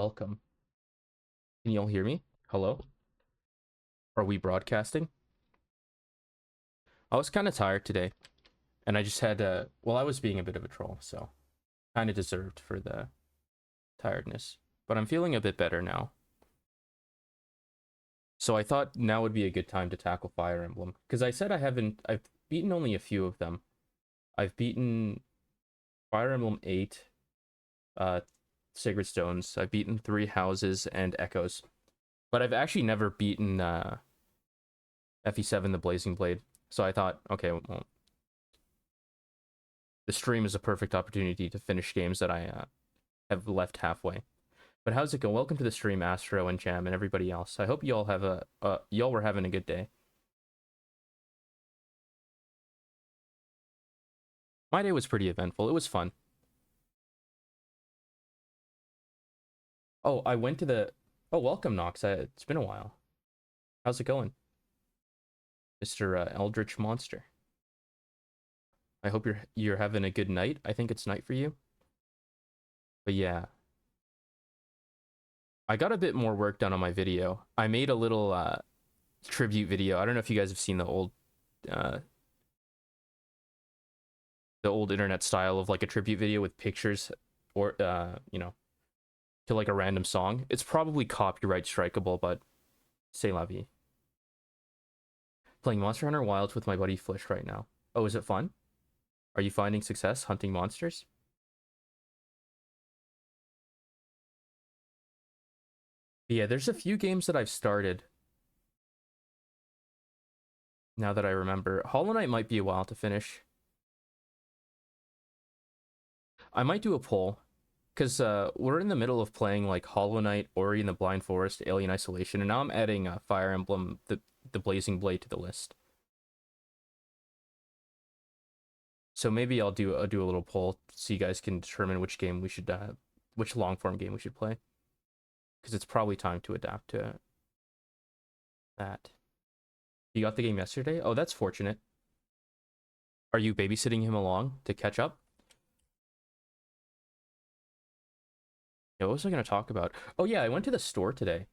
Welcome. Can you all hear me? Hello? Are we broadcasting? I was kind of tired today, and I just had well, I was being a bit of a troll, so kind of deserved for the tiredness. But I'm feeling a bit better now. So I thought now would be a good time to tackle Fire Emblem, because I said I've beaten only a few of them. I've beaten Fire Emblem 8, uh, Sacred Stones, I've beaten 3 Houses and Echoes, but I've actually never beaten FE7, the Blazing Blade. So I thought, okay, well, the stream is a perfect opportunity to finish games that I have left halfway. But how's it go? Welcome to the stream, Astro and Jam and everybody else. I hope you all have y'all were having a good day. My day was pretty eventful. It was fun. Oh, I went to the. Oh, welcome, Nox. It's been a while. How's it going, Mr. Eldritch Monster? I hope you're having a good night. I think it's night for you. But yeah, I got a bit more work done on my video. I made a little tribute video. I don't know if you guys have seen uh, the old internet style of like a tribute video with pictures or to like a random song. It's probably copyright strikeable, but c'est la vie. Playing Monster Hunter Wilds with my buddy Flish right now. Oh, is it fun? Are you finding success hunting monsters? But yeah, there's a few games that I've started. Now that I remember, Hollow Knight might be a while to finish. I might do a poll because we're in the middle of playing like Hollow Knight, Ori and the Blind Forest, Alien Isolation, and now I'm adding Fire Emblem, the Blazing Blade to the list. So maybe I'll do a little poll so you guys can determine which game we should which long form game we should play, because it's probably time to adapt to that. You got the game yesterday? Oh, that's fortunate. Are you babysitting him along to catch up? Yeah, what was I going to talk about? Oh yeah, I went to the store today,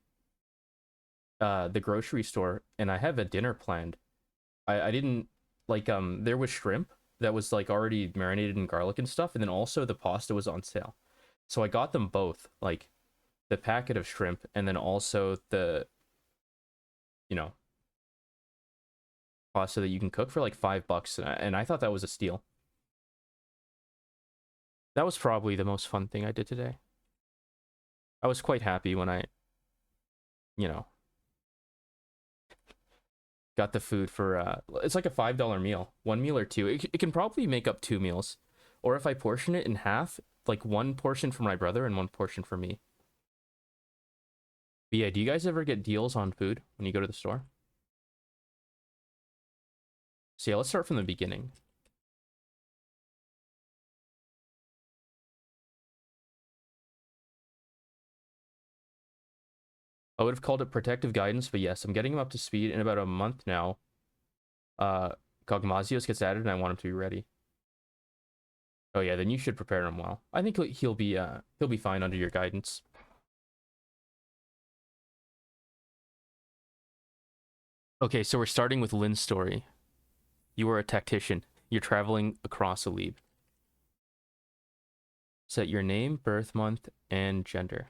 the grocery store, and I have a dinner planned. I didn't like there was shrimp that was like already marinated in garlic and stuff, and then also the pasta was on sale. So I got them both, like the packet of shrimp and then also the you know pasta that you can cook for like $5, and I thought that was a steal. That was probably the most fun thing I did today. I was quite happy when I, you know, got the food for it's like a $5 meal, one meal or two. It can probably make up 2 meals, or if I portion it in half, like one portion for my brother and one portion for me. But yeah, do you guys ever get deals on food when you go to the store? So yeah, let's start from the beginning. I would have called it protective guidance, but yes, I'm getting him up to speed in about a month now. Uh, Cogmazios gets added, and I want him to be ready. Oh yeah, then you should prepare him well. I think he'll be fine under your guidance. Okay, so we're starting with Lynn's story. You are a tactician. You're traveling across a league. Set your name, birth month, and gender.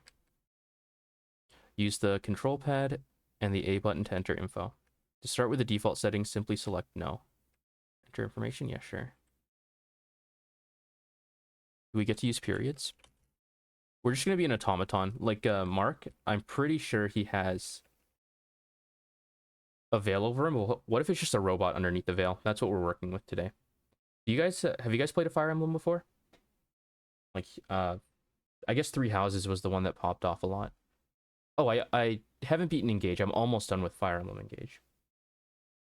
Use the control pad and the A button to enter info. To start with the default settings, simply select no. Enter information? Yeah, sure. Do we get to use periods? We're just gonna be an automaton. Like Mark, I'm pretty sure he has a veil over him. Well, what if it's just a robot underneath the veil? That's what we're working with today. Do you guys have you guys played a Fire Emblem before? Like I guess Three Houses was the one that popped off a lot. Oh, I haven't beaten Engage. I'm almost done with Fire Emblem Engage.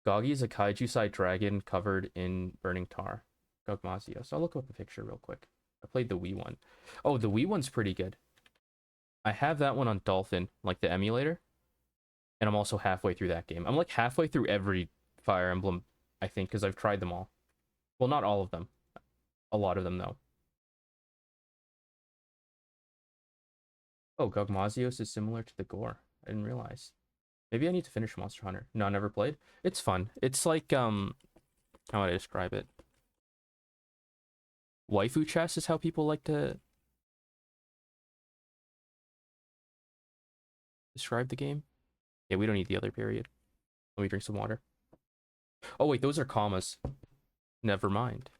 Goggy is a kaiju-side dragon covered in burning tar. Gogmazio. So I'll look up a picture real quick. I played the Wii one. Oh, the Wii one's pretty good. I have that one on Dolphin, like the emulator, and I'm also halfway through that game. I'm like halfway through every Fire Emblem, I think, because I've tried them all. Well, not all of them. A lot of them, though. Oh, Gogmazios is similar to the Gore. I didn't realize. Maybe I need to finish Monster Hunter. No, never played. It's fun. It's like how would I describe it? Waifu chess is how people like to describe the game. Yeah, we don't need the other period. Let me drink some water. Oh wait, those are commas. Never mind.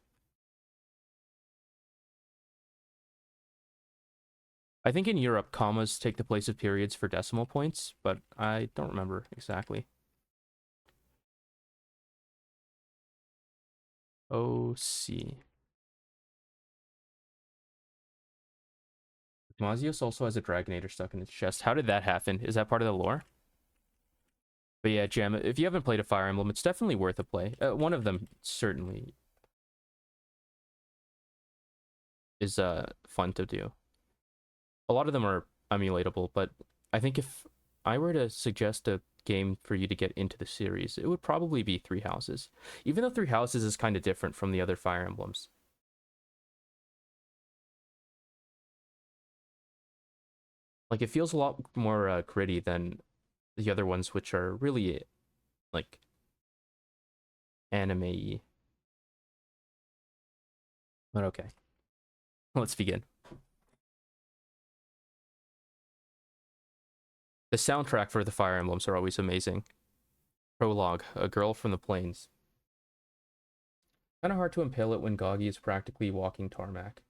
I think in Europe, commas take the place of periods for decimal points, but I don't remember exactly. O.C. Mazios also has a Dragonator stuck in his chest. How did that happen? Is that part of the lore? But yeah, Gem, if you haven't played a Fire Emblem, it's definitely worth a play. One of them certainly is fun to do. A lot of them are emulatable, but I think if I were to suggest a game for you to get into the series, it would probably be Three Houses. Even though Three Houses is kind of different from the other Fire Emblems. Like, it feels a lot more gritty than the other ones, which are really, like, anime-y. But okay, let's begin. The soundtrack for the Fire Emblems are always amazing. Prologue, A Girl from the Plains. Kind of hard to impale it when Goggy is practically walking tarmac.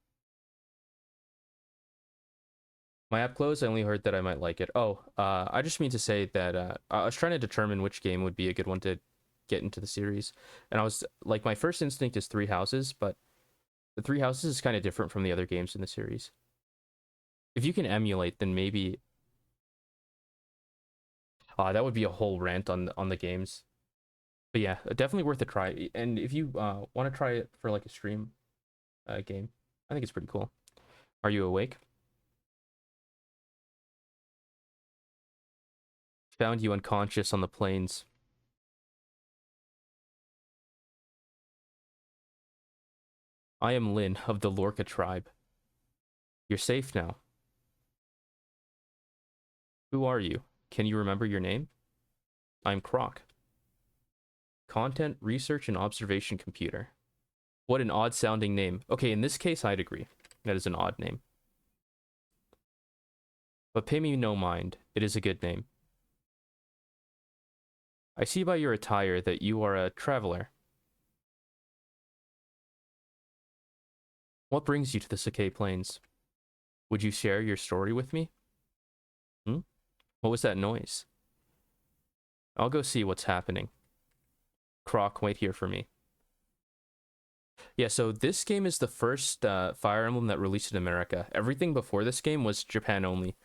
My app closed, I only heard that I might like it. Oh, I just mean to say that I was trying to determine which game would be a good one to get into the series. And I was, like, my first instinct is Three Houses, but the Three Houses is kind of different from the other games in the series. If you can emulate, then maybe... that would be a whole rant on the games. But yeah, definitely worth a try. And if you want to try it for, like, a stream game, I think it's pretty cool. Are you awake? Found you unconscious on the plains. I am Lin of the Lorca tribe. You're safe now. Who are you? Can you remember your name? I'm Croc. Content, research, and observation computer. What an odd sounding name. Okay, in this case, I'd agree. That is an odd name. But pay me no mind. It is a good name. I see by your attire that you are a traveler. What brings you to the C.R.O.C Plains? Would you share your story with me? Hmm? What was that noise? I'll go see what's happening. Croc, wait here for me. Yeah, so this game is the first Fire Emblem that released in America. Everything before this game was Japan only.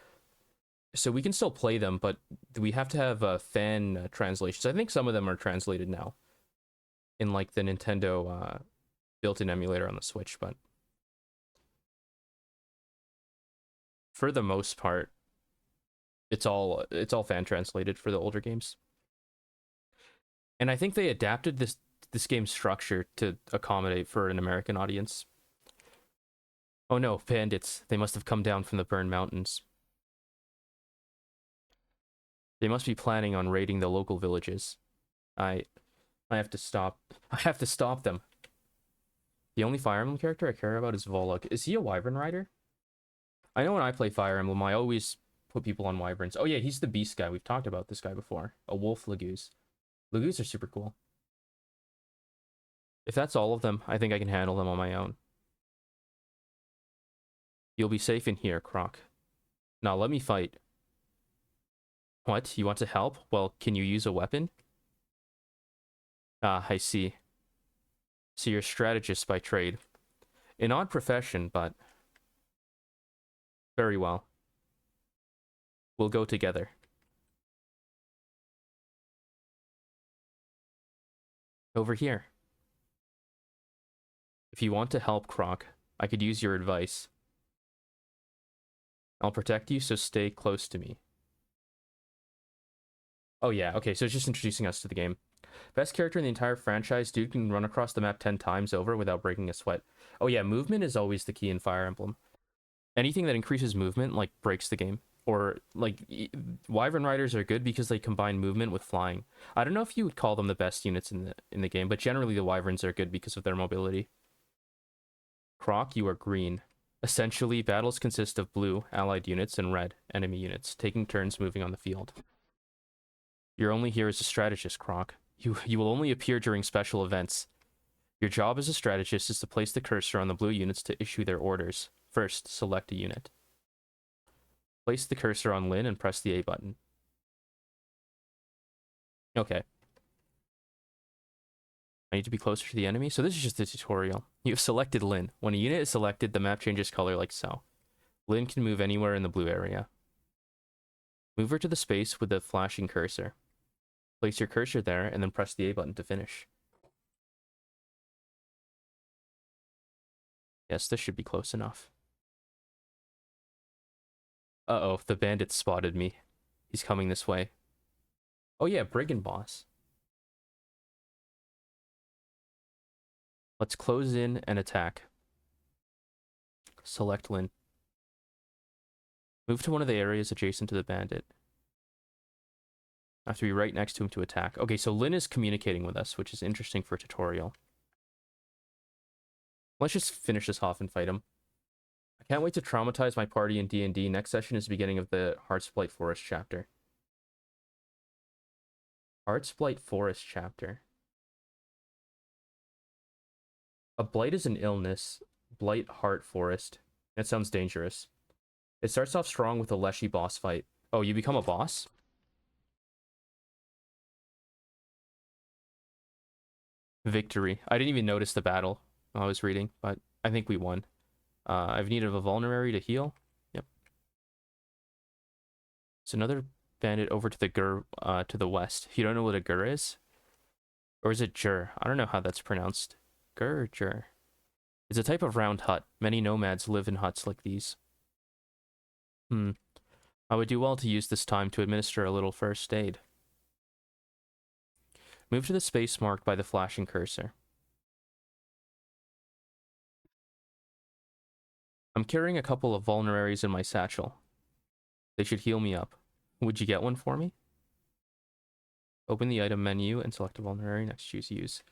So we can still play them, but we have to have fan translations. I think some of them are translated now in, like, the Nintendo built-in emulator on the Switch, but for the most part, it's all fan translated for the older games. And I think they adapted this game's structure to accommodate for an American audience. Oh no, bandits. They must have come down from the Burned Mountains. They must be planning on raiding the local villages. I I have to stop. I have to stop them. The only Fire Emblem character I care about is Volok. Is he a Wyvern Rider? I know when I play Fire Emblem, I always put people on Wyverns. Oh yeah, he's the beast guy. We've talked about this guy before. A wolf Lagoose. Lagoos are super cool. If that's all of them, I think I can handle them on my own. You'll be safe in here, Croc. Now let me fight. What? You want to help? Well, can you use a weapon? Ah, I see. So you're a strategist by trade. An odd profession, but... Very well. We'll go together. Over here. If you want to help, Croc, I could use your advice. I'll protect you, so stay close to me. Oh yeah, okay, so it's just introducing us to the game. Best character in the entire franchise, dude can run across the map 10 times over without breaking a sweat. Oh yeah, movement is always the key in Fire Emblem. Anything that increases movement, like, breaks the game. or like Wyvern Riders are good because they combine movement with flying. I don't know if you would call them the best units in the game, but generally the Wyverns are good because of their mobility. Croc, you are green. Essentially, battles consist of blue allied units and red enemy units, taking turns moving on the field. You're only here as a strategist, Croc. You will only appear during special events. Your job as a strategist is to place the cursor on the blue units to issue their orders. First, select a unit. Place the cursor on Lynn and press the A button. Okay. I need to be closer to the enemy. So this is just a tutorial. You've selected Lynn. When a unit is selected, the map changes color like so. Lynn can move anywhere in the blue area. Move her to the space with the flashing cursor. Place your cursor there and then press the A button to finish. Yes, this should be close enough. Uh-oh, the bandit spotted me. He's coming this way. Oh yeah, brigand boss. Let's close in and attack. Select Lynn. Move to one of the areas adjacent to the bandit. I have to be right next to him to attack. Okay, so Lynn is communicating with us, which is interesting for a tutorial. Let's just finish this off and fight him. I can't wait to traumatize my party in D&D. Next session is the beginning of the Heartsblight Forest chapter. Heartsblight Forest chapter. A blight is an illness. Blight Heart Forest. That sounds dangerous. It starts off strong with a Leshy boss fight. Oh, you become a boss? Victory. I didn't even notice the battle while I was reading, but I think we won. I've needed a vulnerary to heal. Yep. It's another bandit over to the Gur, to the west. You don't know what a Gur is? Or is it Jur? I don't know how that's pronounced. Gur or Jur? It's a type of round hut. Many nomads live in huts like these. I would do well to use this time to administer a little first aid. Move to the space marked by the flashing cursor. I'm carrying a couple of vulneraries in my satchel. They should heal me up. Would you get one for me? Open the item menu and select a vulnerary. Next, choose use.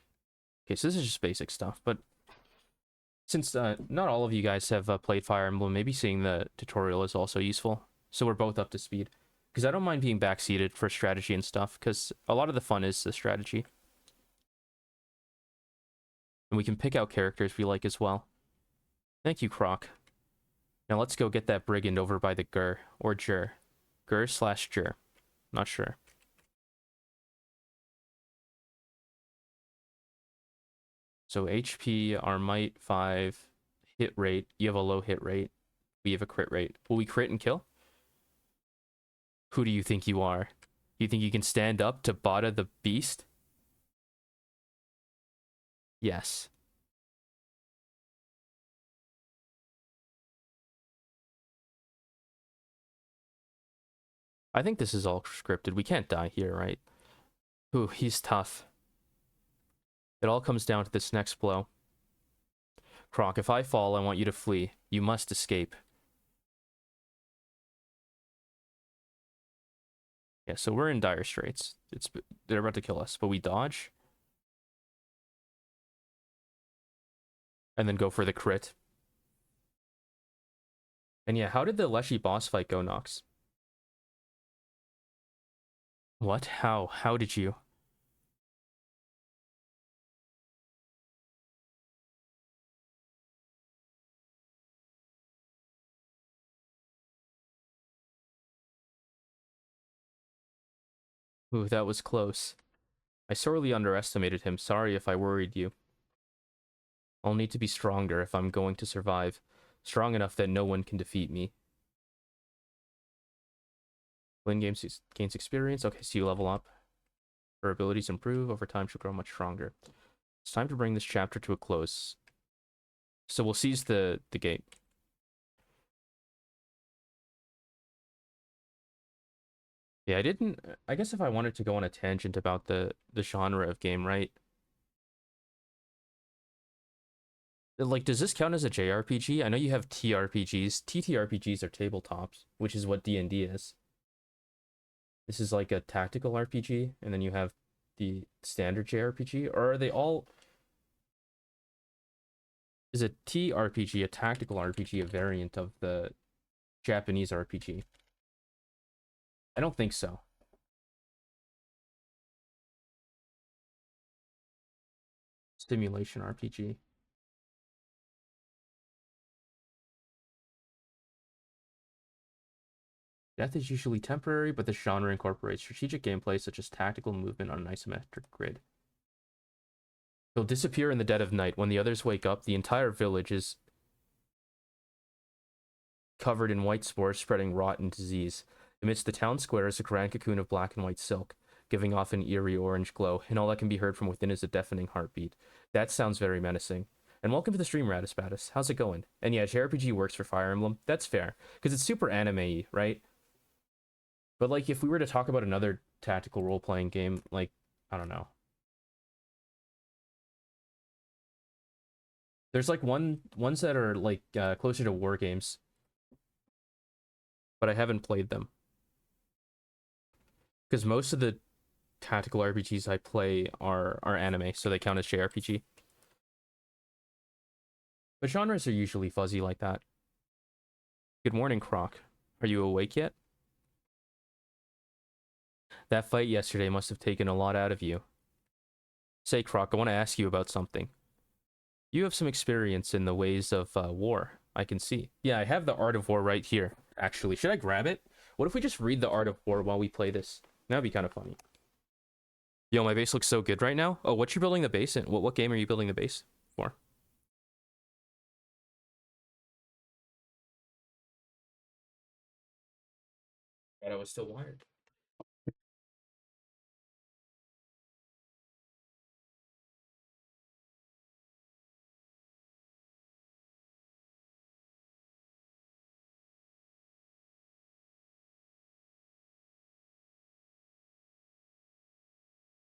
Okay, so this is just basic stuff, but since not all of you guys have played Fire Emblem, maybe seeing the tutorial is also useful. So we're both up to speed. Because I don't mind being backseated for strategy and stuff, because a lot of the fun is the strategy. And we can pick out characters we like as well. Thank you, Croc. Now let's go get that brigand over by the Gur, or Jur. Gur/Jur. Not sure. So HP, our might 5, hit rate. You have a low hit rate. We have a crit rate. Will we crit and kill? Who do you think you are? You think you can stand up to Bada the Beast? Yes. I think this is all scripted. We can't die here, right? Ooh, he's tough. It all comes down to this next blow. Croc, if I fall, I want you to flee. You must escape. Yeah, so we're in dire straits. They're about to kill us, but we dodge. And then go for the crit. And yeah, how did the Leshy boss fight go, Nox? What? How? How did you? Ooh, that was close. I sorely underestimated him. Sorry if I worried you. I'll need to be stronger if I'm going to survive. Strong enough that no one can defeat me. Lynn gains experience. Okay, so you level up. Her abilities improve. Over time, she'll grow much stronger. It's time to bring this chapter to a close. So we'll seize the gate. Yeah, I guess if I wanted to go on a tangent about the genre of game, right? Like, does this count as a JRPG? I know you have TRPGs. TTRPGs are tabletops, which is what D&D is. This is like a tactical RPG, and then you have the standard JRPG, or are they all... Is a TRPG, a tactical RPG, a variant of the Japanese RPG? I don't think so. Simulation RPG. Death is usually temporary, but the genre incorporates strategic gameplay such as tactical movement on an isometric grid. He'll disappear in the dead of night. When the others wake up, the entire village is covered in white spores spreading rot and disease. Amidst the town square is a grand cocoon of black and white silk, giving off an eerie orange glow, and all that can be heard from within is a deafening heartbeat. That sounds very menacing. And welcome to the stream, Radispatus. How's it going? And yeah, JRPG works for Fire Emblem. That's fair, because it's super anime-y, right? But like, if we were to talk about another tactical role-playing game, like, I don't know. There's like ones that are like closer to war games, but I haven't played them. Because most of the tactical RPGs I play are anime, so they count as JRPG. But genres are usually fuzzy like that. Good morning, Croc. Are you awake yet? That fight yesterday must have taken a lot out of you. Say, Croc, I want to ask you about something. You have some experience in the ways of war, I can see. Yeah, I have the Art of War right here, actually. Should I grab it? What if we just read the Art of War while we play this? That'd be kind of funny. Yo, my base looks so good right now. Oh, what you building the base in? What game are you building the base for? And I was still wired.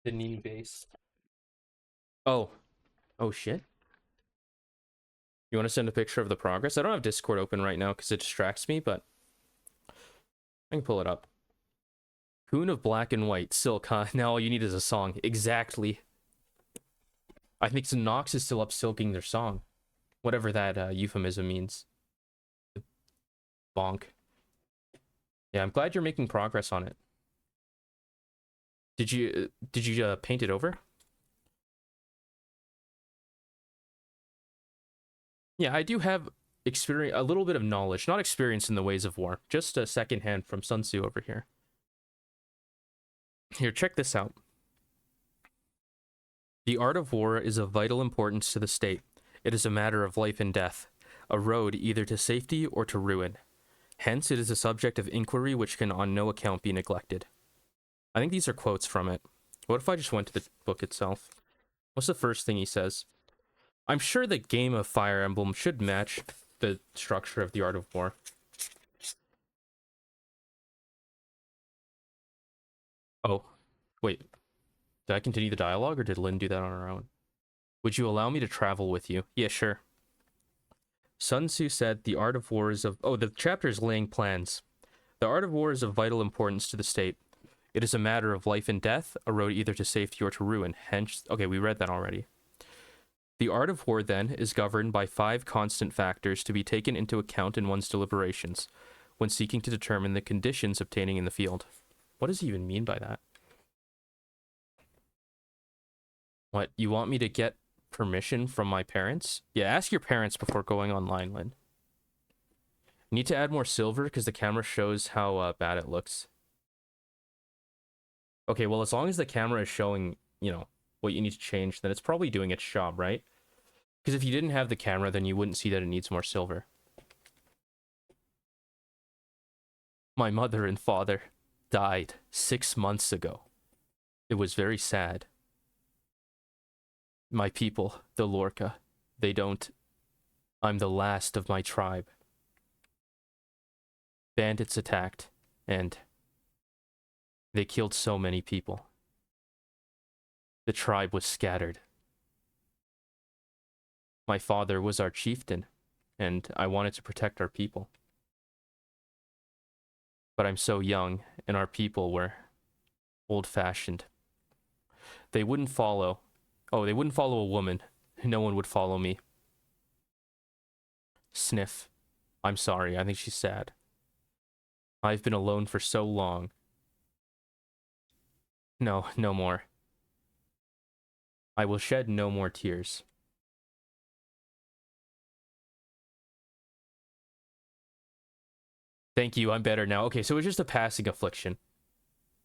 The knee base. Oh. Oh, shit. You want to send a picture of the progress? I don't have Discord open right now because it distracts me, but I can pull it up. Coon of black and white, silk, huh? Now all you need is a song. Exactly. I think Nox is still up silking their song. Whatever that euphemism means. Bonk. Yeah, I'm glad you're making progress on it. Did you paint it over? Yeah, I do have experience, a little bit of knowledge, not experience in the ways of war, just a second hand from Sun Tzu over here. Here, check this out. The art of war is of vital importance to the state. It is a matter of life and death, a road either to safety or to ruin. Hence, it is a subject of inquiry which can on no account be neglected. I think these are quotes from it. What if I just went to the book itself? What's the first thing he says? I'm sure the game of Fire Emblem should match the structure of the Art of War. Oh, wait. Did I continue the dialogue or did Lynn do that on her own? Would you allow me to travel with you? Yeah, sure. Sun Tzu said the art of war is of... Oh, the chapter is laying plans. The art of war is of vital importance to the state. It is a matter of life and death, a road either to safety or to ruin. Hence... Okay, we read that already. The art of war, then, is governed by 5 constant factors to be taken into account in one's deliberations when seeking to determine the conditions obtaining in the field. What does he even mean by that? What, you want me to get permission from my parents? Yeah, ask your parents before going online, Lynn. Need to add more silver because the camera shows how bad it looks. Okay, well, as long as the camera is showing, you know, what you need to change, then it's probably doing its job, right? Because if you didn't have the camera, then you wouldn't see that it needs more silver. My mother and father died 6 months ago. It was very sad. My people, the Lorca, they don't... I'm the last of my tribe. Bandits attacked, and they killed so many people. The tribe was scattered. My father was our chieftain, and I wanted to protect our people. But I'm so young, and our people were old-fashioned. They wouldn't follow. Oh, they wouldn't follow a woman. No one would follow me. Sniff. I'm sorry, I think she's sad. I've been alone for so long. No, no more. I will shed no more tears. Thank you, I'm better now. Okay, so it was just a passing affliction.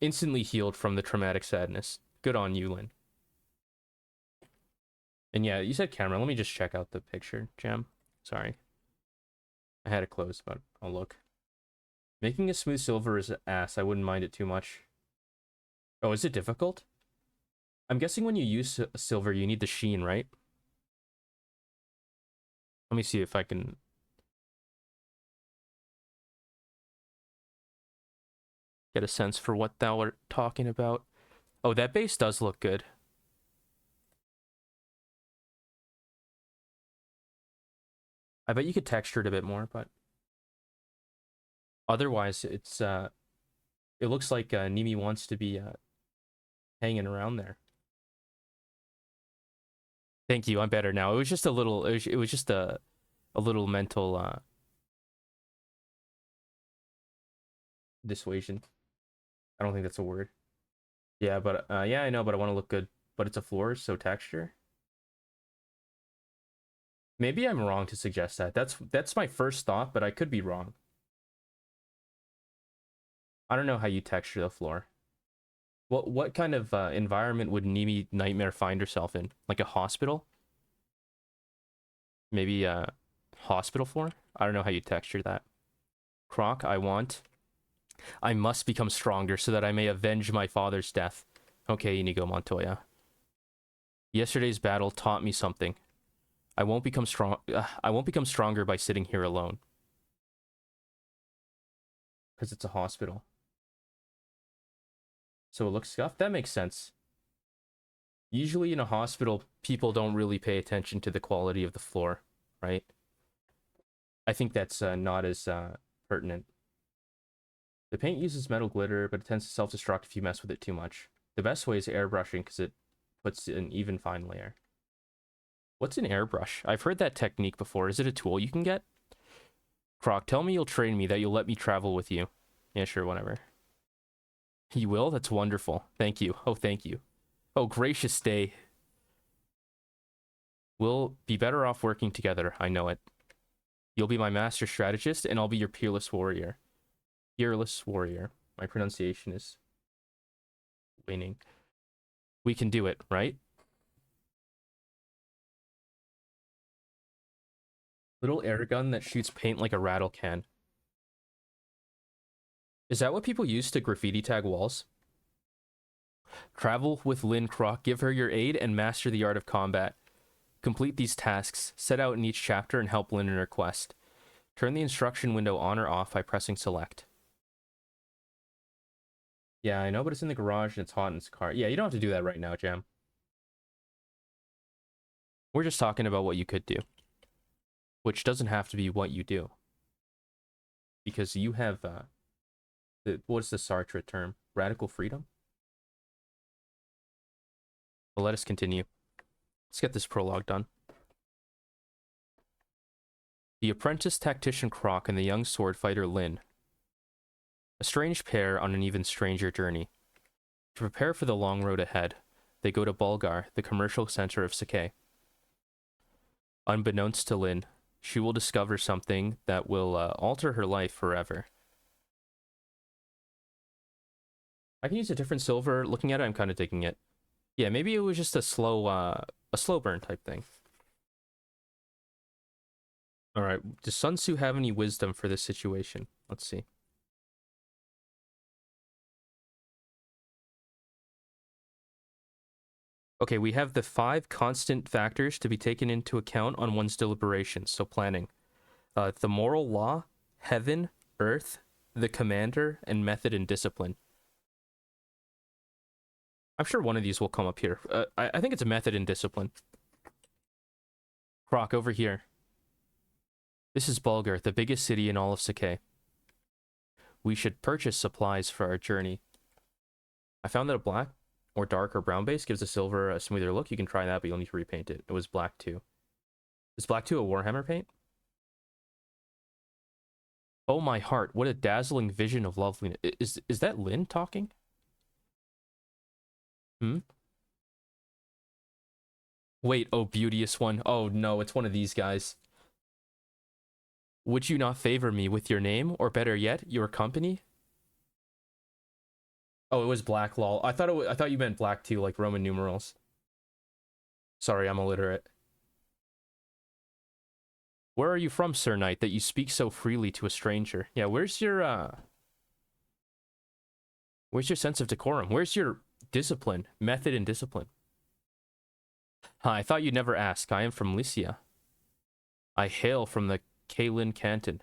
Instantly healed from the traumatic sadness. Good on you, Lynn. And yeah, you said camera. Let me just check out the picture, Jam. Sorry. I had it closed, but I'll look. Making a smooth silver is ass. I wouldn't mind it too much. Oh, is it difficult? I'm guessing when you use silver, you need the sheen, right? Let me see if I can... get a sense for what thou art talking about. Oh, that base does look good. I bet you could texture it a bit more, but... otherwise, it's, it looks like Nimi wants to be hanging around there. Thank you, I'm better now. It was just a little... it was just a little mental dissuasion. I don't think that's a word. Yeah, but yeah, I know, but I want to look good. But it's a floor, so texture. Maybe I'm wrong to suggest that. That's my first thought, but I could be wrong. I don't know how you texture the floor. What kind of environment would Nimi Nightmare find herself in? Like a hospital? Maybe a hospital floor? I don't know how you texture that. Croc, I must become stronger so that I may avenge my father's death. Okay, Inigo Montoya. Yesterday's battle taught me something. I won't become stronger by sitting here alone. Because it's a hospital. So it looks scuffed? That makes sense. Usually in a hospital, people don't really pay attention to the quality of the floor, right? I think that's not as pertinent. The paint uses metal glitter, but it tends to self-destruct if you mess with it too much. The best way is airbrushing because it puts an even fine layer. What's an airbrush? I've heard that technique before. Is it a tool you can get? Croc, tell me you'll train me, that you'll let me travel with you. Yeah, sure, whatever. You will? That's wonderful. Thank you. Oh, thank you. Oh, gracious day. We'll be better off working together. I know it. You'll be my master strategist, and I'll be your peerless warrior. Peerless warrior. My pronunciation is waning. We can do it, right? Little air gun that shoots paint like a rattle can. Is that what people use to graffiti tag walls? Travel with Lynn Croc, give her your aid, and master the art of combat. Complete these tasks, set out in each chapter, and help Lynn in her quest. Turn the instruction window on or off by pressing select. Yeah, I know, but it's in the garage and it's hot in its car. Yeah, you don't have to do that right now, Jam. We're just talking about what you could do. Which doesn't have to be what you do. Because you have, what's the Sartre term? Radical freedom? Well, let us continue. Let's get this prologue done. The apprentice tactician Croc and the young sword fighter Lin. A strange pair on an even stranger journey. To prepare for the long road ahead, they go to Bulgar, the commercial center of C.R.O.C. Unbeknownst to Lin, she will discover something that will alter her life forever. I can use a different silver. Looking at it, I'm kind of digging it. Yeah, maybe it was just a slow burn type thing. All right, does Sun Tzu have any wisdom for this situation? Let's see. Okay, we have the 5 constant factors to be taken into account on one's deliberations, so planning. The moral law, heaven, earth, the commander, and method and discipline. I'm sure one of these will come up here. I think it's a method and discipline. Croc, over here. This is Bulgar, the biggest city in all of C.R.O.C. We should purchase supplies for our journey. I found that a black or dark or brown base gives a silver a smoother look. You can try that, but you'll need to repaint it. It was black too. Is black too a Warhammer paint? Oh my heart, what a dazzling vision of loveliness. Is that Lynn talking? Hmm? Wait, oh beauteous one. Oh no, it's one of these guys. Would you not favor me with your name, or better yet, your company? Oh, it was black, lol. I thought you meant black too, like Roman numerals. Sorry, I'm illiterate. Where are you from, Sir Knight, that you speak so freely to a stranger? Yeah, where's your sense of decorum? Where's your discipline, method and discipline? Huh, I thought you'd never ask. I am from Lycia. I hail from the Kalin Canton,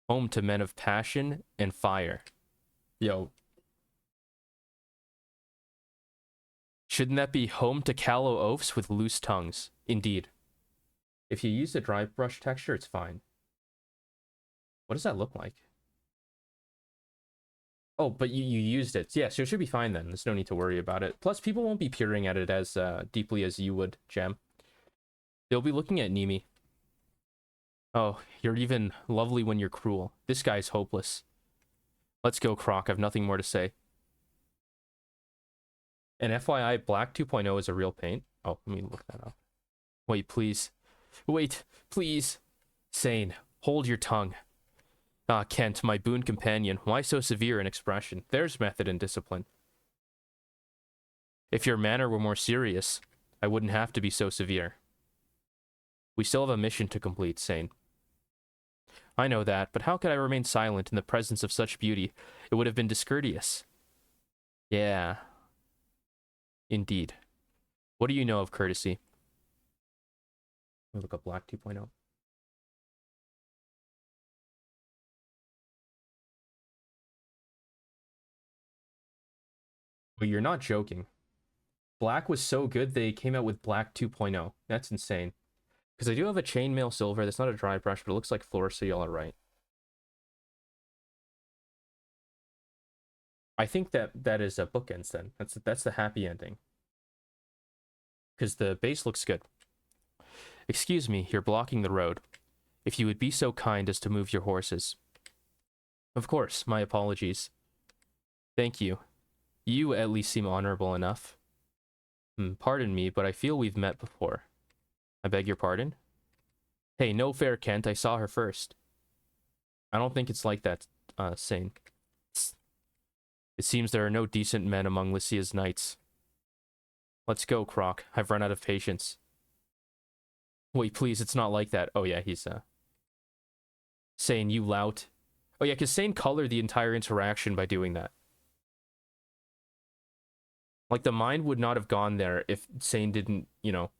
home to men of passion and fire. Yo. Shouldn't that be home to callow oafs with loose tongues? Indeed. If you use the dry brush texture, it's fine. What does that look like? Oh, but you used it. Yeah, so it should be fine then. There's no need to worry about it. Plus, people won't be peering at it as deeply as you would, Gem. They'll be looking at Nimi. Oh, you're even lovely when you're cruel. This guy's hopeless. Let's go, Croc. I've nothing more to say. And FYI, Black 2.0 is a real paint. Oh, let me look that up. Wait, please. Wait, please. Sane, hold your tongue. Ah, Kent, my boon companion, why so severe in expression? There's method and discipline. If your manner were more serious, I wouldn't have to be so severe. We still have a mission to complete, Sane. I know that, but how could I remain silent in the presence of such beauty? It would have been discourteous. Yeah. Indeed. What do you know of courtesy? Let me look up Black 2.0. But you're not joking. Black was so good, they came out with Black 2.0. That's insane. Because I do have a chainmail silver. That's not a dry brush, but it looks like floor, so y'all are right. I think that is a bookends then. That's the happy ending. Because the base looks good. Excuse me, you're blocking the road. If you would be so kind as to move your horses. Of course, my apologies. Thank you. You at least seem honorable enough. Pardon me, but I feel we've met before. I beg your pardon? Hey, no fair, Kent. I saw her first. I don't think it's like that, Sane. It seems there are no decent men among Lycia's knights. Let's go, Croc. I've run out of patience. Wait, please, it's not like that. Oh, yeah, he's, Sane, you lout. Oh, yeah, because Sane colored the entire interaction by doing that. Like, the mind would not have gone there if Sane didn't, you know,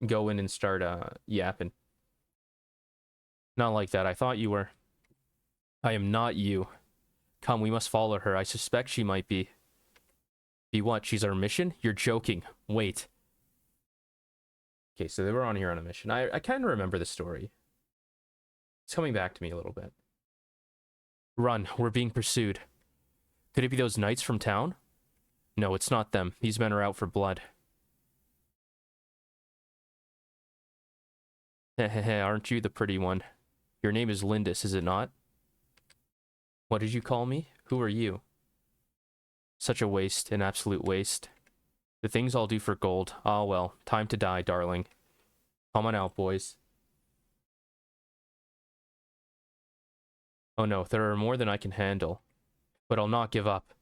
go in and start, yapping. Not like that. I thought you were. I am not you. Come, we must follow her. I suspect she might be. Be what? She's our mission? You're joking. Wait. Okay, so they were on here on a mission. I kind of remember the story. It's coming back to me a little bit. Run. We're being pursued. Could it be those knights from town? No, it's not them. These men are out for blood. Hehehe, aren't you the pretty one? Your name is Lindis, is it not? What did you call me? Who are you? Such a waste, an absolute waste. The things I'll do for gold. Ah, well, time to die, darling. Come on out, boys. Oh no, there are more than I can handle. But I'll not give up.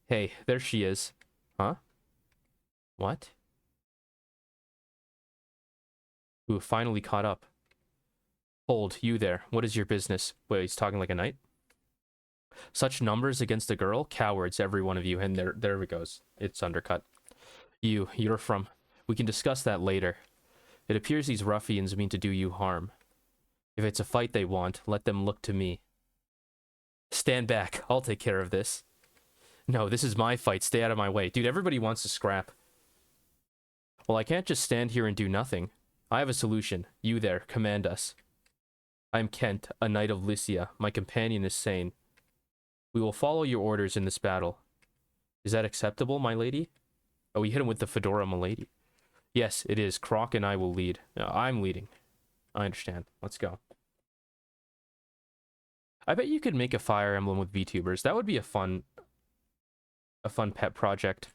Hey, there she is. Huh? What? Ooh, finally caught up. Hold, you there. What is your business? Wait, he's talking like a knight? Such numbers against a girl? Cowards, every one of you. And there it goes. It's undercut. You're from... We can discuss that later. It appears these ruffians mean to do you harm. If it's a fight they want, let them look to me. Stand back. I'll take care of this. No, this is my fight. Stay out of my way. Dude, everybody wants to scrap. Well, I can't just stand here and do nothing. I have a solution. You there, command us. I am Kent, a knight of Lycia. My companion is Sane. We will follow your orders in this battle. Is that acceptable, my lady? Oh, we hit him with the fedora, my lady. Yes, it is. C.R.O.C and I will lead. No, I'm leading. I understand. Let's go. I bet you could make a Fire Emblem with VTubers. That would be a fun pet project.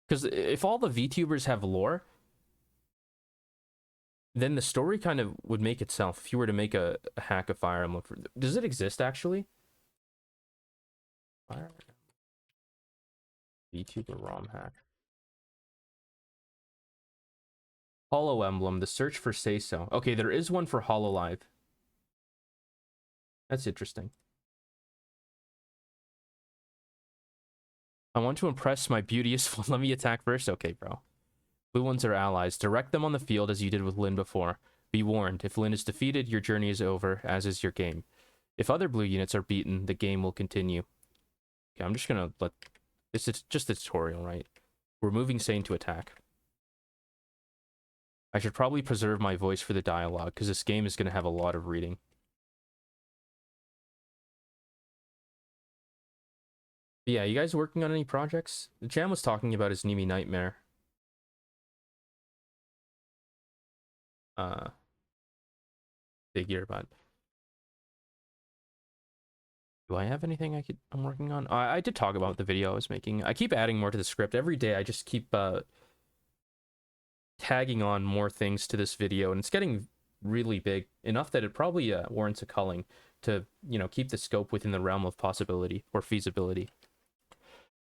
Because if all the VTubers have lore, then the story kind of would make itself. If you were to make a hack of Fire Emblem, does it exist actually? Fire VTuber ROM hack. Hollow Emblem, the search for say-so. Okay, there is one for Hololive. That's interesting. I want to impress my beauteous... Let me attack first? Okay, bro. Blue ones are allies. Direct them on the field as you did with Lyn before. Be warned, if Lyn is defeated, your journey is over, as is your game. If other blue units are beaten, the game will continue. Okay, I'm just gonna let... This is just a tutorial, right? We're moving Sane to attack. I should probably preserve my voice for the dialogue, because this game is gonna have a lot of reading. But yeah, you guys working on any projects? The Jam was talking about his Nimi Nightmare. Figure, but... Do I have anything I'm working on? I did talk about the video I was making. I keep adding more to the script. Every day I just keep tagging on more things to this video, and it's getting really big, enough that it probably warrants a culling to, you know, keep the scope within the realm of possibility or feasibility.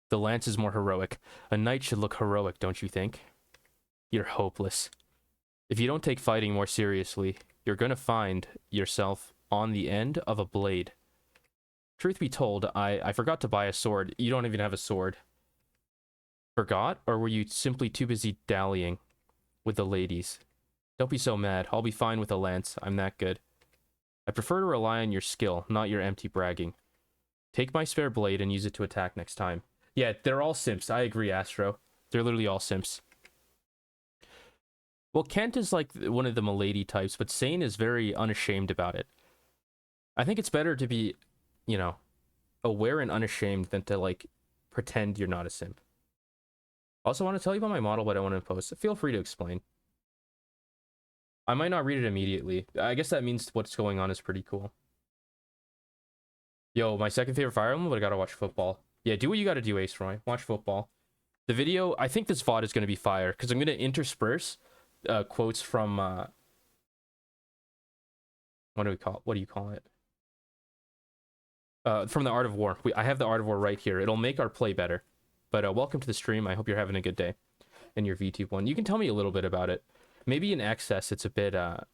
The lance is more heroic. A knight should look heroic, don't you think? You're hopeless. If you don't take fighting more seriously, you're gonna find yourself on the end of a blade. Truth be told, I forgot to buy a sword. You don't even have a sword. Forgot? Or were you simply too busy dallying with the ladies? Don't be so mad. I'll be fine with a lance. I'm that good. I prefer to rely on your skill, not your empty bragging. Take my spare blade and use it to attack next time. Yeah, they're all simps. I agree, Astro. They're literally all simps. Well, Kent is like one of the milady types, but Sane is very unashamed about it. I think it's better to be, you know, aware and unashamed than to, like, pretend you're not a simp. Also, I want to tell you about my model, but I want to post. Feel free to explain. I might not read it immediately. I guess that means what's going on is pretty cool. Yo, my second favorite Fire Emblem, but I gotta watch football. Yeah, do what you gotta do, Ace Roy. Watch football. The video, I think this VOD is gonna be fire, because I'm gonna intersperse quotes from, what do you call it? From the Art of War. I have the Art of War right here. It'll make our play better. But welcome to the stream. I hope you're having a good day in your VTube one. You can tell me a little bit about it. Maybe in excess, it's a bit, it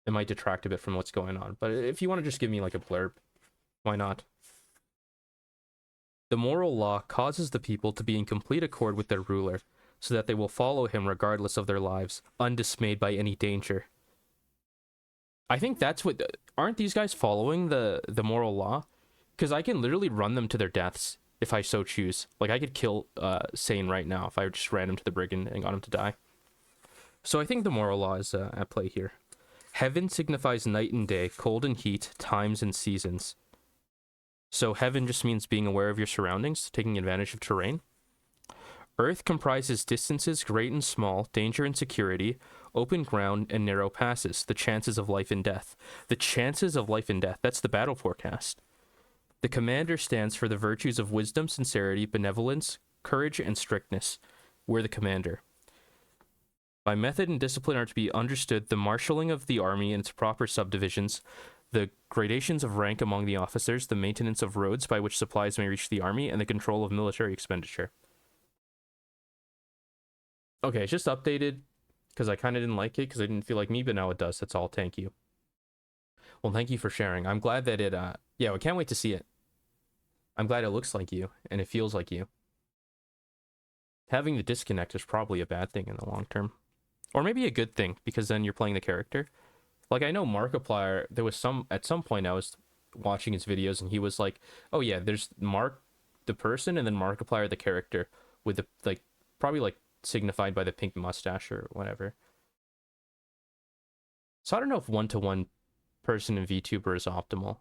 might detract a bit from what's going on. But if you want to just give me like a blurb, why not? The moral law causes the people to be in complete accord with their ruler, so that they will follow him regardless of their lives, undismayed by any danger. I think that's what... Aren't these guys following the moral law? Because I can literally run them to their deaths if I so choose. Like, I could kill Sane right now if I just ran him to the brigand and got him to die. So I think the moral law is at play here. Heaven signifies night and day, cold and heat, times and seasons. So heaven just means being aware of your surroundings, taking advantage of terrain. Earth comprises distances great and small, danger and security, open ground and narrow passes, the chances of life and death. The chances of life and death, that's the battle forecast. The commander stands for the virtues of wisdom, sincerity, benevolence, courage, and strictness. We're the commander. By method and discipline are to be understood the marshalling of the army in its proper subdivisions, the gradations of rank among the officers, the maintenance of roads by which supplies may reach the army, and the control of military expenditure. Okay, it's just updated because I kind of didn't like it because I didn't feel like me, but now it does. That's all. Thank you. Well, thank you for sharing. I'm glad that it, yeah, we can't wait to see it. I'm glad it looks like you and it feels like you. Having the disconnect is probably a bad thing in the long term. Or maybe a good thing, because then you're playing the character. Like, I know Markiplier, there was at some point I was watching his videos and he was like, oh yeah, there's Mark the person and then Markiplier the character with the, like, probably like signified by the pink mustache or whatever. So I don't know if one-to-one person in VTuber is optimal,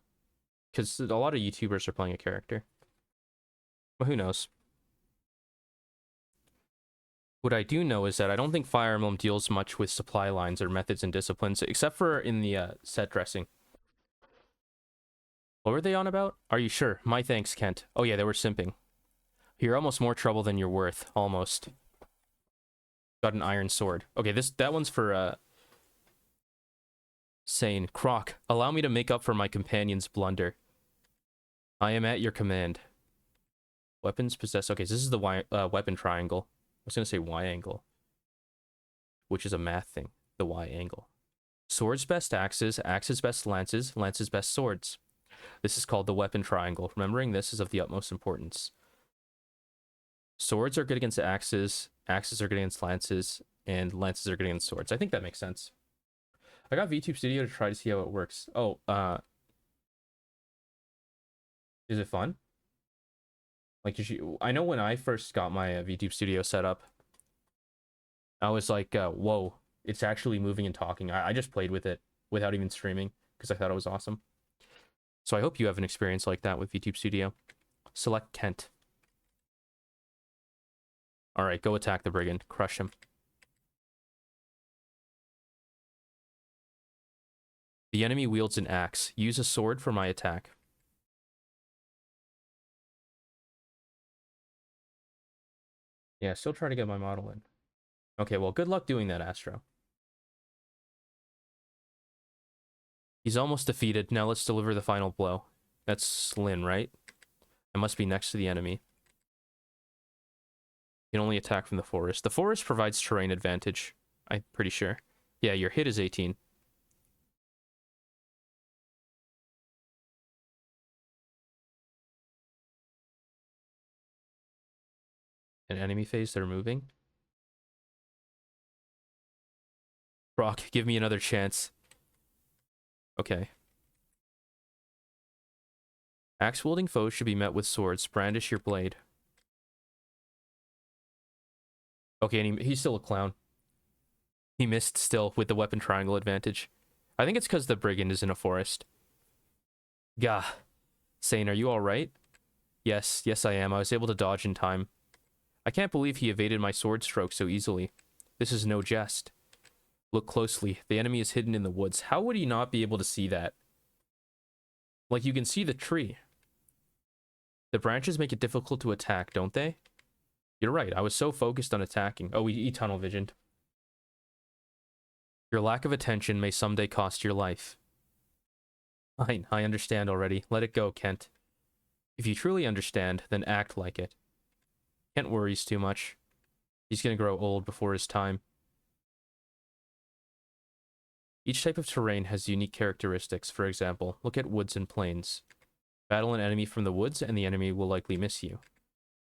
because a lot of YouTubers are playing a character. But who knows? What I do know is that I don't think Fire Emblem deals much with supply lines or methods and disciplines, except for in the set dressing. What were they on about? Are you sure? My thanks, Kent. Oh yeah, they were simping. You're almost more trouble than you're worth. Almost. Got an iron sword. Okay, that one's for Sane. C.R.O.C. Allow me to make up for my companion's blunder. I am at your command. Weapons possess. Okay, so this is the weapon triangle. I was gonna say Y angle, which is a math thing. The Y angle. Swords best axes, axes best lances, lances best swords. This is called the weapon triangle. Remembering this is of the utmost importance. Swords are good against axes, axes are good against lances, and lances are good against swords. I think that makes sense. I got VTube Studio to try to see how it works. Oh, is it fun? Like, I know when I first got my VTube Studio set up, I was like, whoa, it's actually moving and talking. I just played with it without even streaming because I thought it was awesome. So I hope you have an experience like that with VTube Studio. Select Kent. All right, go attack the brigand. Crush him. The enemy wields an axe. Use a sword for my attack. Yeah, still trying to get my model in. Okay, well, good luck doing that, Astro. He's almost defeated. Now let's deliver the final blow. That's Lyn, right? I must be next to the enemy. You can only attack from the forest. The forest provides terrain advantage, I'm pretty sure. Yeah, your hit is 18. An enemy phase, they're moving. C.R.O.C, give me another chance. Okay. Axe-wielding foes should be met with swords. Brandish your blade. Okay, and he's still a clown. He missed still with the weapon triangle advantage. I think it's because the brigand is in a forest. Gah. Sane, are you alright? Yes, I am. I was able to dodge in time. I can't believe he evaded my sword stroke so easily. This is no jest. Look closely. The enemy is hidden in the woods. How would he not be able to see that? Like, you can see the tree. The branches make it difficult to attack, don't they? You're right. I was so focused on attacking. Oh, he tunnel visioned. Your lack of attention may someday cost your life. Fine, I understand already. Let it go, Kent. If you truly understand, then act like it. Kent worries too much. He's gonna grow old before his time. Each type of terrain has unique characteristics. For example, look at woods and plains. Battle an enemy from the woods, and the enemy will likely miss you.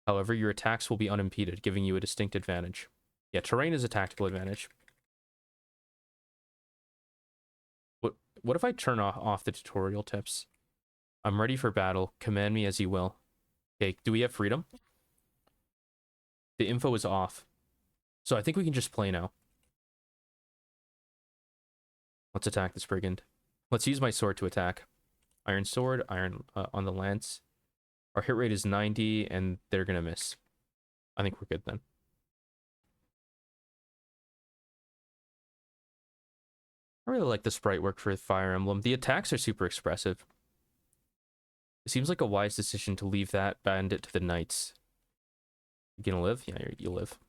However, your attacks will be unimpeded, giving you a distinct advantage. Yeah, terrain is a tactical advantage. What if I turn off the tutorial tips? I'm ready for battle. Command me as you will. Okay, do we have freedom? The info is off. So I think we can just play now. Let's attack this brigand. Let's use my sword to attack. Iron sword, iron on the lance. Our hit rate is 90, and they're gonna miss. I think we're good then. I really like the sprite work for Fire Emblem. The attacks are super expressive. It seems like a wise decision to leave that bandit to the knights. You gonna live? Yeah, you live.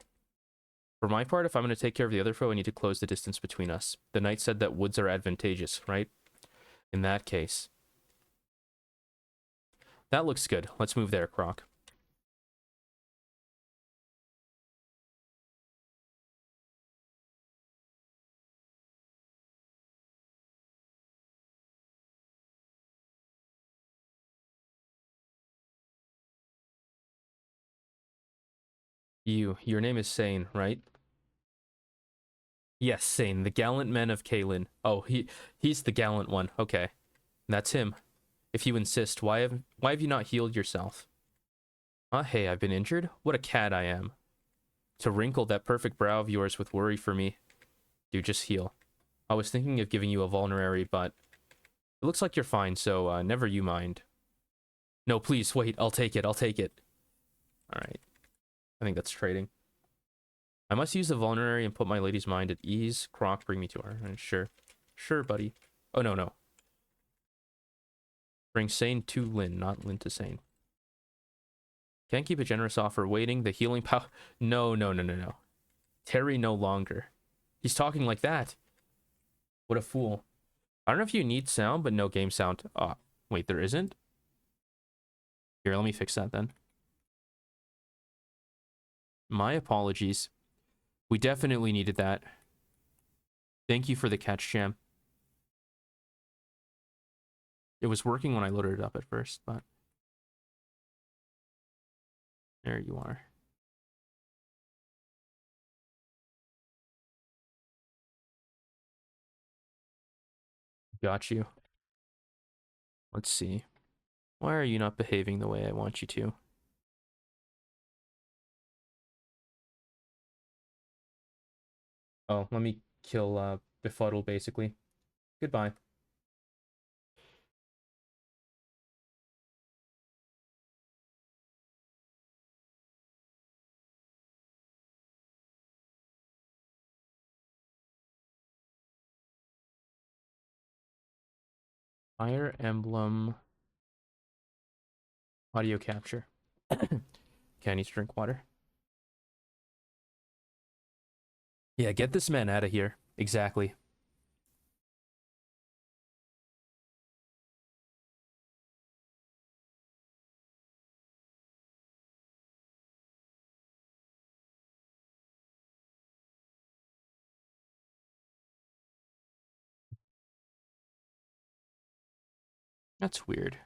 For my part, if I'm gonna take care of the other foe, I need to close the distance between us. The knight said that woods are advantageous, right? In that case. That looks good. Let's move there, C.R.O.C. Your name is Sane, right? Yes, Sane, the gallant men of Kalin. Oh, he's the gallant one. Okay. That's him. If you insist, why have you not healed yourself? Hey, I've been injured? What a cad I am. to wrinkle that perfect brow of yours with worry for me. Dude, just heal. I was thinking of giving you a vulnerary, but it looks like you're fine, so never you mind. No, please, wait, I'll take it, I'll take it. Alright, I think that's trading. I must use the vulnerary and put my lady's mind at ease. C.R.O.C, bring me to her. Sure. Sure, buddy. Oh, no, no. Bring Sane to Lynn, not Lynn to Sane. Can't keep a generous offer waiting. The healing power. No, no, no, no, no. Terry no longer. He's talking like that. What a fool. I don't know if you need sound, but no game sound. Ah, wait, there isn't? Here, let me fix that then. My apologies. We definitely needed that. Thank you for the catch, Jam. It was working when I loaded it up at first, but... there you are. Got you. Let's see. Why are you not behaving the way I want you to? Oh, let me kill Befuddle, basically. Goodbye. Fire Emblem audio capture. Okay, I need to drink water. Yeah, get this man out of here. Exactly. That's weird.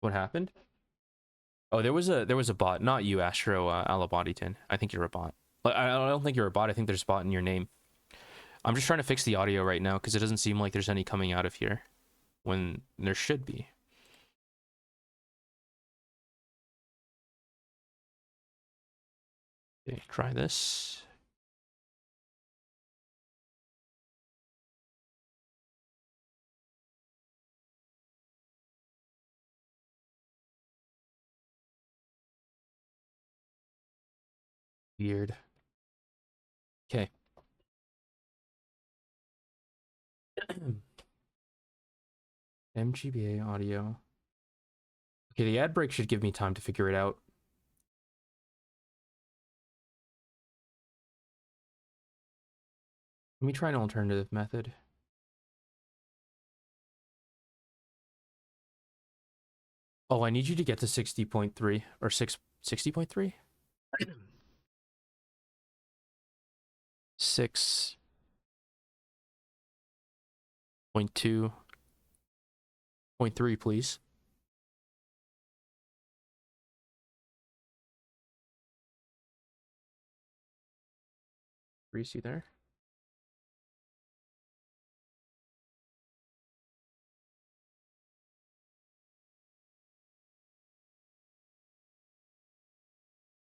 What happened? Oh, there was a bot. Not you, Astro Tin. I think you're a bot. Like, I don't think you're a bot. I think there's a bot in your name. I'm just trying to fix the audio right now because it doesn't seem like there's any coming out of here when there should be. Okay, try this. Weird. Okay. MGBA audio. Okay, the ad break should give me time to figure it out. Let me try an alternative method. Oh, I need you to get to 60.3 or 60.3? 6.2.3, please. Reese, you there?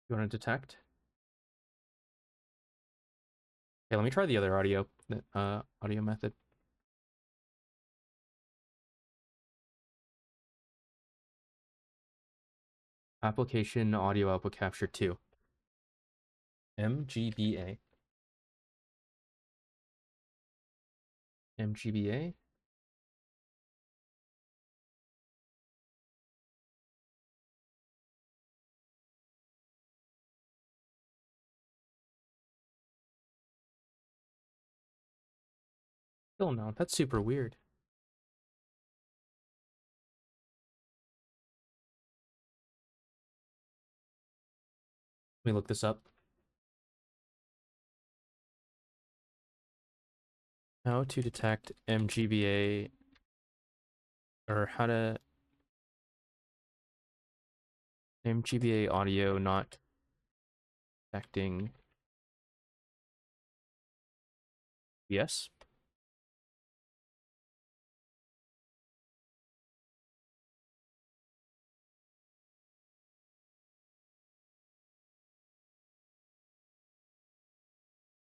You want to detect? Okay, let me try the other audio method. Application audio output capture 2. MGBA. MGBA. Still no, that's super weird. Let me look this up. How to detect MGBA, or how to MGBA audio not detecting. Yes.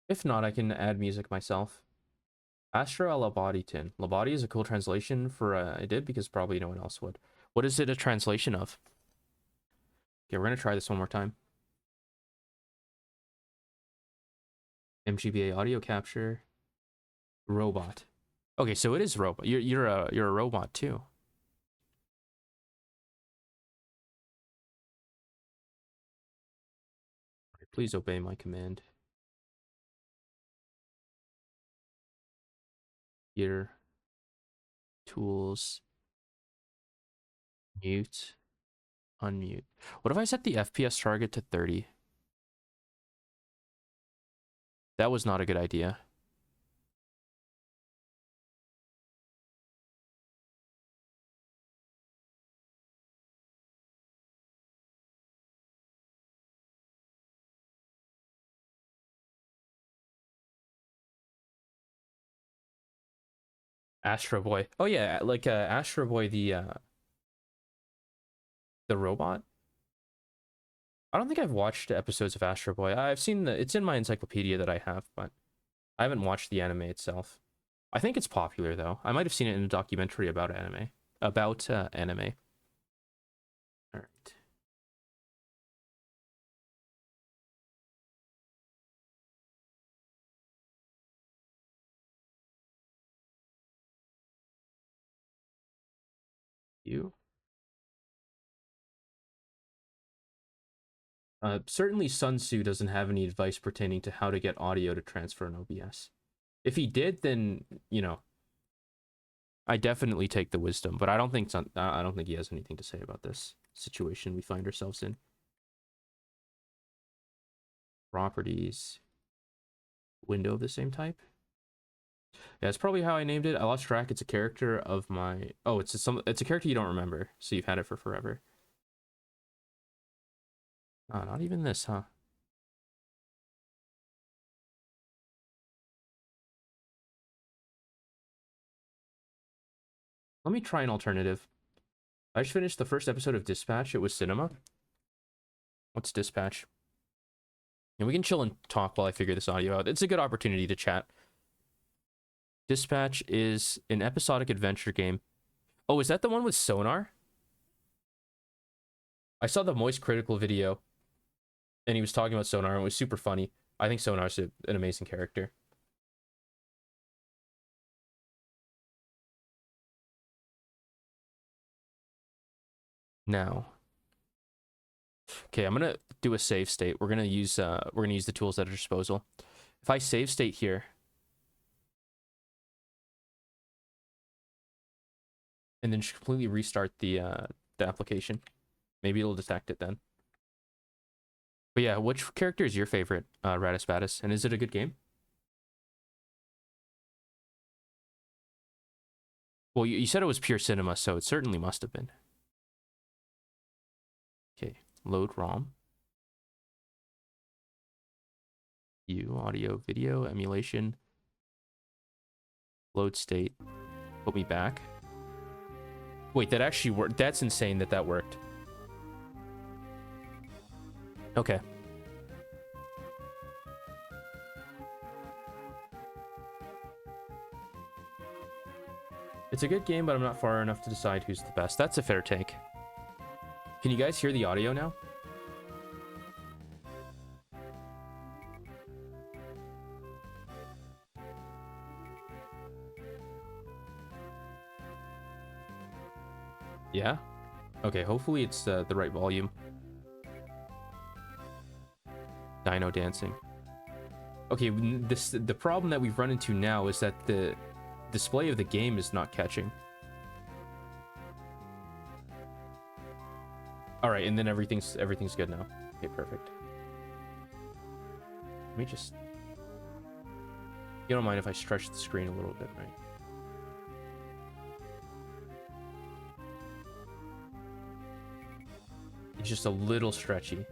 If not, I can add music myself. Astro Tin. Labadi is a cool translation for I did because probably no one else would. What is it a translation of? Okay, we're gonna try this one more time. MGBA audio capture. Robot. Okay, so it is robot. You're a robot too. Please obey my command. Here. Tools. Mute. Unmute. What if I set the FPS target to 30? That was not a good idea. Astro Boy. Oh yeah, like Astro Boy the robot. I don't think I've watched episodes of Astro Boy. I've seen it's in my encyclopedia that I have, but I haven't watched the anime itself. I think it's popular though. I might have seen it in a documentary about anime. Anime. All right. You. Certainly Sun Tzu doesn't have any advice pertaining to how to get audio to transfer in OBS. If he did, then, you know, I definitely take the wisdom, but I don't think he has anything to say about this situation we find ourselves in. Properties. Window of the same type. Yeah, it's probably how I named it. I lost track. It's a character of my... Oh, it's a character you don't remember, so you've had it for forever. Oh, not even this, huh? Let me try an alternative. I just finished the first episode of Dispatch. It was cinema. What's Dispatch? And we can chill and talk while I figure this audio out. It's a good opportunity to chat. Dispatch is an episodic adventure game. Oh, is that the one with Sonar? I saw the Moist Critical video, and he was talking about Sonar, and it was super funny. I think Sonar's an amazing character. Now, okay, I'm gonna do a save state. We're gonna use the tools at our disposal. If I save state here, and then just completely restart the application, maybe it'll detect it then. But yeah, which character is your favorite, Radis Badis? And is it a good game? Well, you said it was pure cinema, so it certainly must have been. Okay, load ROM. Audio, video, emulation. Load state. Put me back. Wait, that actually worked. That's insane that worked. Okay. It's a good game, but I'm not far enough to decide who's the best. That's a fair take. Can you guys hear the audio now? Yeah? Okay, hopefully it's the right volume. Dino dancing. Okay, the problem that we've run into now is that the display of the game is not catching. All right, and then everything's good now. Okay, perfect. Let me just... You don't mind if I stretch the screen a little bit, right? It's just a little stretchy.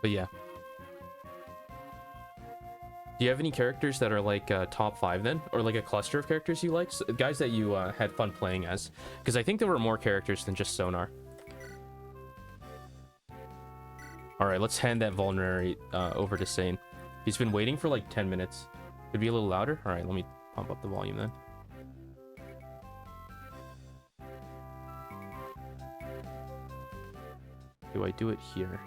But yeah. Do you have any characters that are like top 5 then? Or like a cluster of characters you like? Guys that you had fun playing as? Because I think there were more characters than just Sonar. Alright, let's hand that vulnerary over to Sane. He's been waiting for like 10 minutes. Could be a little louder? Alright, let me pump up the volume then. Do I do it here?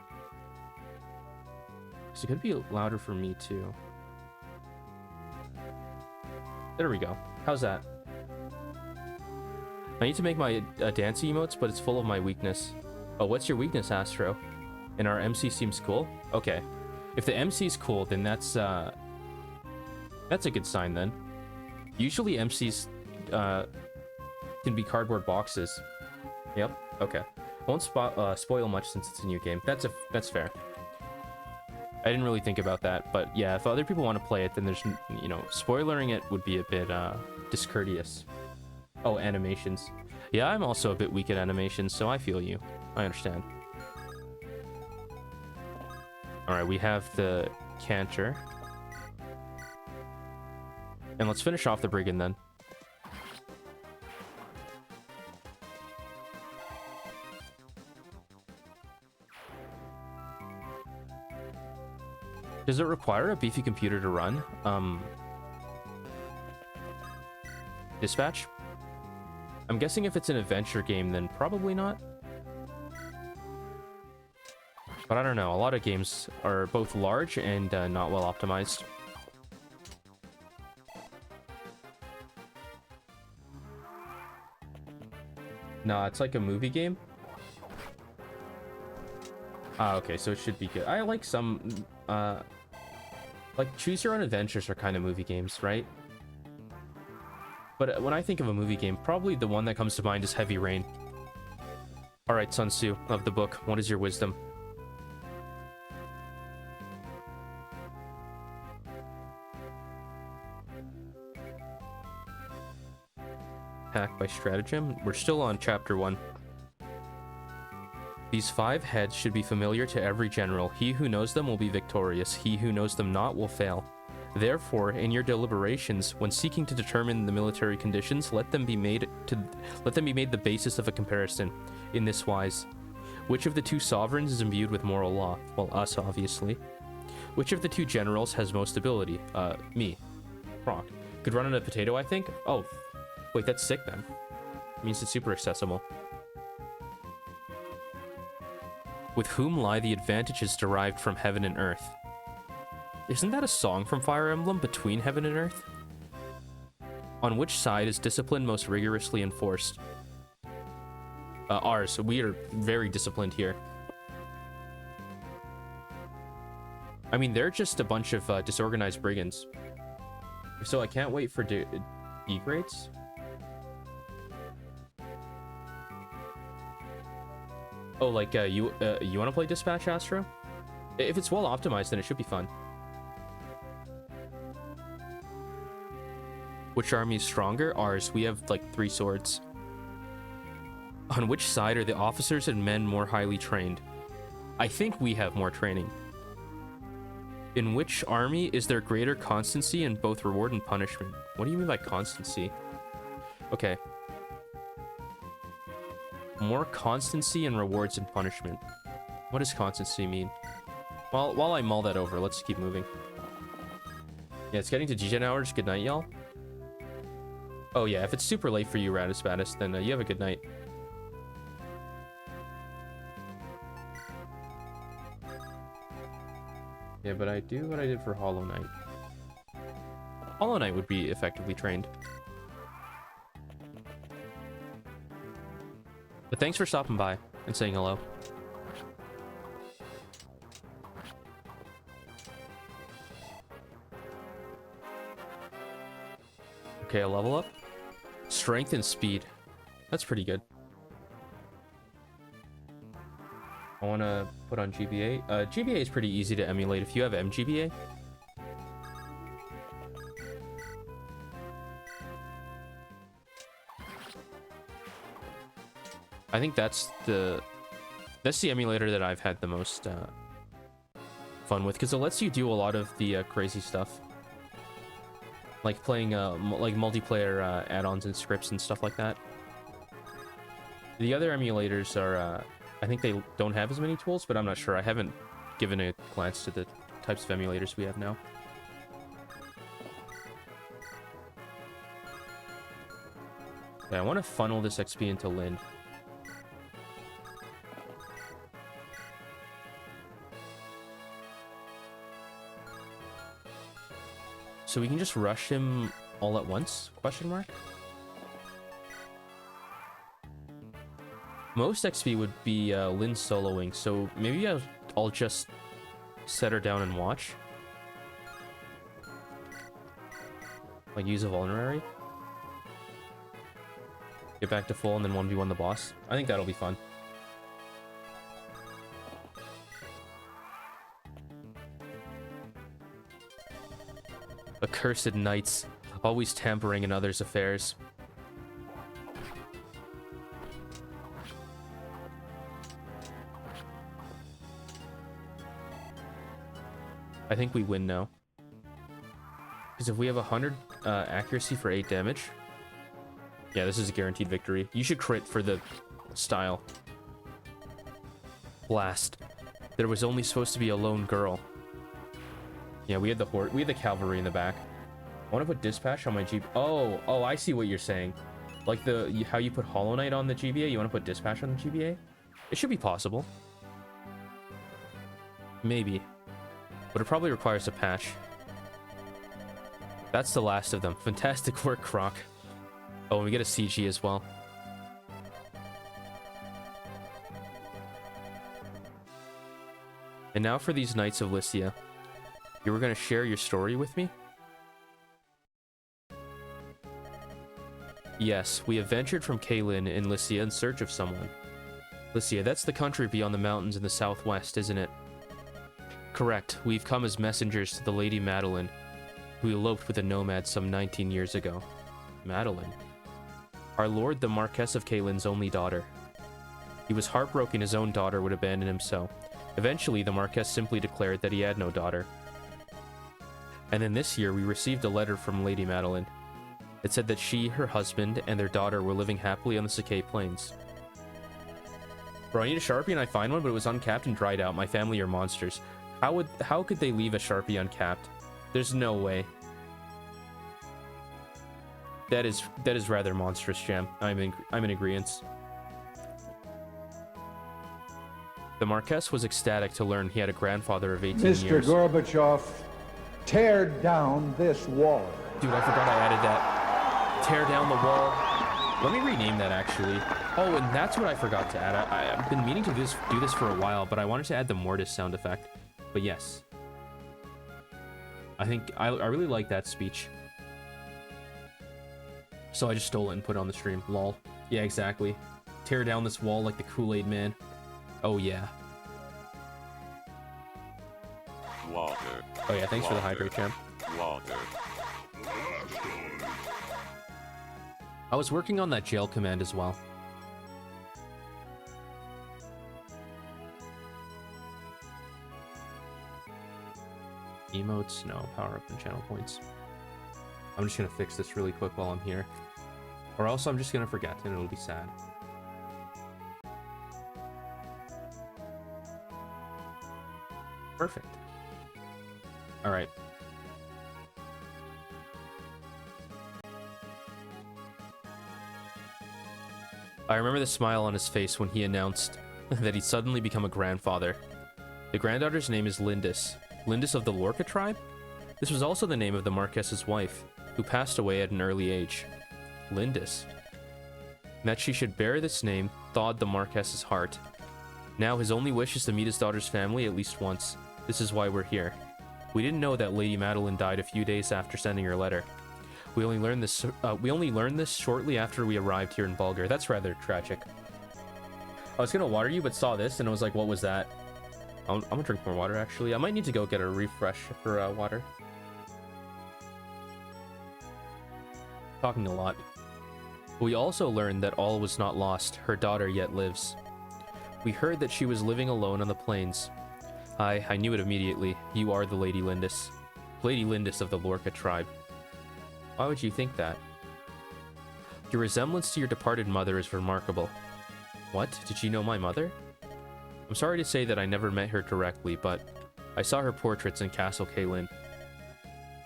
Because it could be louder for me too. There we go. How's that? I need to make my dance emotes, but it's full of my weakness. Oh, what's your weakness, Astro? And our MC seems cool? Okay. If the MC's cool, then that's a good sign then. Usually MCs can be cardboard boxes. Yep. Okay. I won't spoil much since it's a new game. That's fair. I didn't really think about that, but yeah, if other people want to play it, then there's, you know, spoilering it would be a bit discourteous. Oh, animations. Yeah, I'm also a bit weak at animations, so I feel you. I understand. Alright, we have the canter. And let's finish off the brigand then. Does it require a beefy computer to run? Dispatch? I'm guessing if it's an adventure game, then probably not. But I don't know. A lot of games are both large and not well optimized. Nah, it's like a movie game. Ah, okay, so it should be good. I like some, like Choose Your Own Adventures are kind of movie games, right? But when I think of a movie game, probably the one that comes to mind is Heavy Rain. Alright, Sun Tzu, of the book, what is your wisdom? Hack by stratagem. We're still on chapter 1. These 5 heads should be familiar to every general. He who knows them will be victorious. He who knows them not will fail. Therefore, in your deliberations, when seeking to determine the military conditions, let them be made the basis of a comparison. In this wise, which of the 2 sovereigns is imbued with moral law? Well, us, obviously. Which of the 2 generals has most ability? Me. Croc. Could run on a potato, I think? Oh, wait, that's sick then. It means it's super accessible. With whom lie the advantages derived from heaven and earth? Isn't that a song from Fire Emblem, Between Heaven and Earth? On which side is discipline most rigorously enforced? Ours. We are very disciplined here. I mean, they're just a bunch of disorganized brigands. So I can't wait for D grades. Oh, like, you want to play Dispatch, Astro? If it's well optimized, then it should be fun. Which army is stronger? Ours. We have, like, 3 swords. On which side are the officers and men more highly trained? I think we have more training. In which army is there greater constancy in both reward and punishment? What do you mean by constancy? Okay. More constancy in rewards and punishment. What does constancy mean? Well, while I mull that over, let's keep moving. Yeah, it's getting to G-Gen hours. Good night, y'all. Oh yeah, if it's super late for you, Radispatis, then you have a good night. Yeah, but I do what I did for Hollow Knight. Hollow Knight would be effectively trained. But thanks for stopping by and saying hello. Okay, a level up. Strength and speed. That's pretty good. I want to put on GBA. GBA is pretty easy to emulate if you have MGBA. I think that's the emulator that I've had the most fun with, because it lets you do a lot of the crazy stuff, like playing like multiplayer add-ons and scripts and stuff like that. The other emulators are I think they don't have as many tools, but I'm not sure. I haven't given a glance to the types of emulators we have now. Okay, I want to funnel this XP into Lynn. So we can just rush him all at once? Question mark? Most XP would be Lynn soloing, so maybe I'll just set her down and watch. Like, use a vulnerary. Get back to full and then 1v1 the boss. I think that'll be fun. Accursed knights, always tampering in others' affairs. I think we win now. Because if we have 100 accuracy for 8 damage... Yeah, this is a guaranteed victory. You should crit for the style. Blast. There was only supposed to be a lone girl. Yeah, we had the cavalry in the back. I want to put dispatch on my GBA. Oh, I see what you're saying. Like how you put Hollow Knight on the GBA, you want to put dispatch on the GBA? It should be possible. Maybe. But it probably requires a patch. That's the last of them. Fantastic work, Croc. Oh, and we get a CG as well. And now for these Knights of Lycia. You were going to share your story with me? Yes, we have ventured from Caelin in Lycia in search of someone. Lycia, that's the country beyond the mountains in the southwest, isn't it? Correct. We've come as messengers to the Lady Madeline, who eloped with a nomad some 19 years ago. Madeline? Our lord, the Marquess of Caelin's only daughter. He was heartbroken his own daughter would abandon him so. Eventually, the Marquess simply declared that he had no daughter. And then this year, we received a letter from Lady Madeline. It said that she, her husband, and their daughter were living happily on the Sakai Plains. Bro, I need a Sharpie and I find one, but it was uncapped and dried out. My family are monsters. How could they leave a Sharpie uncapped? There's no way. That is rather monstrous, Jam. I'm in agreement. The Marquess was ecstatic to learn he had a grandfather of 18 years. Mr. Gorbachev, tear down this wall. Dude, I forgot I added that. Tear down the wall. Let me rename that, actually. Oh, and that's what I forgot to add. I've been meaning to do this for a while, but I wanted to add the Mortis sound effect. But yes. I think I really like that speech. So I just stole it and put it on the stream. Lol. Yeah, exactly. Tear down this wall like the Kool-Aid man. Oh, yeah. Water. Oh, yeah, thanks for the hydrate, champ. Water. I was working on that jail command as well. Emotes? No. Power up and channel points. I'm just gonna fix this really quick while I'm here. Or else I'm just gonna forget and it'll be sad. Perfect. Alright. I remember the smile on his face when he announced that he'd suddenly become a grandfather. The granddaughter's name is Lindis. Lindis of the Lorca tribe? This was also the name of the Marquess's wife, who passed away at an early age. Lindis. That she should bear this name thawed the Marquess's heart. Now his only wish is to meet his daughter's family at least once. This is why we're here. We didn't know that Lady Madeline died a few days after sending her letter. We only learned this shortly after we arrived here in Bulgar. That's rather tragic. I was gonna water you, but saw this and I was like, what was that? I'm gonna drink more water, actually. I might need to go get a refresh for water. Talking a lot. We also learned that all was not lost. Her daughter yet lives. We heard that she was living alone on the plains. I knew it immediately. You are the Lady Lindis. Lady Lindis of the Lorca tribe. Why would you think that? Your resemblance to your departed mother is remarkable. What? Did you know my mother? I'm sorry to say that I never met her directly, but I saw her portraits in Castle Caelin.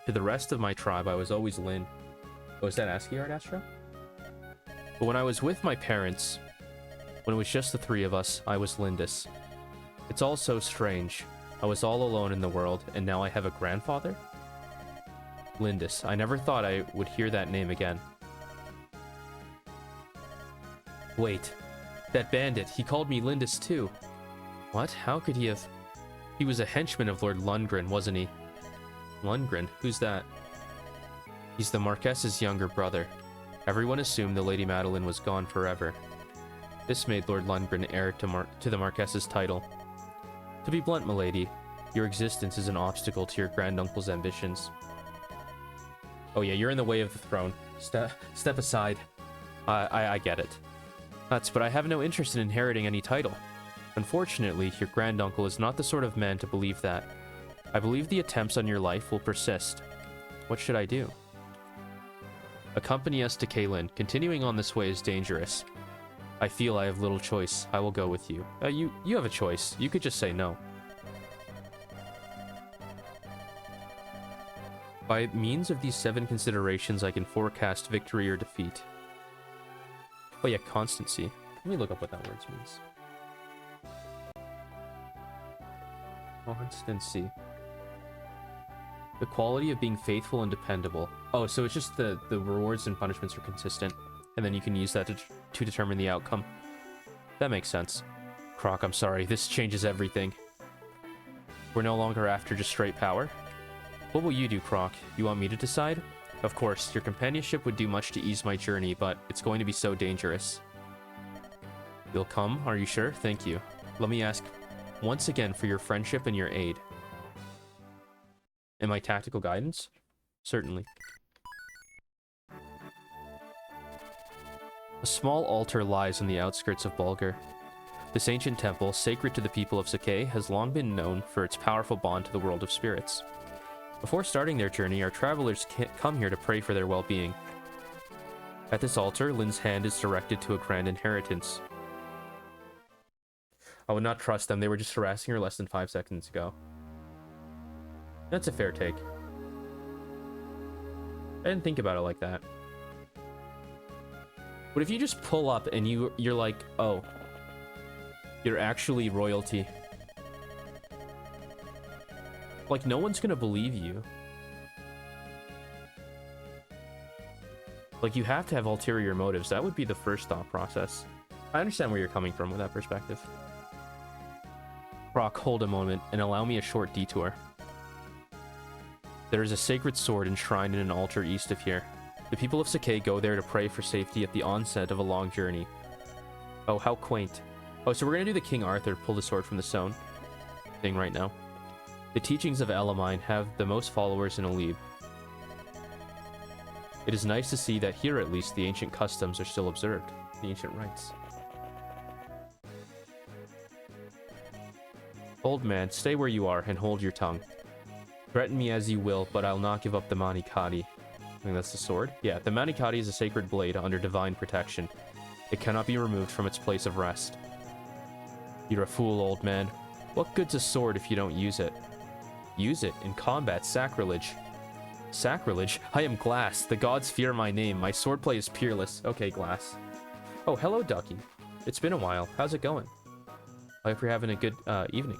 To the rest of my tribe, I was always Lyn. Oh, is that ASCII art, Astro? But when I was with my parents, when it was just the three of us, I was Lindis. It's all so strange. I was all alone in the world, and now I have a grandfather? Lindis. I never thought I would hear that name again. Wait. That bandit, he called me Lindis too. What? How could he have... He was a henchman of Lord Lundgren, wasn't he? Lundgren? Who's that? He's the Marquess's younger brother. Everyone assumed the Lady Madeline was gone forever. This made Lord Lundgren heir to the Marquess's title. To be blunt, milady, your existence is an obstacle to your granduncle's ambitions. Oh yeah, you're in the way of the throne. Step aside. I get it. But I have no interest in inheriting any title. Unfortunately, your granduncle is not the sort of man to believe that. I believe the attempts on your life will persist. What should I do? Accompany us to Caelin. Continuing on this way is dangerous. I feel I have little choice. I will go with you. You have a choice. You could just say no. By means of these 7 considerations, I can forecast victory or defeat. Oh yeah, constancy. Let me look up what that word means. Constancy. The quality of being faithful and dependable. Oh, so it's just the rewards and punishments are consistent, and then you can use that to determine the outcome. That makes sense. Croc, I'm sorry, this changes everything. We're no longer after just straight power. What will you do, Croc? You want me to decide? Of course, your companionship would do much to ease my journey, but it's going to be so dangerous. You'll come? Are you sure? Thank you. Let me ask once again for your friendship and your aid. And my tactical guidance? Certainly. A small altar lies on the outskirts of Bulgar. This ancient temple, sacred to the people of C.R.O.C, has long been known for its powerful bond to the world of spirits. Before starting their journey, our travelers come here to pray for their well-being. At this altar, Lyn's hand is directed to a grand inheritance. I would not trust them. They were just harassing her less than 5 seconds ago. That's a fair take. I didn't think about it like that. But if you just pull up and you're like, oh, you're actually royalty. Like, no one's gonna believe you. Like, you have to have ulterior motives. That would be the first thought process. I understand where you're coming from with that perspective. Croc, hold a moment and allow me a short detour. There is a sacred sword enshrined in an altar east of here. The people of C.R.O.C go there to pray for safety at the onset of a long journey. Oh, how quaint. Oh, so we're gonna do the King Arthur pull the sword from the stone thing right now. The teachings of Elamine have the most followers in Alib. It is nice to see that here at least the ancient customs are still observed, the ancient rites. Old man, stay where you are and hold your tongue. Threaten me as you will, but I'll not give up the Manikadi. I think that's the sword? Yeah, the Manikadi is a sacred blade under divine protection. It cannot be removed from its place of rest. You're a fool, old man. What good's a sword if you don't use it? Use it in combat, sacrilege. Sacrilege? I am Glass. The gods fear my name. My swordplay is peerless. Okay, Glass. Oh, hello, Ducky. It's been a while. How's it going? I hope you're having a good evening.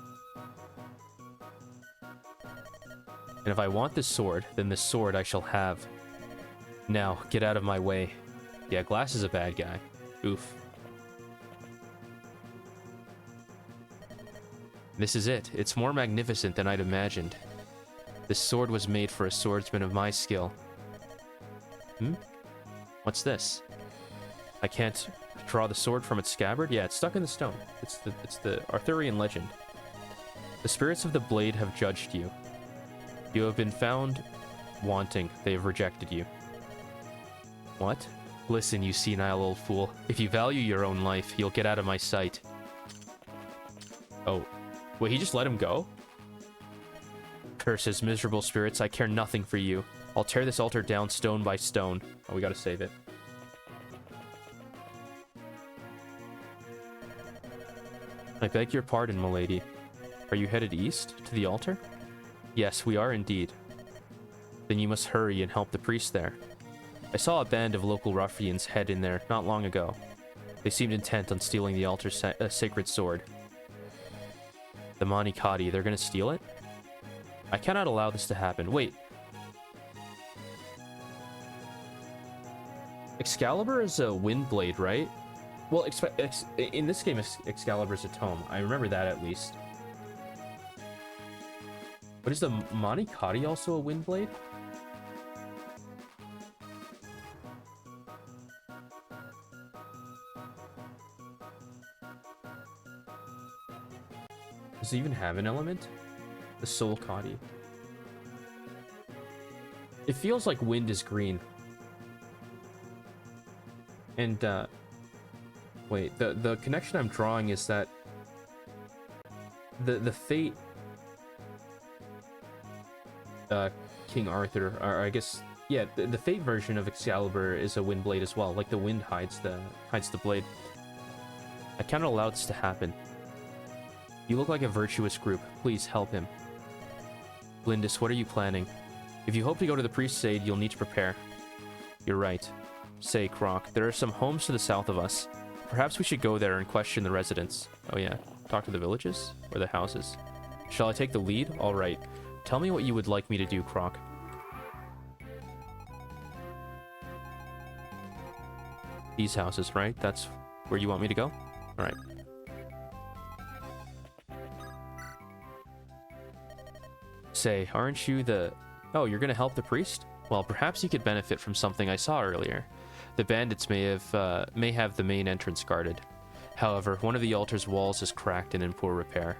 And if I want this sword, then this sword I shall have. Now, get out of my way. Yeah, Glass is a bad guy. Oof. This is it. It's more magnificent than I'd imagined. This sword was made for a swordsman of my skill. What's this? I can't draw the sword from its scabbard? Yeah, it's stuck in the stone. It's the Arthurian legend. The spirits of the blade have judged you. You have been found wanting. They have rejected you. What? Listen, you senile old fool. If you value your own life, you'll get out of my sight. Oh. Wait, he just let him go? Curses, miserable spirits, I care nothing for you. I'll tear this altar down stone by stone. Oh, we gotta save it. I beg your pardon, milady. Are you headed east, to the altar? Yes, we are indeed. Then you must hurry and help the priest there. I saw a band of local ruffians head in there not long ago. They seemed intent on stealing the altar's sacred sword. The Mani Kadi, they're gonna steal it? I cannot allow this to happen. Wait. Excalibur is a wind blade, right? Well, in this game, Excalibur is a tome. I remember that at least. But is the Mani Kadi also a wind blade? Does it even have an element? The Soul Kadi. It feels like wind is green. And, wait, the connection I'm drawing is that the Fate King Arthur, or I guess, yeah, the Fate version of Excalibur is a wind blade as well. Like the wind hides the blade. I cannot allow this to happen. You look like a virtuous group. Please help him. Lindis, what are you planning? If you hope to go to the priest's aid, you'll need to prepare. You're right. Say, Croc, there are some homes to the south of us. Perhaps we should go there and question the residents. Oh yeah, talk to the villages? Or the houses? Shall I take the lead? Alright. Tell me what you would like me to do, Croc. These houses, right? That's where you want me to go? Alright. Say, aren't you the... Oh, you're gonna help the priest? Well, perhaps you could benefit from something I saw earlier. The bandits may have the main entrance guarded. However, one of the altar's walls is cracked and in poor repair.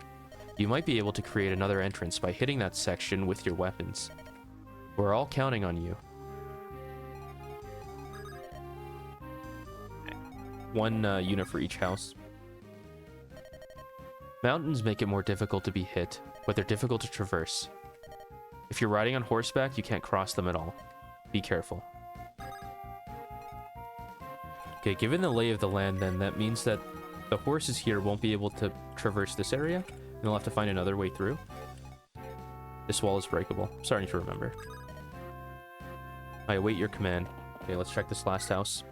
You might be able to create another entrance by hitting that section with your weapons. We're all counting on you. One unit for each house. Mountains make it more difficult to be hit, but they're difficult to traverse. If you're riding on horseback, you can't cross them at all. Be careful. Okay, given the lay of the land, then, that means that the horses here won't be able to traverse this area, and they'll have to find another way through. This wall is breakable. Starting to remember. I await your command. Okay, let's check this last house.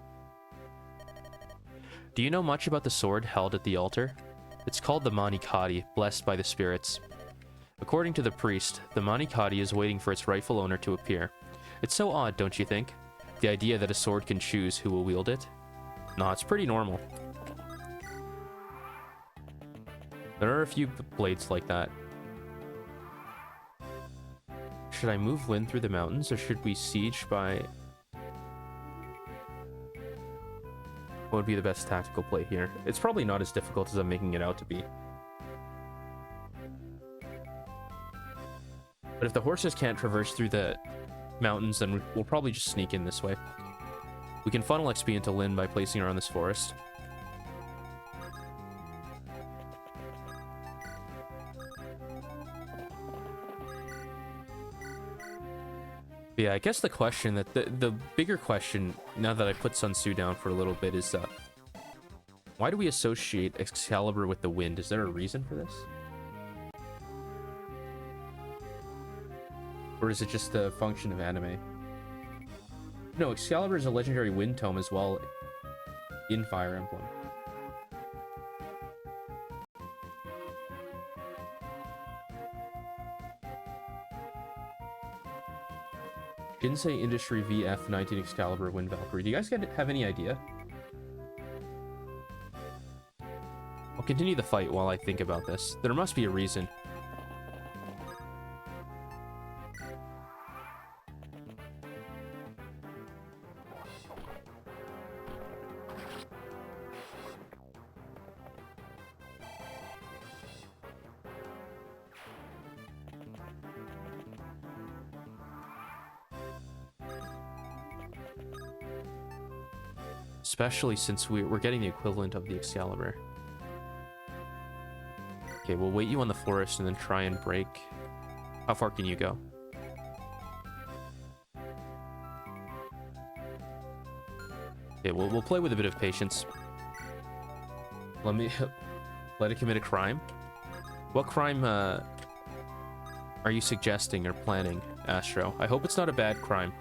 Do you know much about the sword held at the altar? It's called the Mani Kadi, blessed by the spirits. According to the priest, the Mani Kadi is waiting for its rightful owner to appear. It's so odd, don't you think? The idea that a sword can choose who will wield it? Nah, it's pretty normal. There are a few blades like that. Should I move Lyn through the mountains, or should we siege by... What would be the best tactical play here? It's probably not as difficult as I'm making it out to be. But if the horses can't traverse through the mountains, then we'll probably just sneak in this way. We can funnel XP into Lyn by placing her on this forest. But yeah, I guess the question that the bigger question, now that I put Sun Tzu down for a little bit, is why do we associate Excalibur with the wind? Is there a reason for this? Or is it just a function of anime? No, Excalibur is a legendary wind tome as well in Fire Emblem. Jinsei Industry VF 19 Excalibur Wind Valkyrie. Do you guys have any idea? I'll continue the fight while I think about this. There must be a reason. Especially since we're getting the equivalent of the Excalibur. Okay, we'll wait you on the forest and then try and break. How far can you go? Okay, we'll play with a bit of patience. Let me Let it commit a crime? What crime are you suggesting or planning, Astro? I hope it's not a bad crime.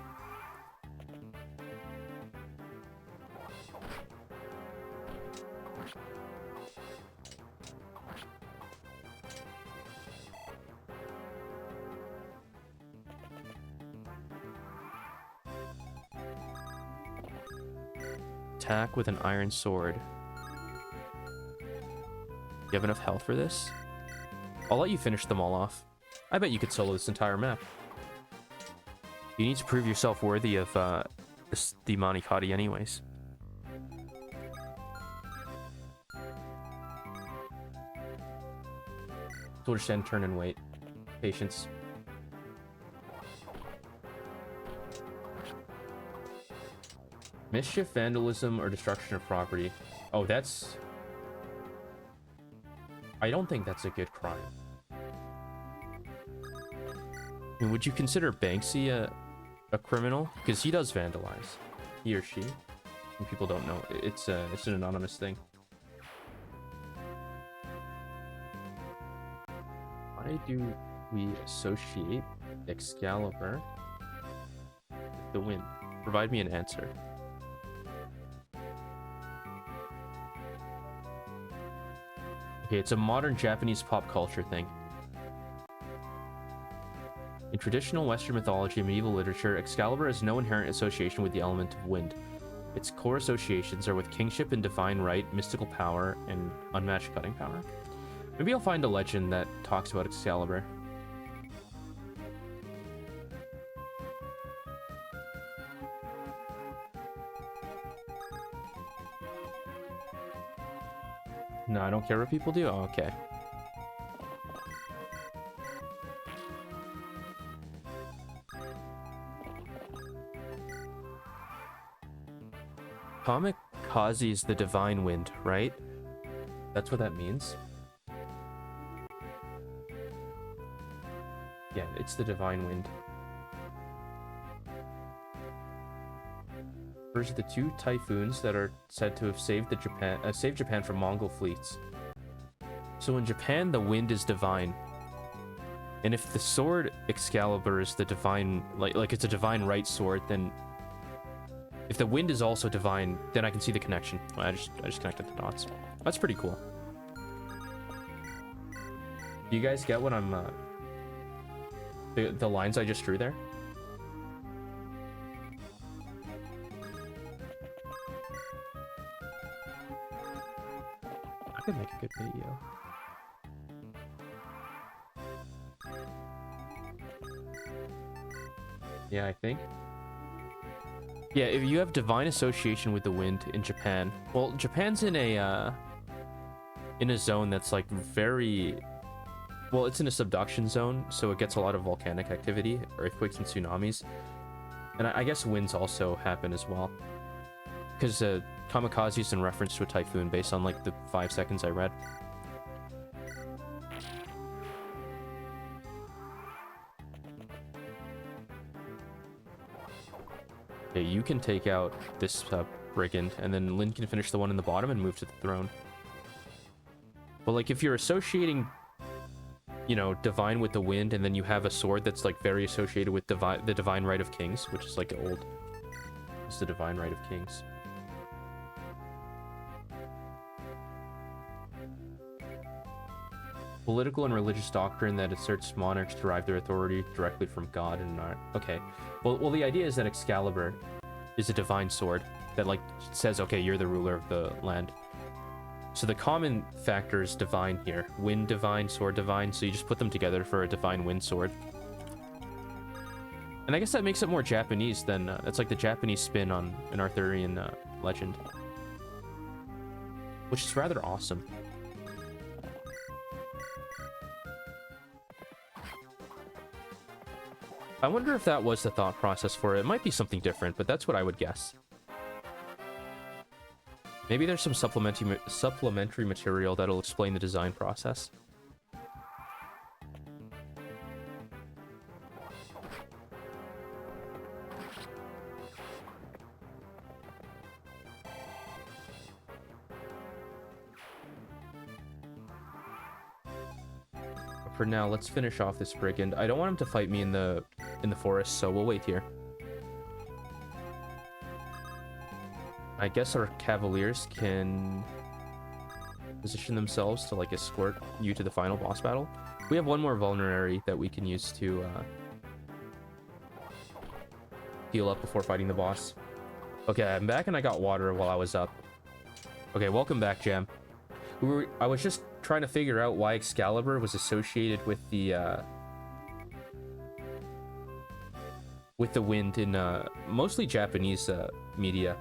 Attack with an iron sword. You have enough health for this? I'll let you finish them all off. I bet you could solo this entire map. You need to prove yourself worthy of the Manikati anyways. So we'll just end turn and wait. Patience. Mischief, vandalism, or destruction of property. Oh, that's... I don't think that's a good crime. I mean, would you consider Banksy a criminal? Because he does vandalize. He or she. And people don't know. It's an anonymous thing. Why do we associate Excalibur with the wind? Provide me an answer. Okay, it's a modern Japanese pop culture thing. In traditional Western mythology and medieval literature, Excalibur has no inherent association with the element of wind. Its core associations are with kingship and divine right, mystical power, and unmatched cutting power. Maybe I'll find a legend that talks about Excalibur. No, I don't care what people do? Oh, okay. Kamikaze is the divine wind, right? That's what that means? Yeah, it's the divine wind. Refers to the two typhoons that are said to have saved Japan from Mongol fleets. So in Japan, the wind is divine. And if the sword Excalibur is the divine, like it's a divine right sword, then if the wind is also divine, then I can see the connection. I just connected the dots. That's pretty cool. Do you guys get what I'm the lines I just drew there? I could make a good video. Yeah, I think. Yeah, if you have divine association with the wind in Japan, well, Japan's in a zone that's like very, well, it's in a subduction zone, so it gets a lot of volcanic activity, earthquakes and tsunamis, and I guess winds also happen as well, because kamikaze is in reference to a typhoon based on like the 5 seconds I read. Okay, you can take out this brigand, and then Lynn can finish the one in the bottom and move to the throne. But like, if you're associating, you know, divine with the wind, and then you have a sword that's like very associated with the divine right of kings, which is like it's the divine right of kings. Political and religious doctrine that asserts monarchs derive their authority directly from God and not... Okay. Well, the idea is that Excalibur is a divine sword that, like, says, okay, you're the ruler of the land. So the common factor is divine here. Wind divine, sword divine, so you just put them together for a divine wind sword. And I guess that makes it more Japanese than... it's like the Japanese spin on an Arthurian legend. Which is rather awesome. I wonder if that was the thought process for it. It might be something different, but that's what I would guess. Maybe there's some supplementary material that'll explain the design process. for now, let's finish off this brigand. I don't want him to fight me in the forest, so we'll wait here. I guess our cavaliers can position themselves to like escort you to the final boss battle. We have one more vulnerary that we can use to heal up before fighting the boss. Okay, I'm back and I got water while I was up. Okay, welcome back, Jam. I was just trying to figure out why Excalibur was associated with the wind in mostly Japanese media.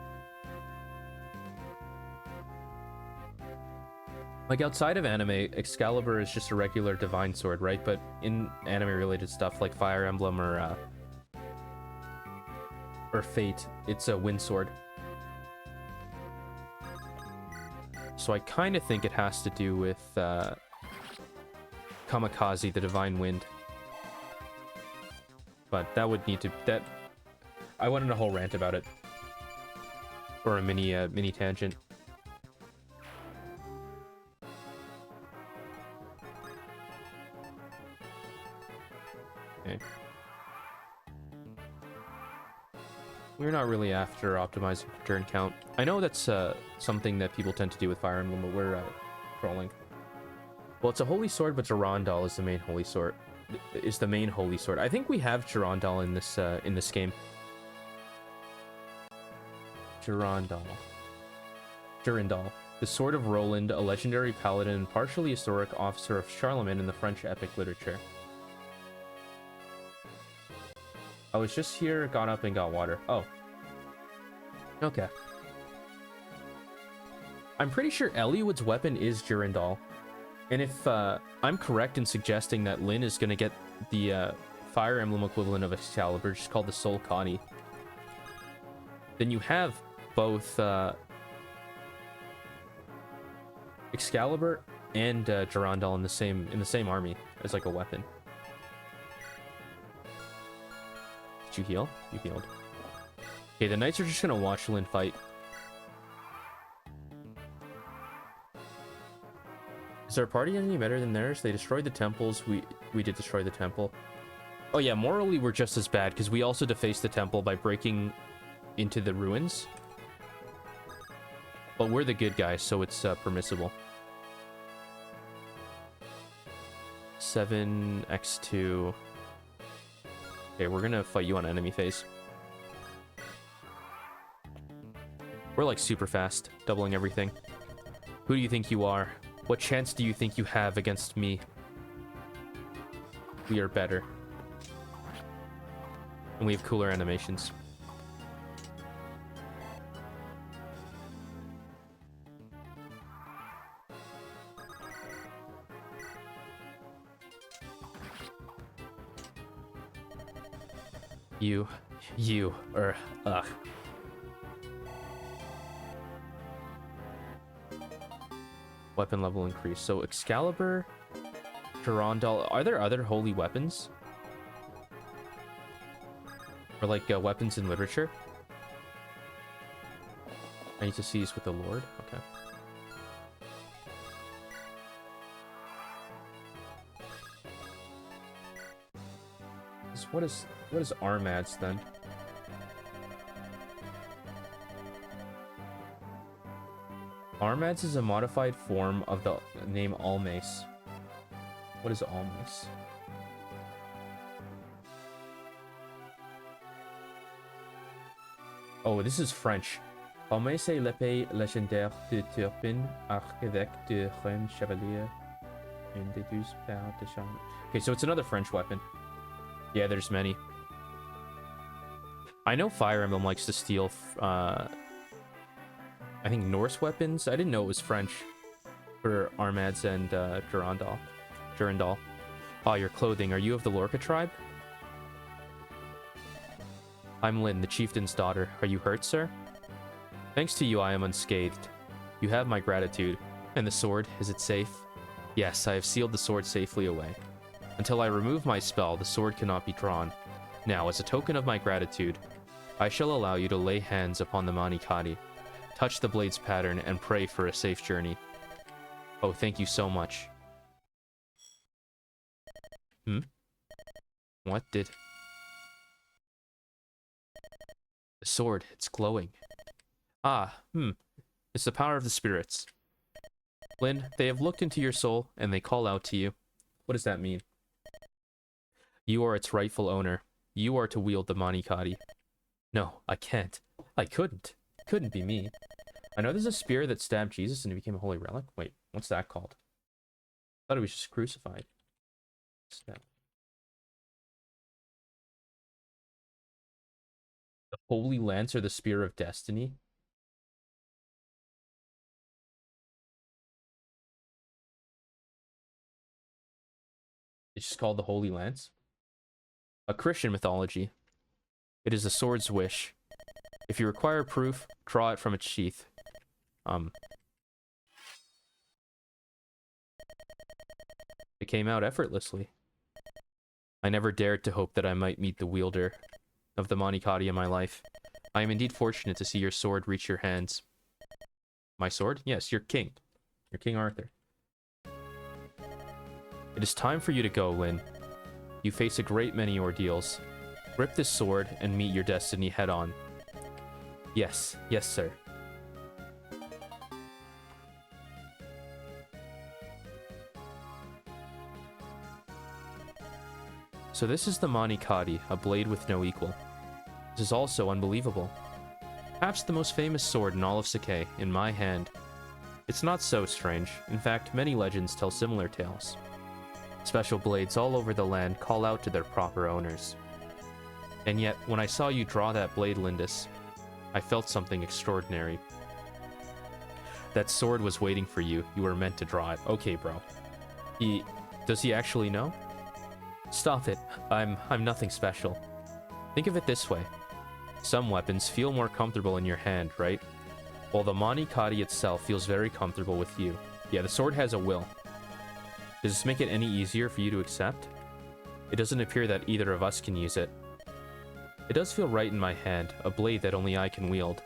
Like, outside of anime, Excalibur is just a regular divine sword, right? But in anime-related stuff like Fire Emblem or Fate, it's a wind sword. So I kind of think it has to do with Kamikaze, the divine wind. But that would need to... I went on a whole rant about it. Or a mini tangent. Okay. We're not really after optimizing for turn count. I know that's something that people tend to do with Fire Emblem, but we're trolling. Well, it's a holy sword, but Durandal is the main holy sword. I think we have Durandal in this game. Durandal. The Sword of Roland, a legendary paladin and partially historic officer of Charlemagne in the French epic literature. I was just here, got up, and got water. Oh. Okay. I'm pretty sure Eliwood's weapon is Durandal. And if I'm correct in suggesting that Lyn is going to get the Fire Emblem equivalent of Excalibur, just called the Soul Kani, then you have both Excalibur and Durandal in the same army as like a weapon. Did you heal? You healed. Okay, the knights are just gonna watch Lyn fight. Is our party any better than theirs? They destroyed the temples. We did destroy the temple. Oh yeah, morally we're just as bad because we also defaced the temple by breaking into the ruins. But we're the good guys, so it's permissible. 7x2. Okay, we're gonna fight you on enemy phase. We're like super fast, doubling everything. Who do you think you are? What chance do you think you have against me? We are better. And we have cooler animations. Ugh. Weapon level increase. So Excalibur, Durandal. Are there other holy weapons? Or like weapons in literature? I need to seize with the Lord. Okay. What is Armads then? Armads is a modified form of the name Almace. What is Almace? Oh, this is French. Almace est l'épée légendaire de Turpin, archevêque de Rennes Chevalier, une des 12 paires de chambre. Okay, so it's another French weapon. Yeah, there's many. I know Fire Emblem likes to steal, I think Norse weapons. I didn't know it was French for Armads and Durandal. Ah, your clothing. Are you of the Lorca tribe? I'm Lyn, the chieftain's daughter. Are you hurt, sir? Thanks to you, I am unscathed. You have my gratitude. And the sword, is it safe? Yes, I have sealed the sword safely away. Until I remove my spell, the sword cannot be drawn. Now, as a token of my gratitude, I shall allow you to lay hands upon the Manikadi, touch the blade's pattern, and pray for a safe journey. Oh, thank you so much. Hmm? What did... The sword, it's glowing. Ah, it's the power of the spirits. Lynn, they have looked into your soul, and they call out to you. What does that mean? You are its rightful owner. You are to wield the Manikadi. No, I can't. I couldn't. It couldn't be me. I know there's a spear that stabbed Jesus and it became a holy relic. Wait, what's that called? I thought it was just crucified. Snap. The Holy Lance or the Spear of Destiny? It's just called the Holy Lance. A Christian mythology. It is the sword's wish. If you require proof, draw it from its sheath. It came out effortlessly. I never dared to hope that I might meet the wielder of the Manikadi in my life. I am indeed fortunate to see your sword reach your hands. My sword? Yes, your king. Your King Arthur. It is time for you to go, Lynn. You face a great many ordeals. Grip this sword and meet your destiny head-on. Yes, yes, sir. So this is the Manikadi, a blade with no equal. This is also unbelievable. Perhaps the most famous sword in all of C.R.O.C. in my hand. It's not so strange. In fact, many legends tell similar tales. Special blades all over the land call out to their proper owners. And yet, when I saw you draw that blade, Lindis, I felt something extraordinary. That sword was waiting for you. You were meant to draw it. Okay, bro. Does he actually know? Stop it. I'm nothing special. Think of it this way. Some weapons feel more comfortable in your hand, right? While the Manikadi itself feels very comfortable with you. Yeah, the sword has a will. Does this make it any easier for you to accept? It doesn't appear that either of us can use it. It does feel right in my hand, a blade that only I can wield.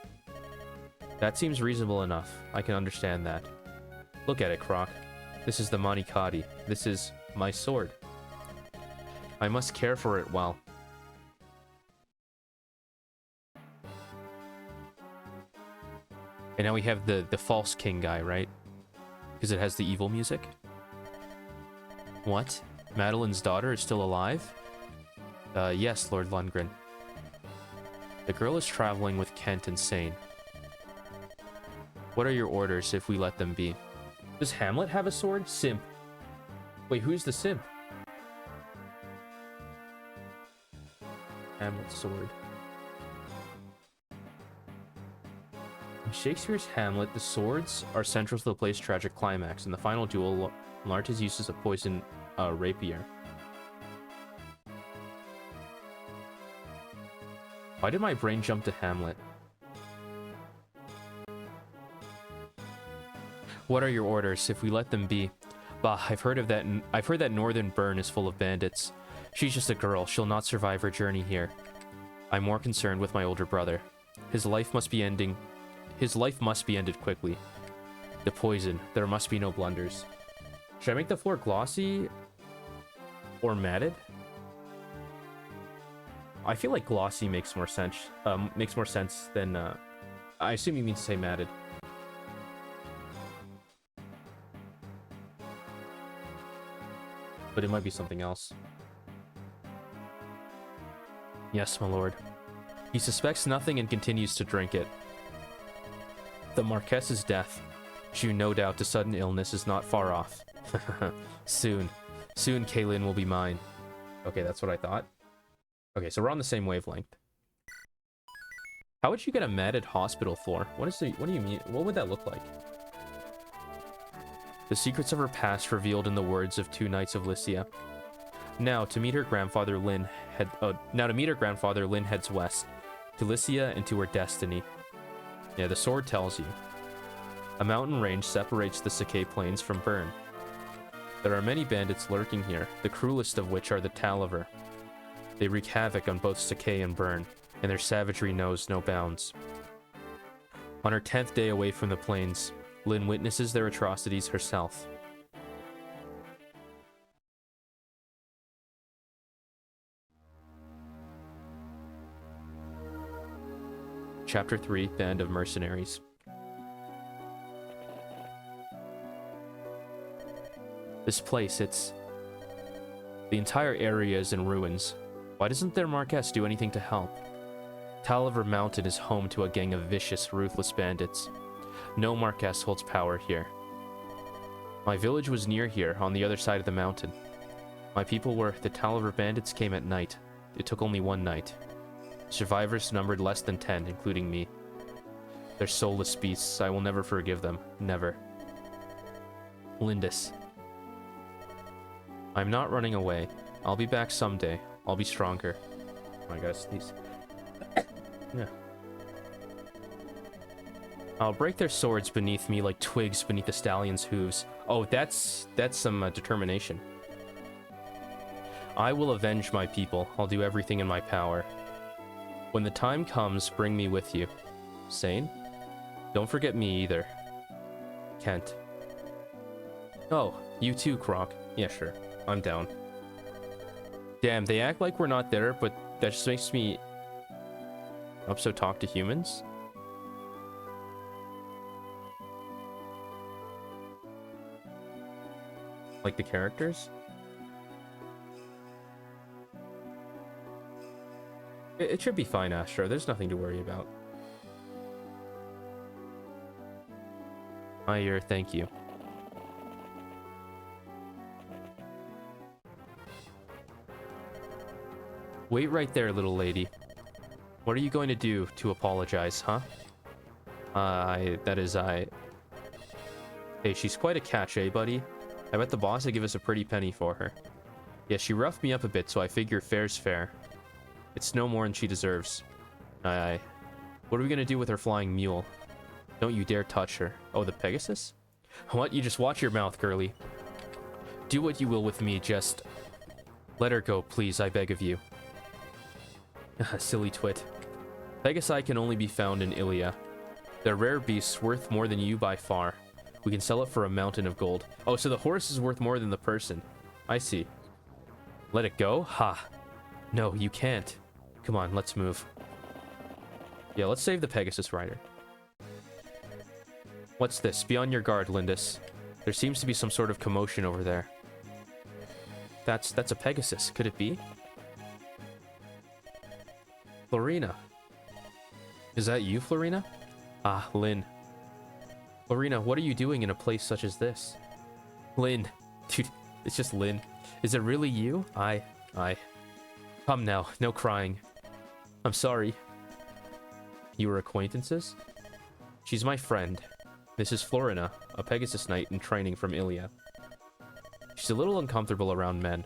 That seems reasonable enough. I can understand that. Look at it, Croc. This is the Manikadi. This is my sword. I must care for it well. And now we have the false king guy, right? Because it has the evil music. What? Madeline's daughter is still alive? Yes, Lord Lundgren. The girl is traveling with Kent and Sane. What are your orders if we let them be? Does Hamlet have a sword? Simp. Wait, who's the simp? Hamlet's sword. In Shakespeare's Hamlet, the swords are central to the play's tragic climax. In the final duel, Laertes uses a poison rapier. Why did my brain jump to Hamlet? What are your orders if we let them be? Bah, I've heard that Northern Burn is full of bandits. She's just a girl. She'll not survive her journey here. I'm more concerned with my older brother. His life must be ended quickly. The poison. There must be no blunders. Should I make the floor glossy or matted? I feel like glossy makes more sense. Than I assume you mean to say matted. But it might be something else. Yes, my lord. He suspects nothing and continues to drink it. The Marquess's death, due no doubt to sudden illness, is not far off. Soon Kaylin will be mine. Okay, that's what I thought. Okay, so we're on the same wavelength. How would you get a matted hospital floor? What do you mean? What would that look like? The secrets of her past revealed in the words of 2 knights of Lycia. Now to meet her grandfather Lynn heads west to Lycia and to her destiny. Yeah, the sword tells you. A mountain range separates the C.R.O.C. plains from Bern. There are many bandits lurking here, the cruelest of which are the Talaver. They wreak havoc on both C.R.O.C. and Bern, and their savagery knows no bounds. On her 10th day away from the plains, Lynn witnesses their atrocities herself. Chapter 3, Band of Mercenaries. This place, it's... The entire area is in ruins. Why doesn't their Marquess do anything to help? Taliver Mountain is home to a gang of vicious, ruthless bandits. No Marquess holds power here. My village was near here, on the other side of the mountain. My people were... The Taliver bandits came at night. It took only one night. Survivors numbered less than 10, including me. They're soulless beasts. I will never forgive them. Never. Lindis. I'm not running away. I'll be back someday. I'll be stronger. Oh, I gotta sneeze. Yeah. I'll break their swords beneath me like twigs beneath the stallion's hooves. Oh, that's some determination. I will avenge my people. I'll do everything in my power. When the time comes, bring me with you. Sane? Don't forget me either. Kent. Oh, you too, Croc. Yeah, sure. I'm down. Damn, they act like we're not there, but that just makes me... So talk to humans? Like the characters? It should be fine, Astro. There's nothing to worry about. Ayer, thank you. Wait right there, little lady. What are you going to do to apologize, huh? Hey, she's quite a catch, eh, buddy? I bet the boss would give us a pretty penny for her. Yeah, she roughed me up a bit, so I figure fair's fair. It's no more than she deserves. Aye. What are we gonna do with her flying mule? Don't you dare touch her. Oh, the Pegasus? What? You just watch your mouth, girly. Do what you will with me, just... Let her go, please, I beg of you. Silly twit. Pegasi can only be found in Ilia. They're rare beasts worth more than you by far. We can sell it for a mountain of gold. Oh, so the horse is worth more than the person. I see. Let it go? Ha. No, you can't. Come on, let's move. Yeah, let's save the Pegasus rider. What's this? Be on your guard, Lindis. There seems to be some sort of commotion over there. That's a Pegasus. Could it be? Florina. Is that you, Florina? Ah, Lynn. Florina, what are you doing in a place such as this? Lynn. Dude, it's just Lynn. Is it really you? Aye. Come now, no crying. I'm sorry. You were acquaintances? She's my friend. This is Florina, a Pegasus Knight in training from Ilia. She's a little uncomfortable around men.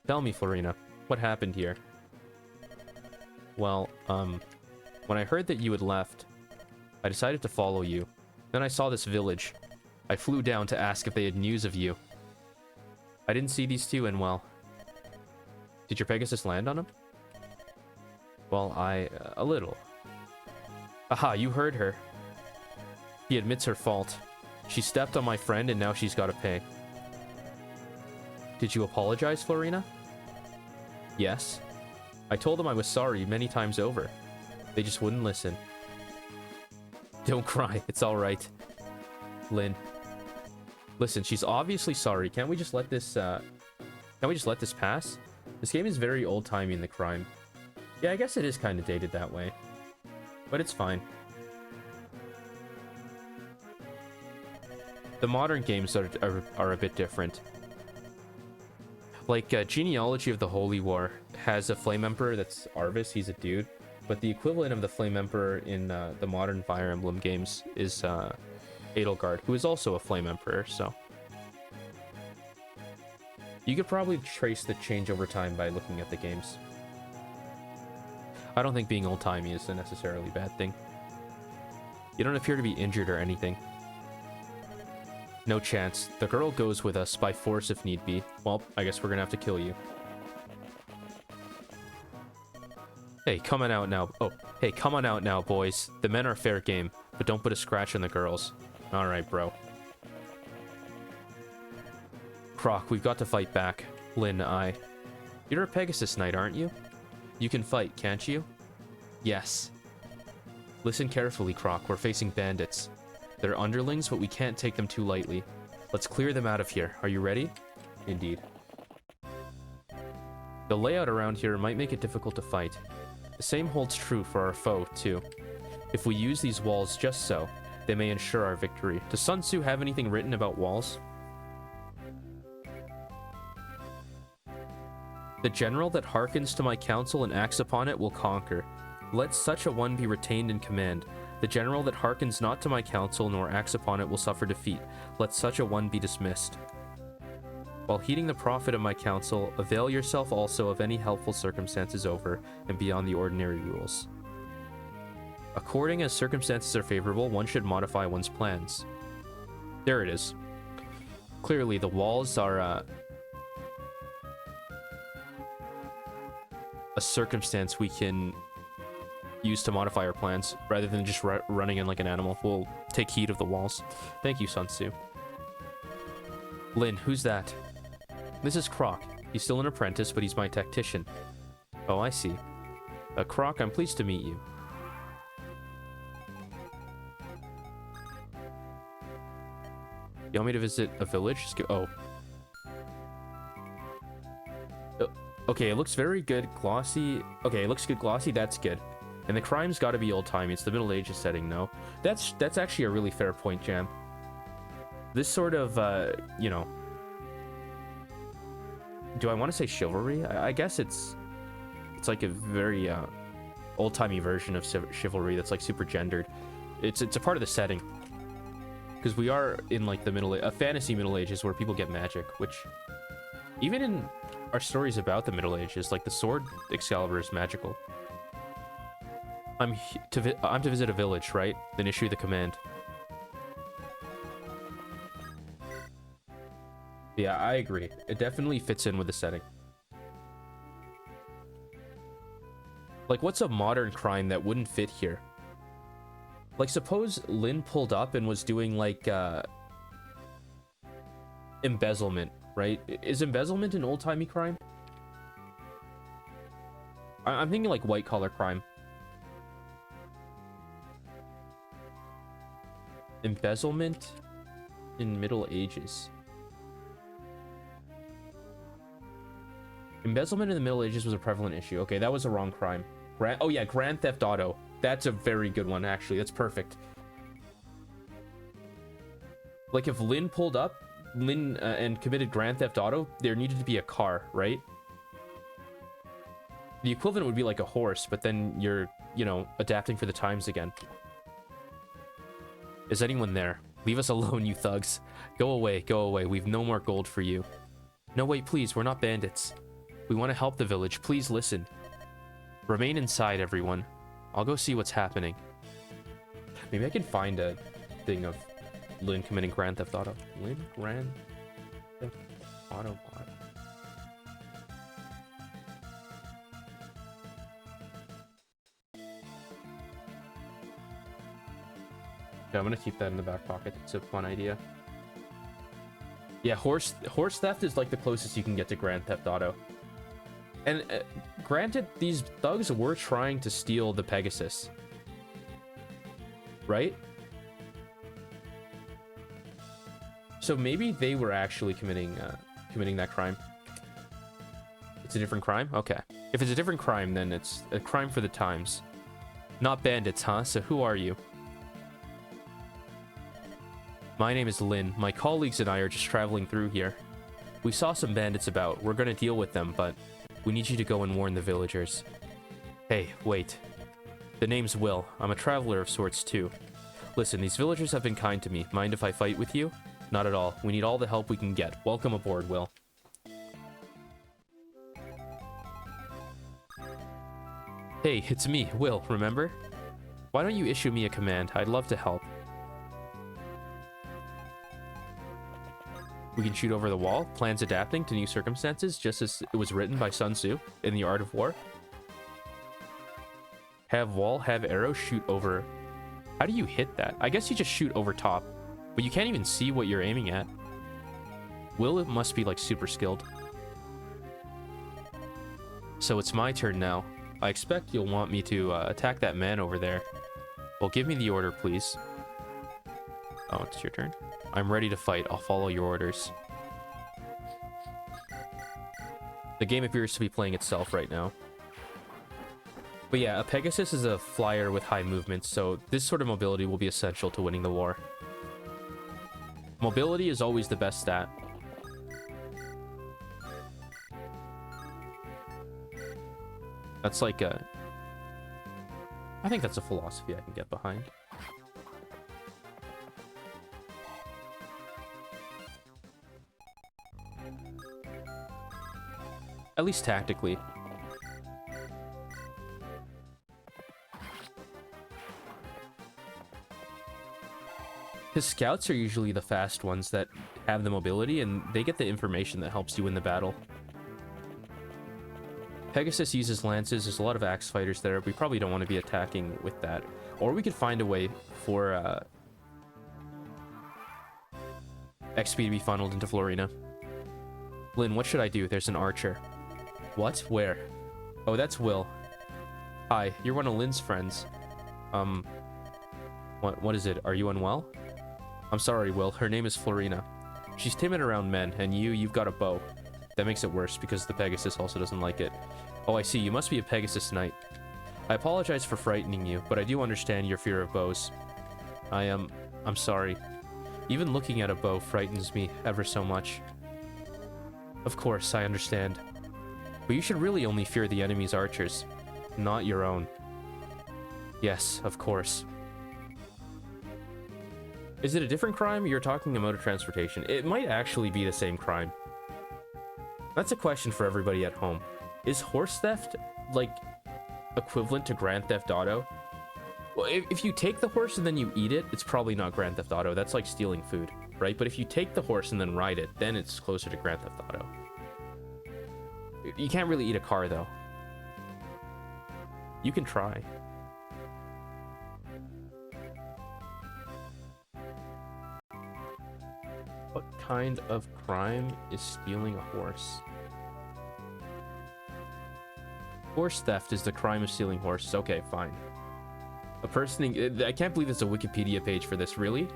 Tell me, Florina, what happened here? Well, when I heard that you had left, I decided to follow you. Then I saw this village. I flew down to ask if they had news of you. I didn't see these two, and well... Did your Pegasus land on him? Well, a little. Aha, you heard her. He admits her fault. She stepped on my friend, and now she's got to pay. Did you apologize, Florina? Yes. I told them I was sorry many times over. They just wouldn't listen. Don't cry, it's alright. Lynn. Listen, she's obviously sorry. Can't we just let this, pass? This game is very old-timey in the crime. Yeah, I guess it is kind of dated that way. But it's fine. The modern games are a bit different. Like, Genealogy of the Holy War has a Flame Emperor that's Arvis, he's a dude. But the equivalent of the Flame Emperor in the modern Fire Emblem games is Edelgard, who is also a Flame Emperor, so... You could probably trace the change over time by looking at the games. I don't think being old-timey is a necessarily bad thing. You don't appear to be injured or anything. No chance. The girl goes with us by force if need be. Well, I guess we're gonna have to kill you. Hey, come on out now. Oh, hey, come on out now, boys. The men are fair game, but don't put a scratch on the girls. Alright, bro. Croc, we've got to fight back. Lynn, You're a Pegasus Knight, aren't you? You can fight, can't you? Yes. Listen carefully, Croc. We're facing bandits. They're underlings, but we can't take them too lightly. Let's clear them out of here. Are you ready? Indeed. The layout around here might make it difficult to fight. The same holds true for our foe, too. If we use these walls just so, they may ensure our victory. Does Sun Tzu have anything written about walls? The general that hearkens to my counsel and acts upon it will conquer. Let such a one be retained in command. The general that hearkens not to my counsel nor acts upon it will suffer defeat. Let such a one be dismissed. While heeding the profit of my counsel, avail yourself also of any helpful circumstances over and beyond the ordinary rules. According as circumstances are favorable, one should modify one's plans. There it is. Clearly, the walls are a circumstance we can use to modify our plans, rather than just running in like an animal. We'll take heed of the walls. Thank you, Sun Tzu. Lin, who's that? This is Croc. He's still an apprentice, but he's my tactician. Oh, I see. Croc, I'm pleased to meet you. You want me to visit a village? Just go. Oh. Okay, it looks very good. Glossy. Okay, it looks good. Glossy, that's good. And the crime's got to be old-timey. It's the Middle Ages setting, no? That's actually a really fair point, Jam. This sort of, you know... Do I want to say chivalry? I guess it's like a very, old-timey version of chivalry that's, like, super gendered. It's a part of the setting. Because we are in, like, the fantasy Middle Ages where people get magic, which... Even in our stories about the Middle Ages, like, the sword Excalibur is magical. I'm to visit a village, right? Then issue the command. Yeah, I agree. It definitely fits in with the setting. Like, what's a modern crime that wouldn't fit here? Like, suppose Lin pulled up and was doing, like, embezzlement, right? Is embezzlement an old-timey crime? I'm thinking, like, white-collar crime. Embezzlement in Middle Ages. Embezzlement in the Middle Ages was a prevalent issue. Okay, that was a wrong crime. Oh yeah, Grand Theft Auto. That's a very good one, actually. That's perfect. Like, if Lin pulled up, and committed Grand Theft Auto, there needed to be a car, right? The equivalent would be like a horse, but then you're, you know, adapting for the times again. Is anyone there? Leave us alone, you thugs. Go away, go away. We've no more gold for you. No, wait, please. We're not bandits. We want to help the village. Please listen. Remain inside, everyone. I'll go see what's happening. Maybe I can find a thing of Lin committing Grand Theft Auto. Lin Grand Theft Auto bot. Yeah, I'm gonna keep that in the back pocket. It's a fun idea. Yeah, horse theft is like the closest you can get to Grand Theft Auto. And granted, these thugs were trying to steal the Pegasus, right? So maybe they were actually committing that crime. It's a different crime? Okay. If it's a different crime, then it's a crime for the times. Not bandits, huh? So who are you? My name is Lin. My colleagues and I are just traveling through here. We saw some bandits about. We're gonna deal with them, but we need you to go and warn the villagers. Hey, wait. The name's Will. I'm a traveler of sorts, too. Listen, these villagers have been kind to me. Mind if I fight with you? Not at all. We need all the help we can get. Welcome aboard, Will. Hey, it's me, Will, remember? Why don't you issue me a command? I'd love to help. We can shoot over the wall, plans adapting to new circumstances, just as it was written by Sun Tzu in The Art of War. Have wall, have arrow, shoot over. How do you hit that? I guess you just shoot over top, but you can't even see what you're aiming at. Will, it must be like super skilled. So it's my turn now. I expect you'll want me to attack that man over there. Well, give me the order, please. Oh, it's your turn. I'm ready to fight. I'll follow your orders. The game appears to be playing itself right now. But yeah, a Pegasus is a flyer with high movement, so this sort of mobility will be essential to winning the war. Mobility is always the best stat. That's like a... I think that's a philosophy I can get behind. At least tactically. His scouts are usually the fast ones that have the mobility, and they get the information that helps you win the battle. Pegasus uses lances. There's a lot of axe fighters there. We probably don't want to be attacking with that. Or we could find a way for XP to be funneled into Florina. Lynn, what should I do? There's an archer. What? Where? Oh, that's Will. Hi, you're one of Lynn's friends. What is it? Are you unwell? I'm sorry, Will. Her name is Florina. She's timid around men, and you've got a bow. That makes it worse, because the Pegasus also doesn't like it. Oh, I see. You must be a Pegasus knight. I apologize for frightening you, but I do understand your fear of bows. I'm sorry. Even looking at a bow frightens me ever so much. Of course, I understand. But you should really only fear the enemy's archers, not your own. Yes, of course. Is it a different crime? You're talking about mode of transportation. It might actually be the same crime. That's a question for everybody at home. Is horse theft, like, equivalent to Grand Theft Auto? Well, if you take the horse and then you eat it, it's probably not Grand Theft Auto. That's like stealing food, right? But if you take the horse and then ride it, then it's closer to Grand Theft Auto. You can't really eat a car, though. You can try. What kind of crime is stealing a horse? Horse theft is the crime of stealing horses. Okay, fine. A person... I can't believe there's a Wikipedia page for this, really?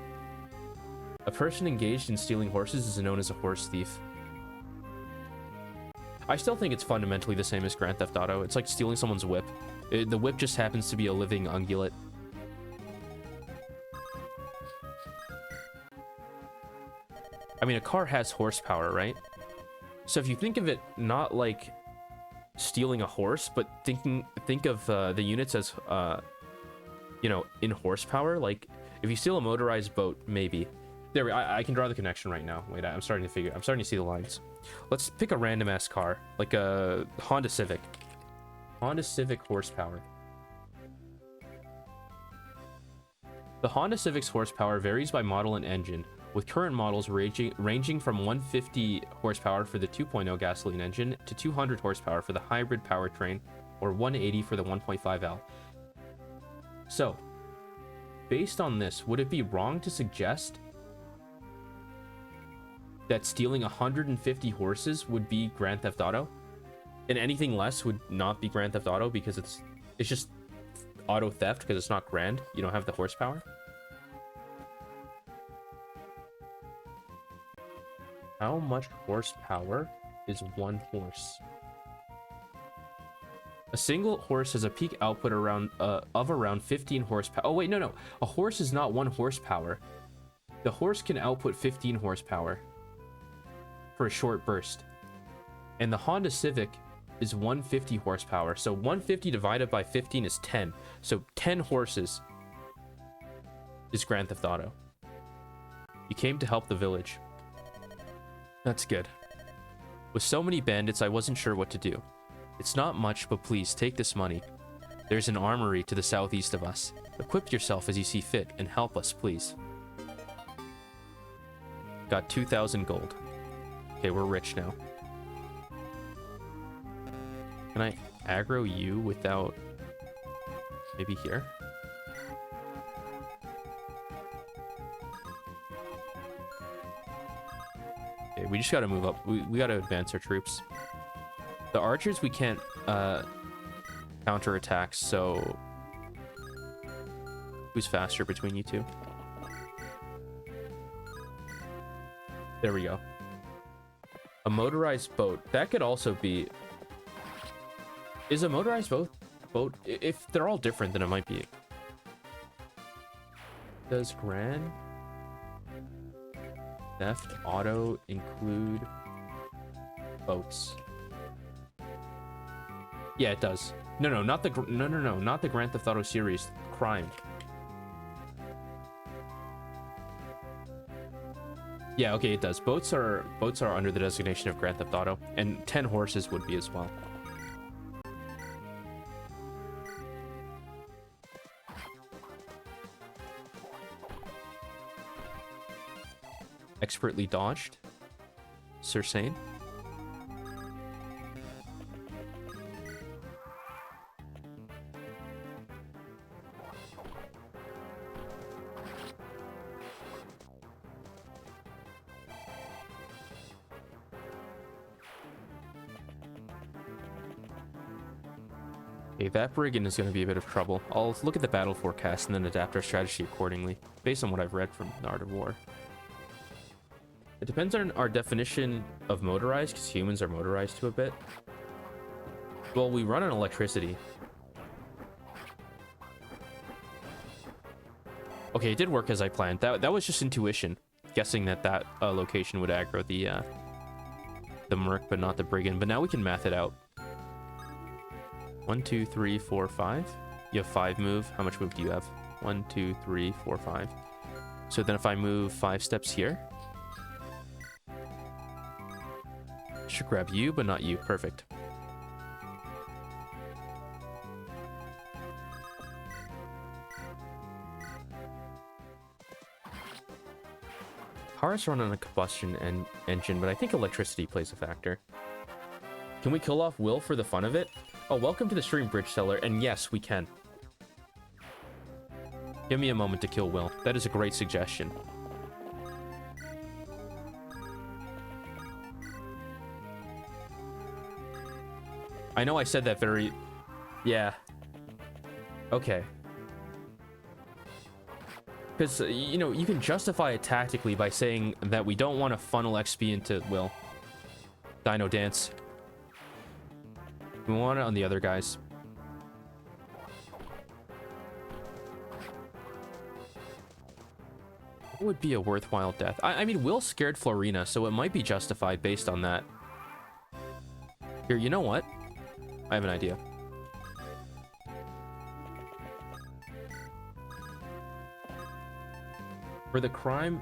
A person engaged in stealing horses is known as a horse thief. I still think it's fundamentally the same as Grand Theft Auto. It's like stealing someone's whip. The whip just happens to be a living ungulate. I mean, a car has horsepower, right? So if you think of it not like stealing a horse, but think of the units as, you know, in horsepower. Like, if you steal a motorized boat, maybe. There, I can draw the connection right now. Wait, I'm starting to see the lines. Let's pick a random ass car, like a Honda Civic. Honda Civic horsepower. The Honda Civic's horsepower varies by model and engine, with current models ranging from 150 horsepower for the 2.0 gasoline engine to 200 horsepower for the hybrid powertrain, or 180 for the 1.5L. So, based on this, would it be wrong to suggest that stealing 150 horses would be Grand Theft Auto, and anything less would not be Grand Theft Auto because it's just auto theft because it's not grand? You don't have the horsepower. How much horsepower is one horse? A single horse has a peak output of around 15 horsepower. Oh wait, no. A horse is not 1 horsepower. The horse can output 15 horsepower for a short burst. And the Honda Civic is 150 horsepower. So 150 divided by 15 is 10. So 10 horses is Grand Theft Auto. You came to help the village. That's good. With so many bandits, I wasn't sure what to do. It's not much, but please, take this money. There's an armory to the southeast of us. Equip yourself as you see fit, and help us, please. Got 2,000 gold. Okay, we're rich now. Can I aggro you without... maybe here? Okay, we just gotta move up. We gotta advance our troops. The archers, we can't counterattack, so... Who's faster between you two? There we go. A motorized boat. That could also be... Is a motorized boat? If they're all different, then it might be. Does Grand Theft Auto include boats? Yeah, it does. No, not the not the Grand Theft Auto series. Crime. Yeah, okay, it does. Boats are under the designation of Grand Theft Auto, and 10 horses would be as well. Expertly dodged. C.R.O.C. Okay, that brigand is going to be a bit of trouble. I'll look at the battle forecast and then adapt our strategy accordingly, based on what I've read from The Art of War. It depends on our definition of motorized, because humans are motorized to a bit. Well, we run on electricity. Okay, it did work as I planned. That was just intuition, guessing that location would aggro the merc, but not the brigand. But now we can math it out. 1, 2, 3, 4, 5. You have 5 move. How much move do you have? 1, 2, 3, 4, 5. So then if I move 5 steps here, should grab you, but not you. Perfect. Cars run on a combustion engine, but I think electricity plays a factor. Can we kill off Will for the fun of it? Oh, welcome to the stream, Bridge Seller, and yes, we can. Give me a moment to kill Will. That is a great suggestion. I know I said that very... Yeah. Okay. Because, you know, you can justify it tactically by saying that we don't want to funnel XP into Will. Dino Dance. We want it on the other guys. What would be a worthwhile death? I mean, Will scared Florina, so it might be justified based on that. Here, you know what? I have an idea. For the crime...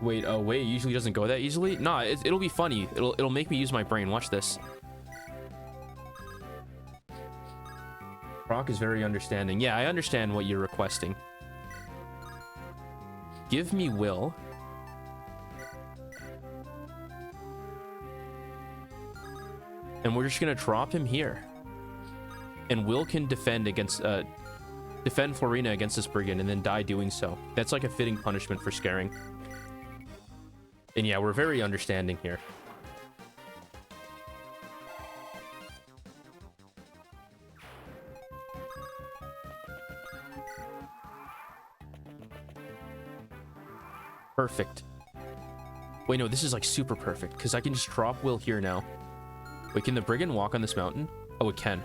Wait, oh wait, it usually doesn't go that easily? Nah, it'll be funny. It'll make me use my brain. Watch this. C.R.O.C is very understanding. Yeah, I understand what you're requesting. Give me Will. And we're just gonna drop him here. And Will can defend against defend Florina against this brigand and then die doing so. That's like a fitting punishment for scaring. And yeah, we're very understanding here. Perfect. Wait, no, this is like super perfect because I can just drop Will here now. Wait, can the brigand walk on this mountain? Oh, it can.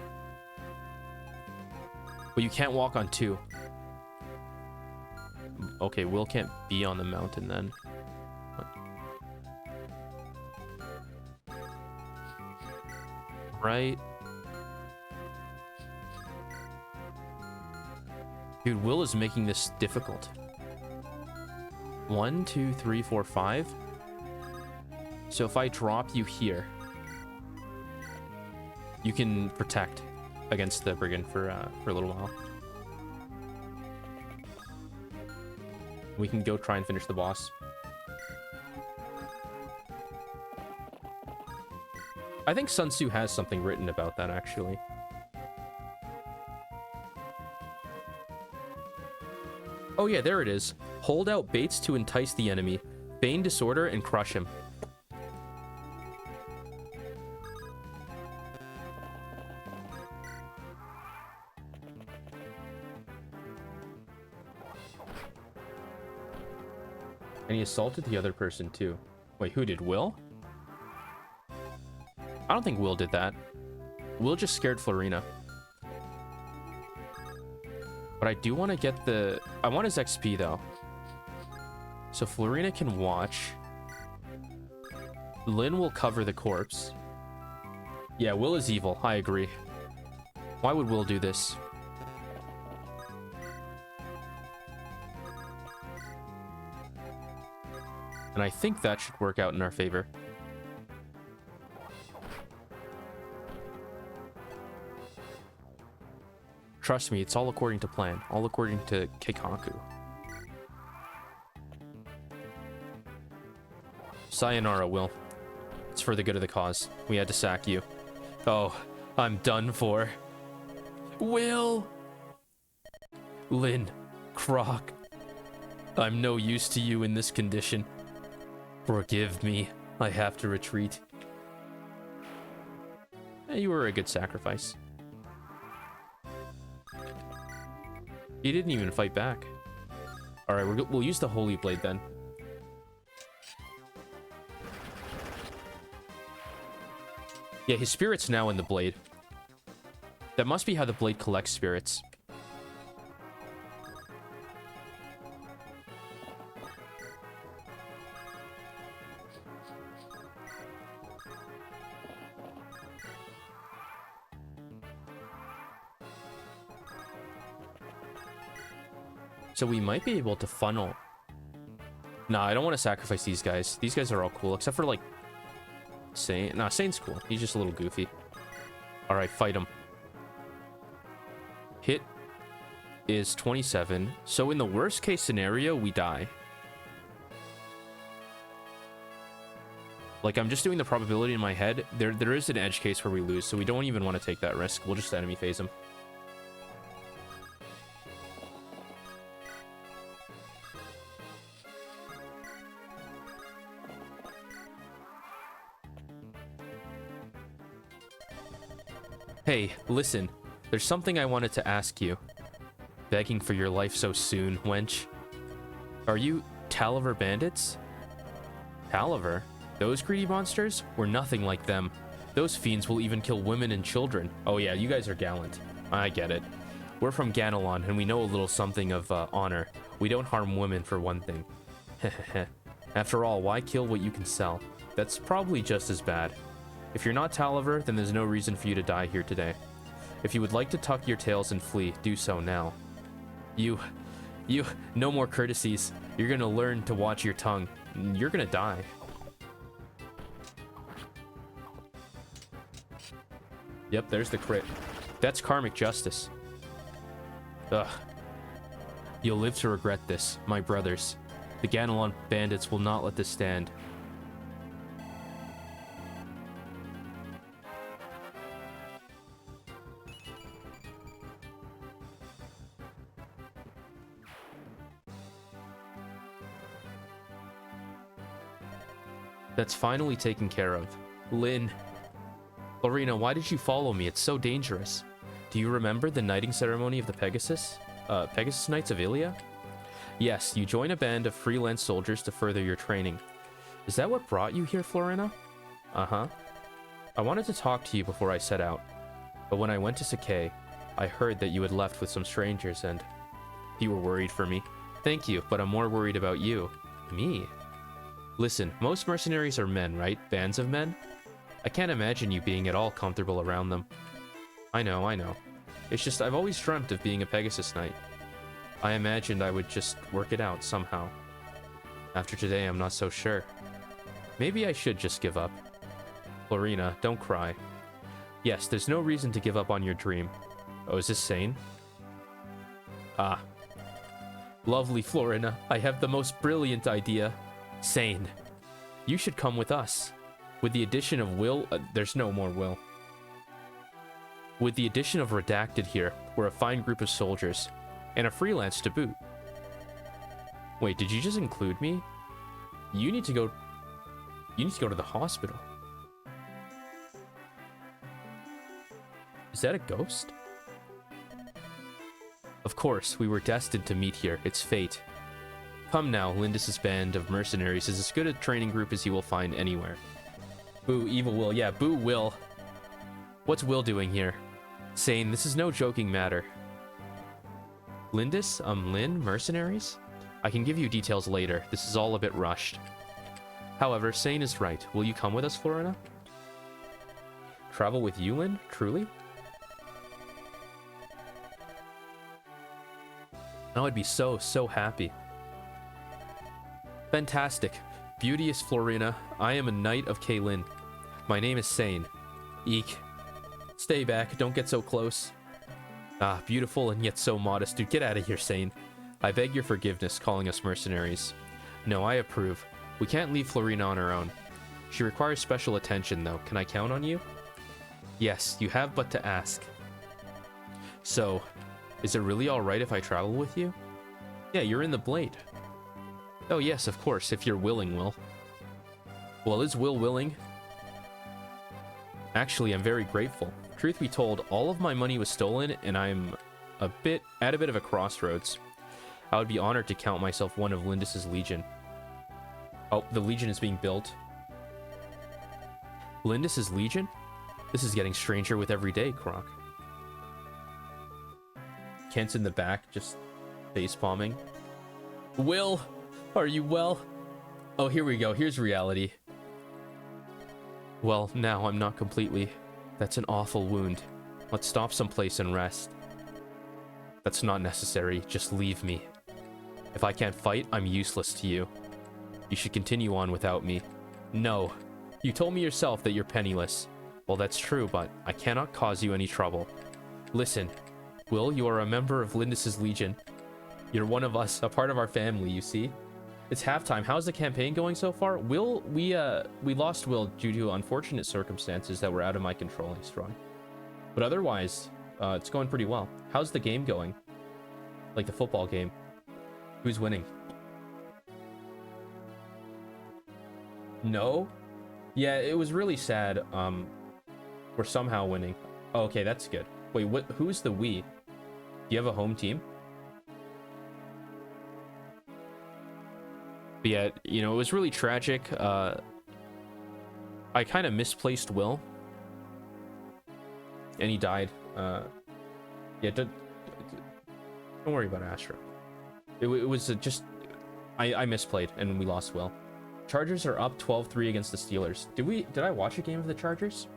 But you can't walk on 2. Okay, Will can't be on the mountain then. Right. Dude, Will is making this difficult. 1, 2, 3, 4, 5. So if I drop you here, you can protect against the brigand for a little while. We can go try and finish the boss. I think Sun Tzu has something written about that, actually. Oh yeah, there it is. Hold out baits to entice the enemy. Feign disorder and crush him. And he assaulted the other person too. Wait, who did? Will? I don't think Will did that. Will just scared Florina. But I do want to get the... I want his XP though. So Florina can watch. Lynn will cover the corpse. Yeah, Will is evil. I agree. Why would Will do this? And I think that should work out in our favor. Trust me, it's all according to plan. All according to Keikaku. Sayonara, Will. It's for the good of the cause. We had to sack you. Oh, I'm done for. Will! Lynn, Croc. I'm no use to you in this condition. Forgive me. I have to retreat. You were a good sacrifice. He didn't even fight back. Alright, we'll use the Holy Blade then. Yeah, his spirit's now in the blade. That must be how the blade collects spirits. So we might be able to funnel. Nah, I don't want to sacrifice these guys. These guys are all cool, except for, like, Sane. Nah, Sane's cool. He's just a little goofy. Alright, fight him. Hit is 27. So in the worst case scenario, we die. Like, I'm just doing the probability in my head. There is an edge case where we lose, so we don't even want to take that risk. We'll just enemy phase him. Hey, listen. There's something I wanted to ask you. Begging for your life so soon, wench. Are you Taliver bandits? Taliver? Those greedy monsters? We're nothing like them. Those fiends will even kill women and children. Oh yeah, you guys are gallant. I get it. We're from Ganelon, and we know a little something of honor. We don't harm women, for one thing. After all, why kill what you can sell? That's probably just as bad. If you're not Taliver, then there's no reason for you to die here today. If you would like to tuck your tails and flee, do so now. No more courtesies. You're gonna learn to watch your tongue. You're gonna die. Yep, there's the crit. That's karmic justice. Ugh. You'll live to regret this, my brothers. The Ganelon bandits will not let this stand. That's finally taken care of. Lynn. Lorena, why did you follow me? It's so dangerous. Do you remember the knighting ceremony of the Pegasus Knights of Ilia? Yes, you join a band of freelance soldiers to further your training. Is that what brought you here, Florina? Uh-huh. I wanted to talk to you before I set out. But when I went to C.R.O.C, I heard that you had left with some strangers and... You were worried for me. Thank you, but I'm more worried about you. Me? Listen, most mercenaries are men, right? Bands of men? I can't imagine you being at all comfortable around them. I know. It's just I've always dreamt of being a Pegasus Knight. I imagined I would just work it out somehow. After today, I'm not so sure. Maybe I should just give up. Florina, don't cry. Yes, there's no reason to give up on your dream. Oh, is this Sane? Ah. Lovely, Florina. I have the most brilliant idea. Sane. You should come with us. With the addition of Will... there's no more Will. With the addition of Redacted here, we're a fine group of soldiers. And a freelance to boot. Wait, did you just include me? You need to go to the hospital. Is that a ghost? Of course, we were destined to meet here. It's fate. Come now, Lindis's band of mercenaries is as good a training group as you will find anywhere. Boo, evil Will. Yeah, boo, Will. What's Will doing here? Saying this is no joking matter. Lindis? Lynn? Mercenaries? I can give you details later. This is all a bit rushed. However, Sane is right. Will you come with us, Florina? Travel with you, Lynn? Truly? I would be so happy. Fantastic. Beauteous Florina, I am a knight of Kaylin. My name is Sane. Eek. Stay back, don't get so close. Ah, beautiful and yet so modest. Dude, get out of here, Sane. I beg your forgiveness calling us mercenaries. No, I approve. We can't leave Florina on her own. She requires special attention, though. Can I count on you? Yes, you have but to ask. So, is it really alright if I travel with you? Yeah, you're in the Blade. Oh yes, of course, if you're willing, Will. Well, is Will willing? Actually, I'm very grateful. Truth be told, all of my money was stolen, and I'm at a bit of a crossroads. I would be honored to count myself one of Lindis's Legion. Oh, the Legion is being built. Lindis's Legion? This is getting stranger with every day, Croc. Kent's in the back, just facepalming. Will, are you well? Oh, here we go. Here's reality. Well, now I'm not completely. That's an awful wound. Let's stop someplace and rest. That's not necessary. Just leave me. If I can't fight, I'm useless to you. You should continue on without me. No. You told me yourself that you're penniless. Well, that's true, but I cannot cause you any trouble. Listen, Will, you are a member of Lindis's Legion. You're one of us, a part of our family, you see? It's halftime. How's the campaign going so far? Will, we lost Will due to unfortunate circumstances that were out of my control, he's strong. But otherwise, it's going pretty well. How's the game going? Like the football game. Who's winning? No? Yeah, it was really sad. We're somehow winning. Oh, okay, that's good. Wait, who's the we? Do you have a home team? But yeah, you know, it was really tragic. I kind of misplaced Will. And he died. Yeah, don't worry about Astro. It was just... I misplayed, and we lost Will. Chargers are up 12-3 against the Steelers. Did I watch a game of the Chargers?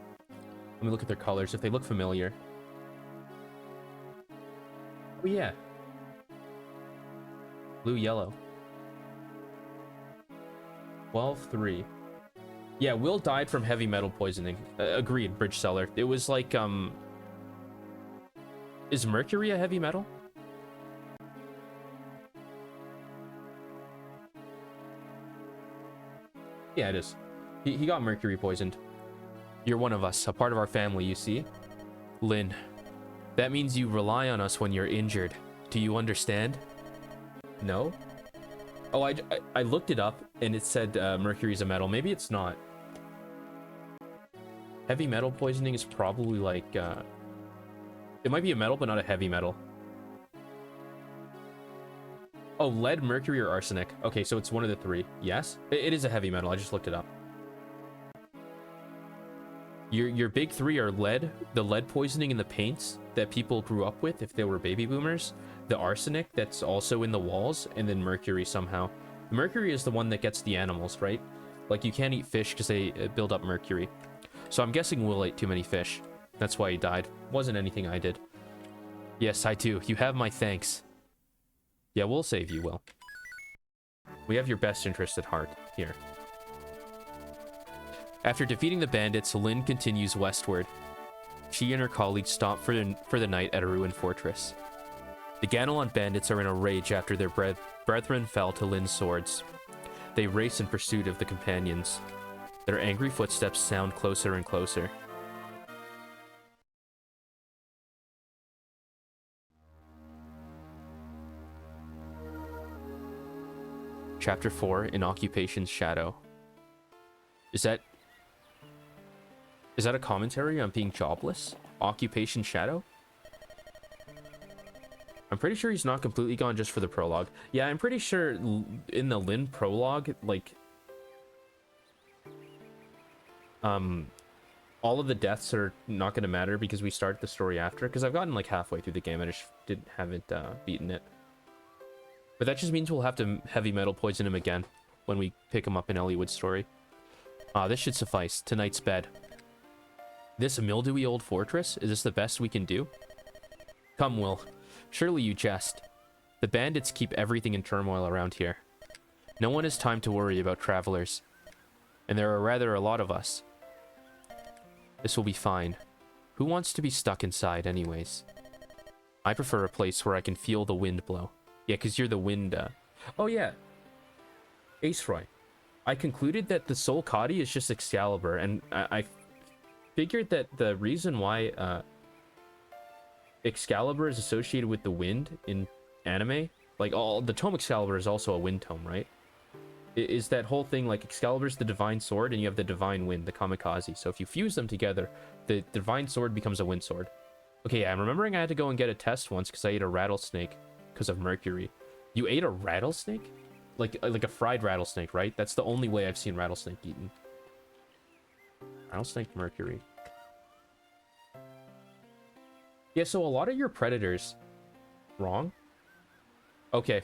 Let me look at their colors, if they look familiar. Oh, yeah. Blue, yellow. 12-3. Yeah, Will died from heavy metal poisoning. Agreed, Bridge Seller. It was like, is mercury a heavy metal? Yeah, it is. He got mercury poisoned. You're one of us, a part of our family, you see? Lynn, that means you rely on us when you're injured. Do you understand? No? Oh, I looked it up, and it said mercury's a metal. Maybe it's not. Heavy metal poisoning is probably like... it might be a metal, but not a heavy metal. Oh, lead, mercury, or arsenic. Okay, so it's one of the three. Yes? It is a heavy metal. I just looked it up. Your big three are lead, the lead poisoning in the paints that people grew up with if they were baby boomers, the arsenic that's also in the walls, and then mercury somehow. Mercury is the one that gets the animals, right? Like, you can't eat fish because they build up mercury. So I'm guessing Will ate too many fish. That's why he died. Wasn't anything I did. Yes, I do. You have my thanks. Yeah, we'll save you, Will. We have your best interest at heart. Here. After defeating the bandits, Lynn continues westward. She and her colleagues stop for the night at a ruined fortress. The Ganelon bandits are in a rage after their brethren fell to Lynn's swords. They race in pursuit of the companions. Their angry footsteps sound closer and closer. Chapter 4, In Occupation's Shadow. Is that a commentary on being jobless? Occupation Shadow? I'm pretty sure he's not completely gone just for the prologue. Yeah, I'm pretty sure in the Lynn prologue, like, all of the deaths are not going to matter because we start the story after. Because I've gotten like halfway through the game, I just haven't beaten it. But that just means we'll have to heavy metal poison him again when we pick him up in Elliott's story. This should suffice. Tonight's bed. This mildewy old fortress? Is this the best we can do? Come, Will. Surely you jest. The bandits keep everything in turmoil around here. No one has time to worry about travelers. And there are rather a lot of us. This will be fine. Who wants to be stuck inside anyways? I prefer a place where I can feel the wind blow. Yeah, because you're the wind, Oh, yeah. Ace Roy. I concluded that the C.R.O.C is just Excalibur, and I figured that the reason why, Excalibur is associated with the wind in anime, like, the Tome Excalibur is also a wind tome, right? Is that whole thing, like, Excalibur's the divine sword, and you have the divine wind, the kamikaze. So if you fuse them together, the divine sword becomes a wind sword. Okay, yeah, I'm remembering I had to go and get a test once because I ate a rattlesnake because of mercury. You ate a rattlesnake? Like a fried rattlesnake, right? That's the only way I've seen rattlesnake eaten. Rattlesnake mercury. Yeah, so a lot of your predators... Wrong? Okay.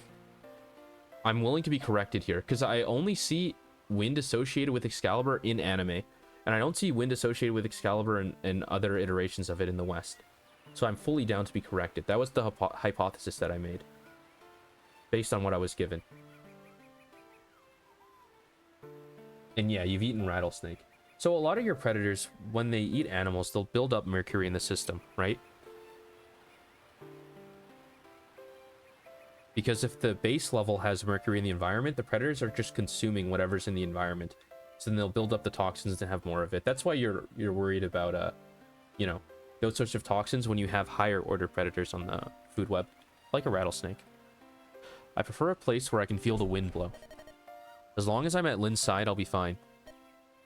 I'm willing to be corrected here, because I only see wind associated with Excalibur in anime, and I don't see wind associated with Excalibur and other iterations of it in the West. So I'm fully down to be corrected. That was the hypothesis that I made, based on what I was given. And yeah, you've eaten rattlesnake. So a lot of your predators, when they eat animals, they'll build up mercury in the system, right? Because if the base level has mercury in the environment, the predators are just consuming whatever's in the environment. So then they'll build up the toxins and have more of it. That's why you're worried about, you know, those sorts of toxins when you have higher order predators on the food web, like a rattlesnake. I prefer a place where I can feel the wind blow. As long as I'm at Lynn's side, I'll be fine.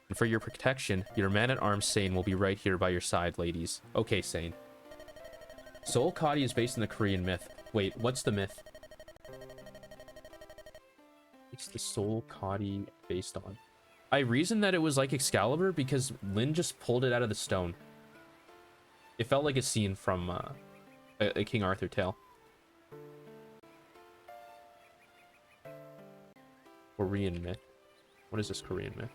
And for your protection, your man-at-arms Sane will be right here by your side, ladies. Okay, Sane. C.R.O.C is based on the Korean myth. Wait, what's the myth? It's the C.R.O.C based on. I reasoned that it was like Excalibur because Lynn just pulled it out of the stone. It felt like a scene from a King Arthur tale. Korean myth. What is this Korean myth?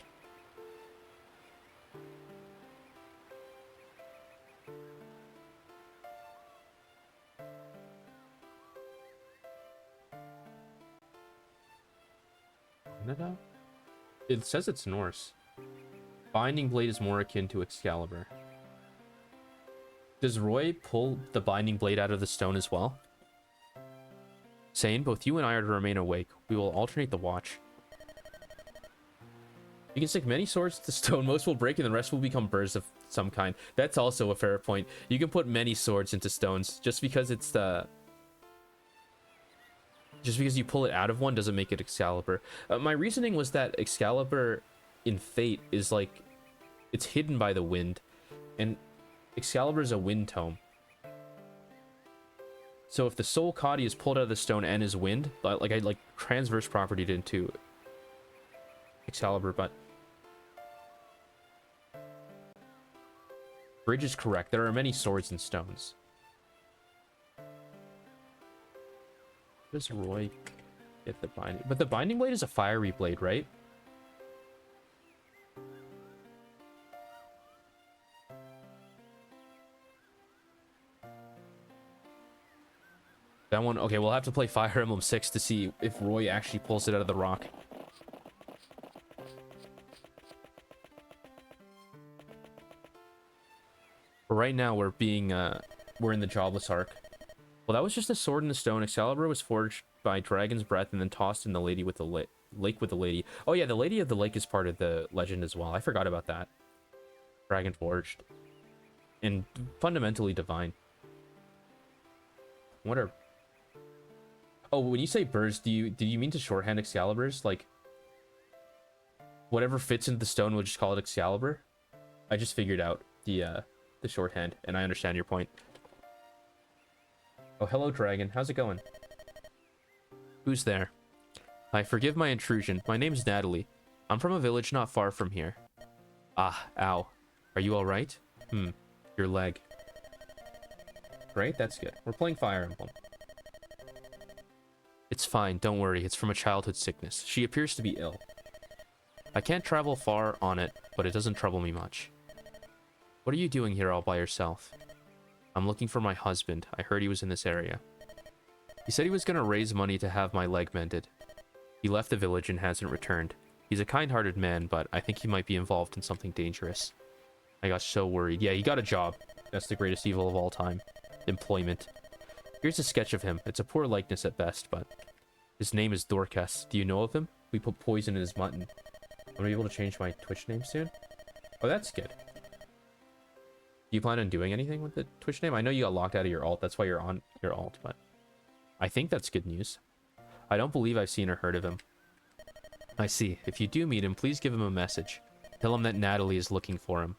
Canada? It says it's Norse. Binding blade is more akin to Excalibur. Does Roy pull the binding blade out of the stone as well? Sane, both you and I are to remain awake. We will alternate the watch. You can stick many swords to stone. Most will break and the rest will become burrs of some kind. That's also a fair point. You can put many swords into stones. Just because it's the... Just because you pull it out of one doesn't make it Excalibur. My reasoning was that Excalibur in Fate is like... It's hidden by the wind. And Excalibur is a wind tome. So if the C.R.O.C is pulled out of the stone and is wind, but like I like transverse propertied into Excalibur, but Bridge is correct. There are many swords and stones. Does Roy get the binding? But the binding blade is a fiery blade, right? That one, okay, we'll have to play Fire Emblem 6 to see if Roy actually pulls it out of the rock. But right now, we're in the Jobless arc. Well, that was just a sword and a stone. Excalibur was forged by Dragon's Breath and then tossed in the Lady with the Lake with the Lady. Oh yeah, the Lady of the Lake is part of the legend as well. I forgot about that. Dragon forged. And fundamentally divine. What are... Oh, when you say birds, do you mean to shorthand Excaliburs? Like, whatever fits into the stone, we'll just call it Excalibur? I just figured out the shorthand, and I understand your point. Oh, hello, dragon. How's it going? Who's there? I forgive my intrusion. My name's Natalie. I'm from a village not far from here. Ah, ow. Are you alright? Your leg. Great, that's good. We're playing Fire Emblem. It's fine, don't worry. It's from a childhood sickness. She appears to be ill. I can't travel far on it, but it doesn't trouble me much. What are you doing here all by yourself? I'm looking for my husband. I heard he was in this area. He said he was going to raise money to have my leg mended. He left the village and hasn't returned. He's a kind-hearted man, but I think he might be involved in something dangerous. I got so worried. Yeah, he got a job. That's the greatest evil of all time. Employment. Here's a sketch of him. It's a poor likeness at best, but... His name is Dorcas. Do you know of him? We put poison in his mutton. I'm gonna be able to change my Twitch name soon? Oh, that's good. Do you plan on doing anything with the Twitch name? I know you got locked out of your alt. That's why you're on your alt, but... I think that's good news. I don't believe I've seen or heard of him. I see. If you do meet him, please give him a message. Tell him that Natalie is looking for him.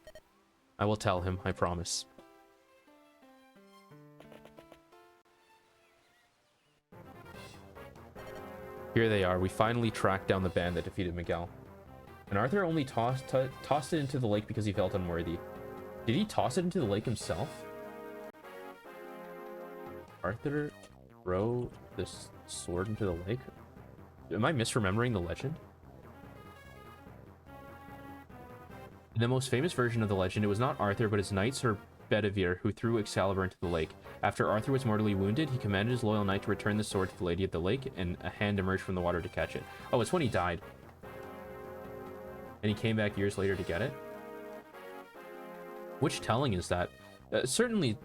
I will tell him, I promise. Here they are. We finally tracked down the band that defeated Miguel. And Arthur only tossed it into the lake because he felt unworthy. Did he toss it into the lake himself? Arthur throw this sword into the lake? Am I misremembering the legend? In the most famous version of the legend, it was not Arthur, but his knight Sir Bedivere who threw Excalibur into the lake. After Arthur was mortally wounded, he commanded his loyal knight to return the sword to the Lady of the Lake, and a hand emerged from the water to catch it. Oh, it's when he died. And he came back years later to get it? Which telling is that? Certainly,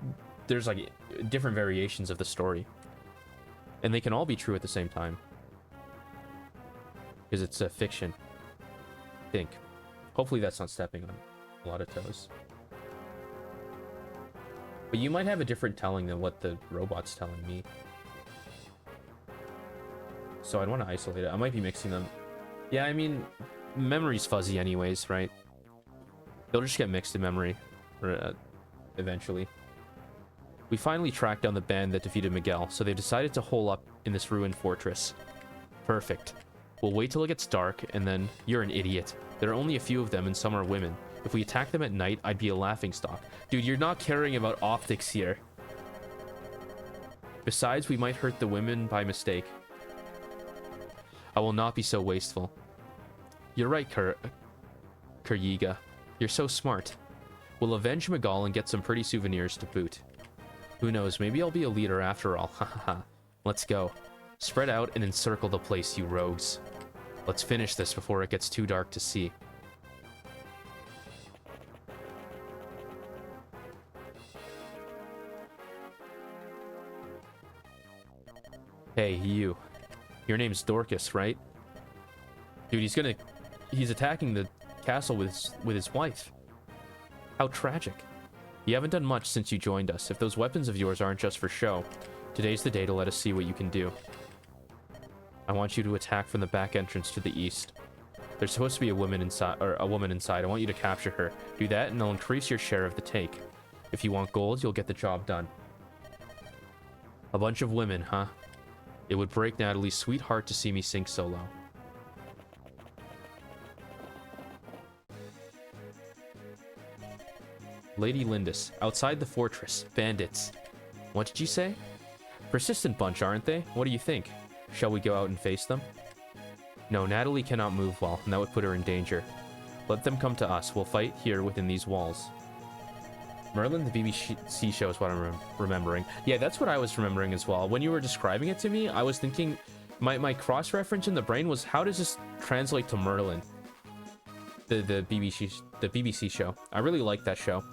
there's like different variations of the story. And they can all be true at the same time. Because it's a fiction. I think. Hopefully that's not stepping on a lot of toes. But you might have a different telling than what the robot's telling me. So I'd want to isolate it. I might be mixing them. Yeah, I mean, memory's fuzzy anyways, right? They'll just get mixed in memory. Eventually. We finally tracked down the band that defeated Miguel, so they decided to hole up in this ruined fortress. Perfect. We'll wait till it gets dark, and then... You're an idiot. There are only a few of them, and some are women. If we attack them at night, I'd be a laughingstock. Dude, you're not caring about optics here. Besides, we might hurt the women by mistake. I will not be so wasteful. You're right, Kuryiga. You're so smart. We'll avenge Miguel and get some pretty souvenirs to boot. Who knows, maybe I'll be a leader after all. Hahaha. Let's go. Spread out and encircle the place, you rogues. Let's finish this before it gets too dark to see. Hey, you. Your name's Dorcas, right? Dude, he's attacking the castle with his wife. How tragic. You haven't done much since you joined us. If those weapons of yours aren't just for show, today's the day to let us see what you can do. I want you to attack from the back entrance to the east. There's supposed to be a woman inside. I want you to capture her. Do that and I'll increase your share of the take. If you want gold, you'll get the job done. A bunch of women, huh? It would break Natalie's sweet heart to see me sink so low. Lady Lindis, outside the fortress. Bandits. What did you say? Persistent bunch, aren't they? What do you think? Shall we go out and face them? No, Natalie cannot move well, and that would put her in danger. Let them come to us. We'll fight here within these walls. Merlin, the BBC show is what I'm remembering. Yeah, that's what I was remembering as well. When you were describing it to me, I was thinking... My cross-reference in the brain was, how does this translate to Merlin? The BBC show. I really like that show.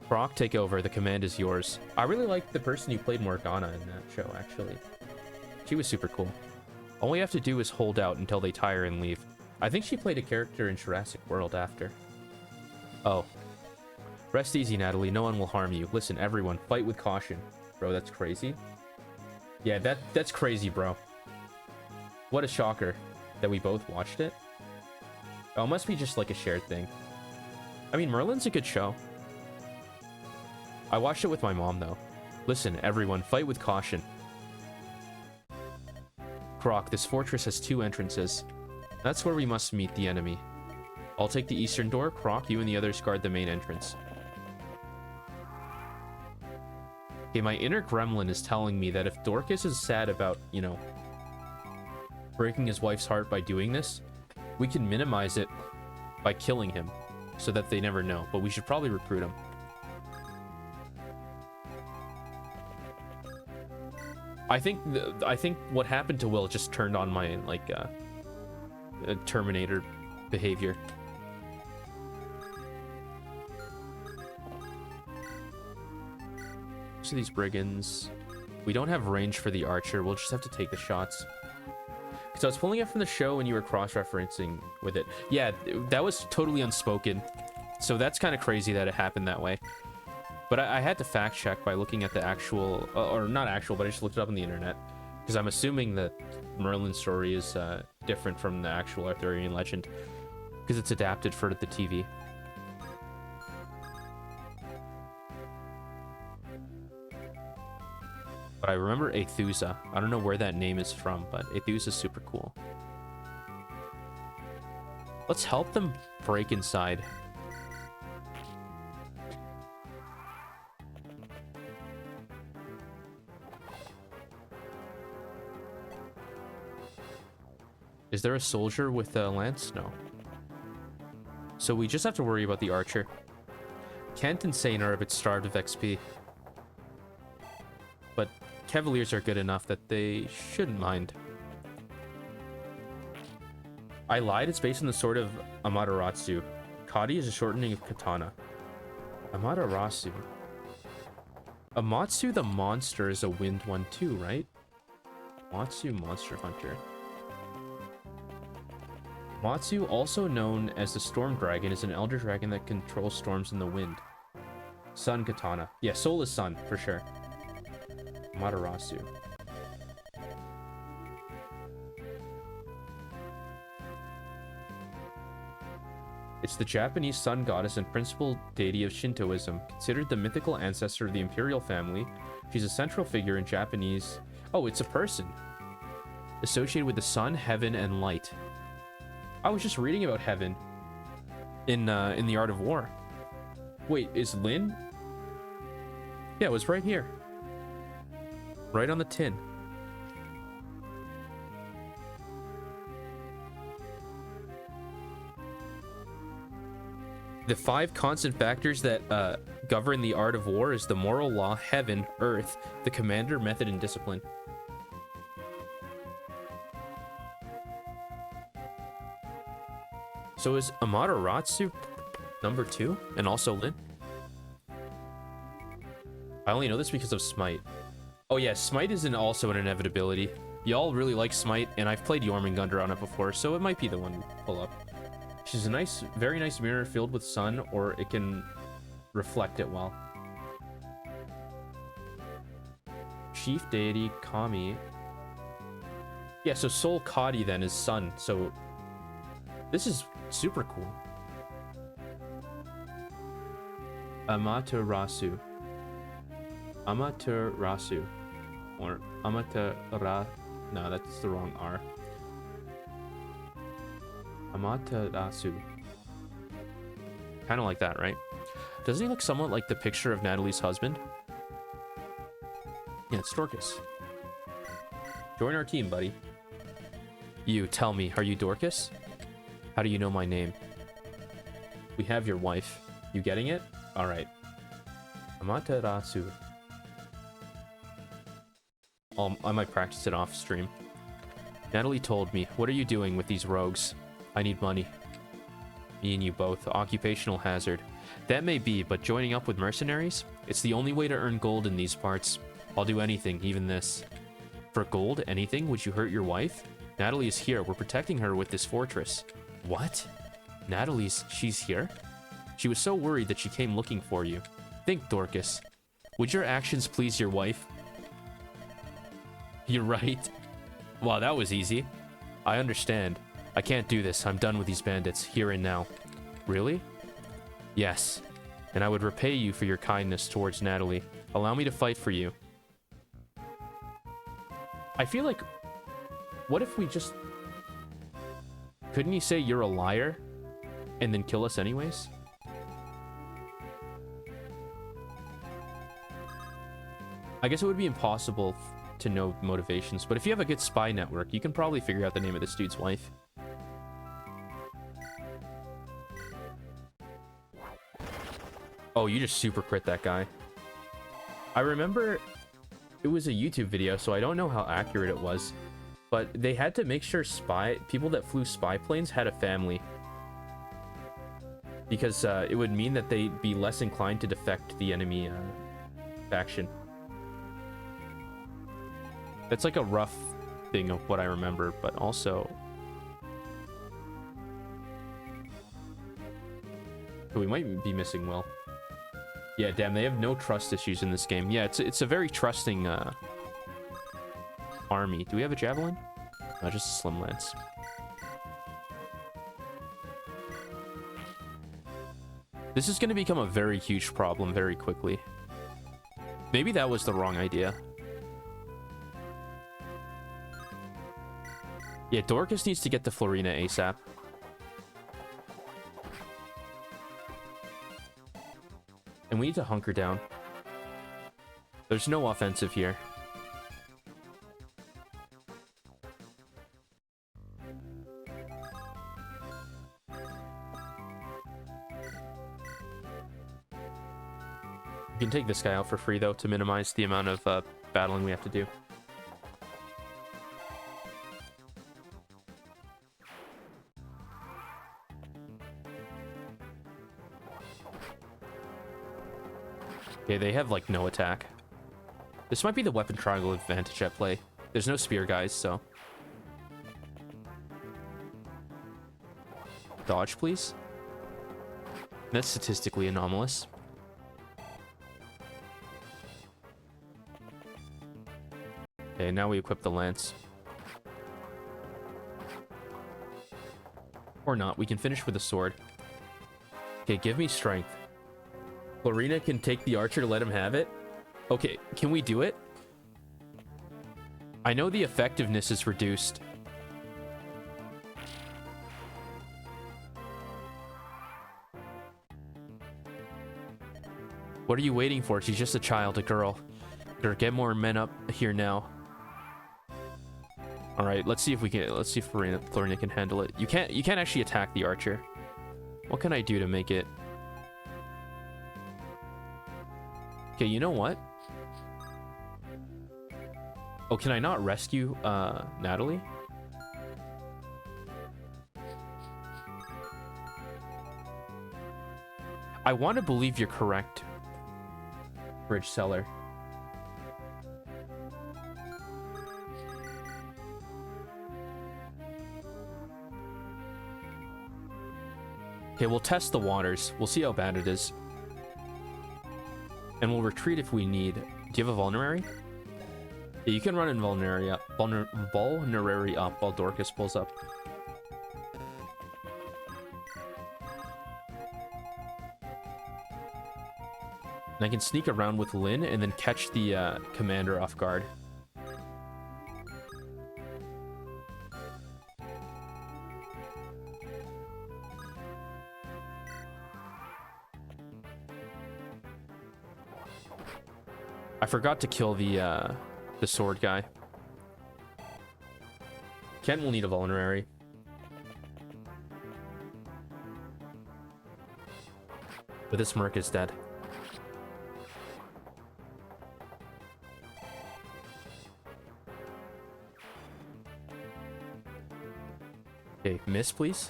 C.R.O.C, take over. The command is yours. I really liked the person who played Morgana in that show, actually. She was super cool. All we have to do is hold out until they tire and leave. I think she played a character in Jurassic World after. Oh. Rest easy, Natalie. No one will harm you. Listen, everyone, fight with caution. Bro, that's crazy. Yeah, that's crazy, bro. What a shocker that we both watched it. Oh, it must be just like a shared thing. I mean, Merlin's a good show. I watched it with my mom, though. Listen, everyone, fight with caution. C.R.O.C, this fortress has 2 entrances. That's where we must meet the enemy. I'll take the eastern door. C.R.O.C, you and the others guard the main entrance. Okay, my inner gremlin is telling me that if Dorcas is sad about, you know, breaking his wife's heart by doing this, we can minimize it by killing him so that they never know. But we should probably recruit him. I think what happened to Will just turned on my, like, Terminator behavior. So these brigands, we don't have range for the archer. We'll just have to take the shots. So I was pulling it from the show when you were cross-referencing with it. Yeah, that was totally unspoken. So that's kind of crazy that it happened that way. But I had to fact check by looking at the actual, or not actual, but I just looked it up on the internet. Because I'm assuming that Merlin's story is different from the actual Arthurian legend. Because it's adapted for the TV. But I remember Aethusa. I don't know where that name is from, but Aethusa's super cool. Let's help them break inside. Is there a soldier with a lance? No. So we just have to worry about the archer. Kent and Sane are a bit starved of XP. But Cavaliers are good enough that they shouldn't mind. I lied, it's based on the sword of Amaterasu. Kadi is a shortening of katana. Amaterasu. Amatsu the monster is a wind one too, right? Amatsu Monster Hunter. Matsu, also known as the Storm Dragon, is an elder dragon that controls storms in the wind. Sun Katana. Yeah, Soul is sun, for sure. Amaterasu. It's the Japanese sun goddess and principal deity of Shintoism. Considered the mythical ancestor of the imperial family, she's a central figure in Japanese... Oh, it's a person. Associated with the sun, heaven, and light. I was just reading about heaven in the Art of War. Wait, is Lin? Yeah, it was right here. Right on the tin. The 5 constant factors that govern the art of war is the moral law, heaven, earth, the commander, method, and discipline. So is Amaterasu number 2 and also Lin? I only know this because of Smite. Oh yeah, Smite is also an inevitability. Y'all really like Smite, and I've played Jormungandr on it before, so it might be the one to pull up. She's a nice, very nice mirror filled with sun, or it can reflect it well. Chief deity, Kami. Yeah, so Soul Kadi then is sun, so this is super cool. Amaterasu. Amaterasu. Or Amatera... No, that's the wrong R. Amaterasu. Kind of like that, right? Doesn't he look somewhat like the picture of Natalie's husband? Yeah, it's Dorcas. Join our team, buddy. You, tell me, are you Dorcas? How do you know my name? We have your wife. You getting it? Alright. Amaterasu. I might practice it off stream. Natalie told me, what are you doing with these rogues? I need money. Me and you both. Occupational hazard. That may be, but joining up with mercenaries? It's the only way to earn gold in these parts. I'll do anything, even this. For gold, anything? Would you hurt your wife? Natalie is here. We're protecting her with this fortress. What? She's here? She was so worried that she came looking for you. Think, Dorcas. Would your actions please your wife? You're right. Wow, that was easy. I understand. I can't do this. I'm done with these bandits, here and now. Really? Yes. and I would repay you for your kindness towards Natalie. Allow me to fight for you. I feel like... What if we just... Couldn't he say you're a liar? And then kill us anyways? I guess it would be impossible to know motivations, but if you have a good spy network, you can probably figure out the name of this dude's wife. Oh, you just super crit that guy. I remember it was a YouTube video, so I don't know how accurate it was, but they had to make sure people that flew spy planes had a family, because it would mean that they'd be less inclined to defect the enemy faction. That's like a rough thing of what I remember, but also... We might be missing Will. Yeah, damn, they have no trust issues in this game. Yeah, it's a very trusting army. Do we have a javelin? No, just a slim lance. This is going to become a very huge problem very quickly. Maybe that was the wrong idea. Yeah, Dorcas needs to get to Florina ASAP. And we need to hunker down. There's no offensive here. You can take this guy out for free, though, to minimize the amount of battling we have to do. Okay, they have, like, no attack. This might be the weapon triangle advantage at play. There's no spear guys, so... Dodge, please. That's statistically anomalous. Okay, now we equip the lance. Or not, we can finish with a sword. Okay, give me strength. Florina can take the archer to let him have it? Okay, can we do it? I know the effectiveness is reduced. What are you waiting for? She's just a child, a girl. Better get more men up here now. All right, let's see if we can. Let's see if Florina can handle it. You can't actually attack the archer. What can I do to make it? Okay, you know what? Oh, can I not rescue Natalie? I want to believe you're correct, Bridge Seller. Okay, we'll test the waters. We'll see how bad it is. And we'll retreat if we need. Do you have a vulnerary? Yeah, you can run in vulnerary up while Dorcas pulls up. And I can sneak around with Lynn and then catch the commander off guard. I forgot to kill the sword guy. Ken will need a vulnerary. But this merc is dead. Okay, miss, please.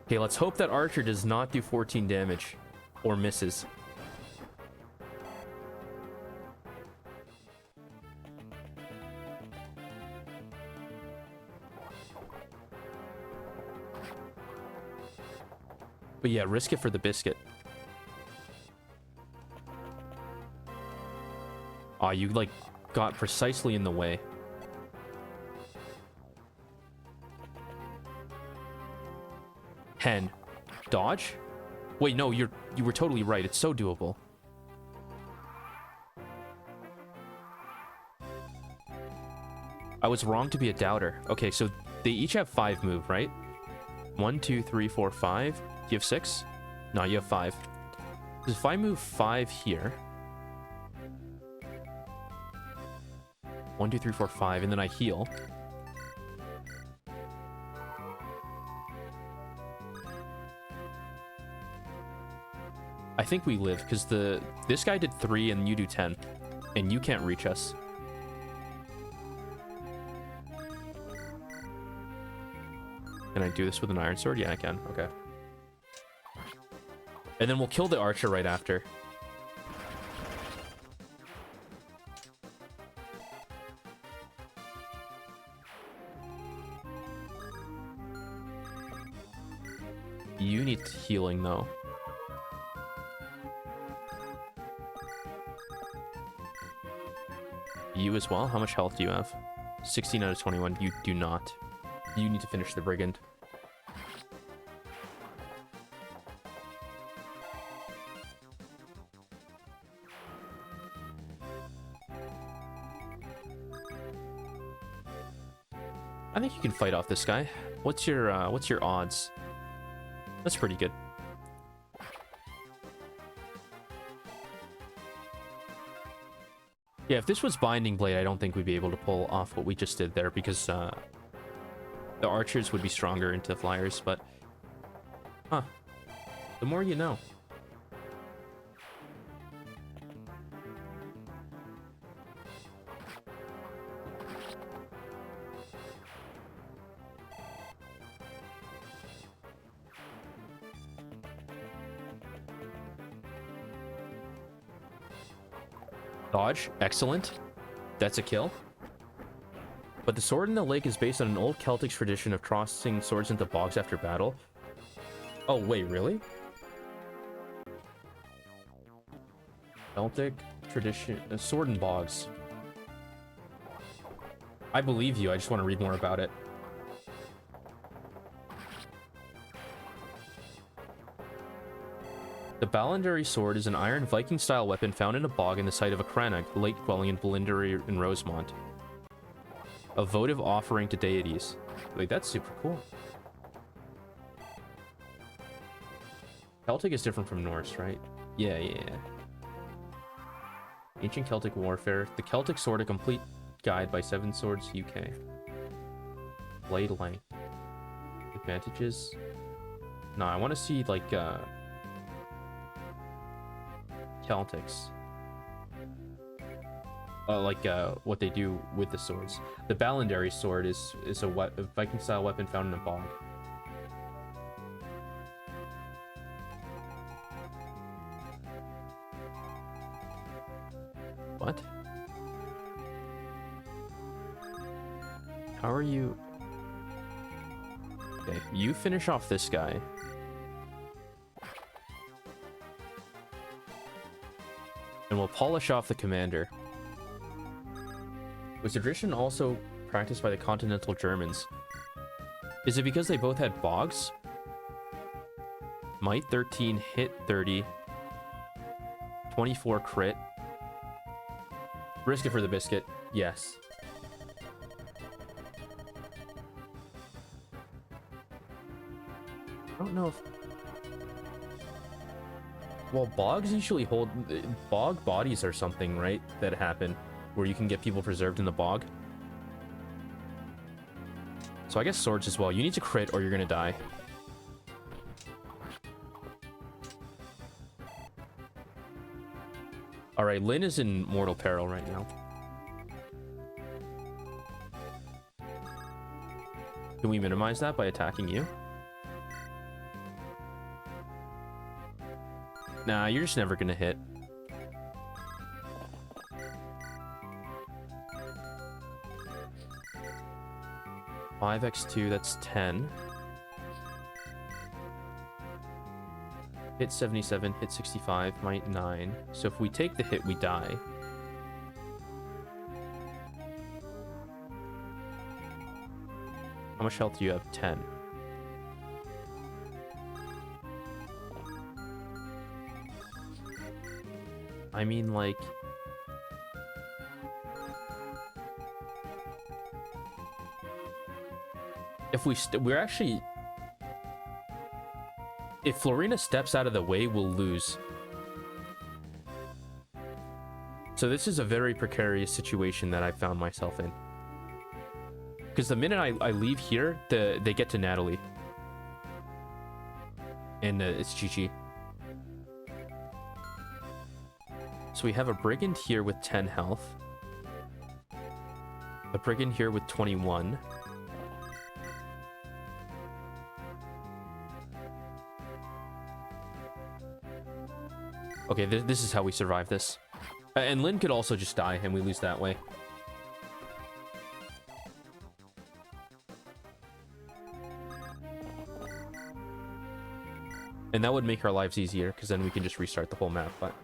Okay, let's hope that Archer does not do 14 damage. Or misses. But yeah, risk it for the biscuit. Aw, you, like, got precisely in the way. Hen. Dodge? Wait, no, you were totally right. It's so doable. I was wrong to be a doubter. Okay, so they each have 5 move, right? 1, 2, 3, 4, 5. Do you have 6? No, you have 5. If I move 5 here... 1, 2, 3, 4, 5, and then I heal. I think we live, because this guy did 3 and you do 10. And you can't reach us. Can I do this with an iron sword? Yeah, I can. Okay. And then we'll kill the archer right after. You need healing, though. You as well? How much health do you have? 16 out of 21. You do not. You need to finish the brigand. I think you can fight off this guy. What's your odds? That's pretty good. Yeah, if this was Binding Blade, I don't think we'd be able to pull off what we just did there, because the archers would be stronger into flyers, but... Huh. The more you know. Dodge, excellent. That's a kill. But the sword in the lake is based on an old Celtic tradition of tossing swords into bogs after battle. Oh, wait, really? Celtic tradition, sword in bogs. I believe you, I just want to read more about it. The Ballandary sword is an iron Viking-style weapon found in a bog in the site of a crannog, lake dwelling in Blindery in Rosemont. A votive offering to deities. Like, that's super cool. Celtic is different from Norse, right? Yeah. Ancient Celtic warfare. The Celtic sword, a complete guide by Seven Swords UK. Blade length. Advantages. No, I want to see, like, Celtics. What they do with the swords. The Ballandary sword is a Viking-style weapon found in a bog. What? How are you? Okay, you finish off this guy. And we'll polish off the commander. Was the tradition also practiced by the continental Germans? Is it because they both had bogs? Might 13, hit 30. 24 crit. Risk it for the biscuit. Yes. I don't know if... Well, bogs usually hold... Bog bodies or something, right? That happen. Where you can get people preserved in the bog. So I guess swords as well. You need to crit or you're gonna die. Alright, Lynn is in mortal peril right now. Can we minimize that by attacking you? Nah, you're just never gonna hit. Five x2, that's 10. Hit 77, hit 65, might 9. So if we take the hit, we die. How much health do you have? 10. I mean, like... If we're actually... If Florina steps out of the way, we'll lose. So this is a very precarious situation that I found myself in. Because the minute I leave here, they get to Natalie. And it's GG. So we have a Brigand here with 10 health. A Brigand here with 21. Okay, this is how we survive this. And Lynn could also just die, and we lose that way. And that would make our lives easier, because then we can just restart the whole map. But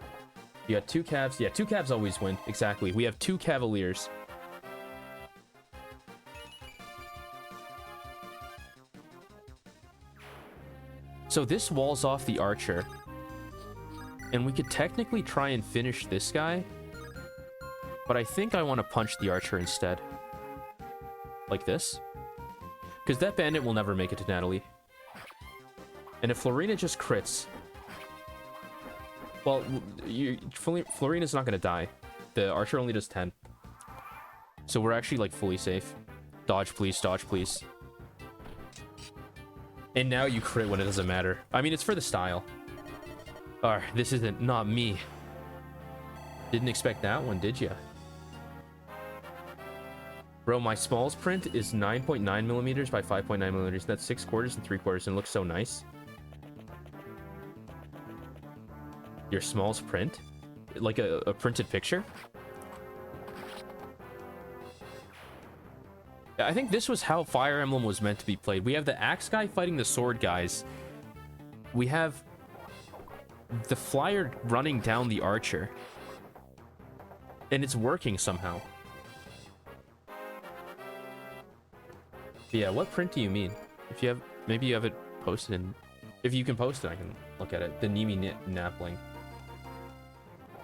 you got 2 Cavs. Yeah, 2 Cavs always win. Exactly. We have 2 Cavaliers. So this walls off the Archer. And we could technically try and finish this guy. But I think I want to punch the Archer instead. Like this. Because that Bandit will never make it to Natalie. And if Florina just crits... Well, Florina's not going to die. The Archer only does 10. So we're actually, like, fully safe. Dodge, please. Dodge, please. And now you crit when it doesn't matter. I mean, it's for the style. This isn't not me. Didn't expect that one, did ya? Bro, my smalls print is 9.9 millimeters by 5.9 millimeters. That's 6 quarters and 3 quarters, and it looks so nice. Your smalls print? Like a printed picture? I think this was how Fire Emblem was meant to be played. We have the axe guy fighting the sword guys. We have the flyer running down the archer. And it's working somehow. Yeah, what print do you mean? If you have, maybe you have it posted in... If you can post it, I can look at it. The Nimi Napling.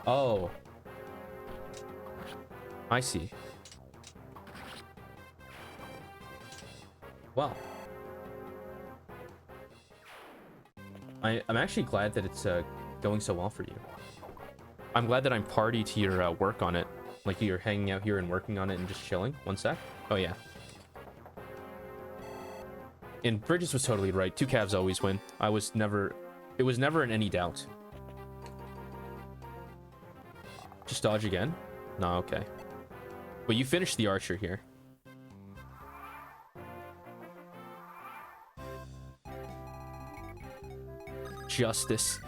Oh. I see. Well. I'm actually glad that it's going so well for you. I'm glad that I'm party to your work on it. Like you're hanging out here and working on it and just chilling. One sec. Oh, yeah. And Bridges was totally right. 2 Cavs always win. It was never in any doubt. Just dodge again? No, okay. But you finished the archer here. Justice.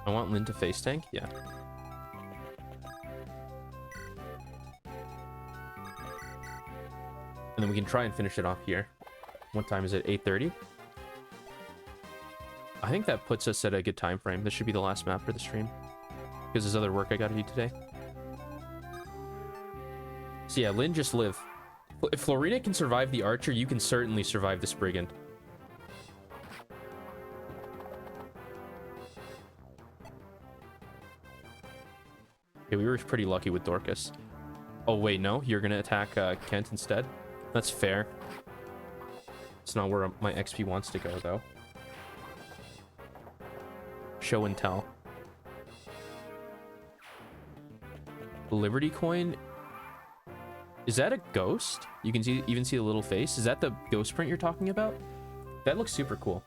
I want Lynn to face tank? Yeah. And then we can try and finish it off here. What time is it? 8:30? I think that puts us at a good time frame. This should be the last map for the stream. Because there's other work I gotta do today. So yeah, Lynn, just live. If Florina can survive the archer, you can certainly survive this brigand. Okay, we were pretty lucky with Dorcas. Oh wait, no? You're gonna attack Kent instead? That's fair. It's not where my XP wants to go, though. Show and tell. Liberty coin? Is that a ghost? You can even see the little face. Is that the ghost print you're talking about? That looks super cool.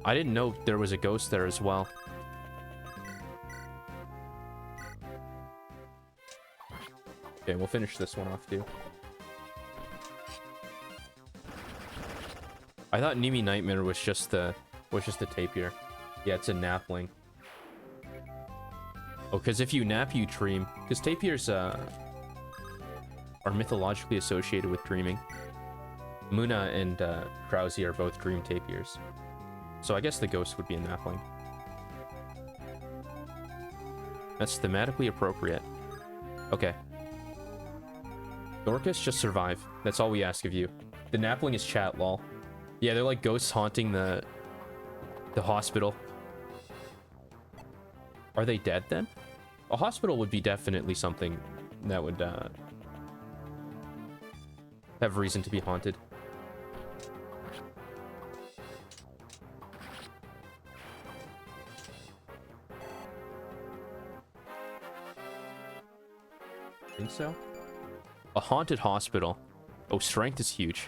I didn't know there was a ghost there as well. Okay, we'll finish this one off too. I thought Nimi Nightmare was just the tapir. Yeah, it's a napling. Oh, because if you nap, you dream. Because tapirs are mythologically associated with dreaming. Muna and C.R.O.C. are both dream tapirs. So I guess the ghost would be a napling. That's thematically appropriate. Okay. Dorcas, just survive. That's all we ask of you. The Napling is chat, lol. Yeah, they're like ghosts haunting the hospital. Are they dead then? A hospital would be definitely something that would have reason to be haunted. Think so? A haunted hospital. Oh, strength is huge.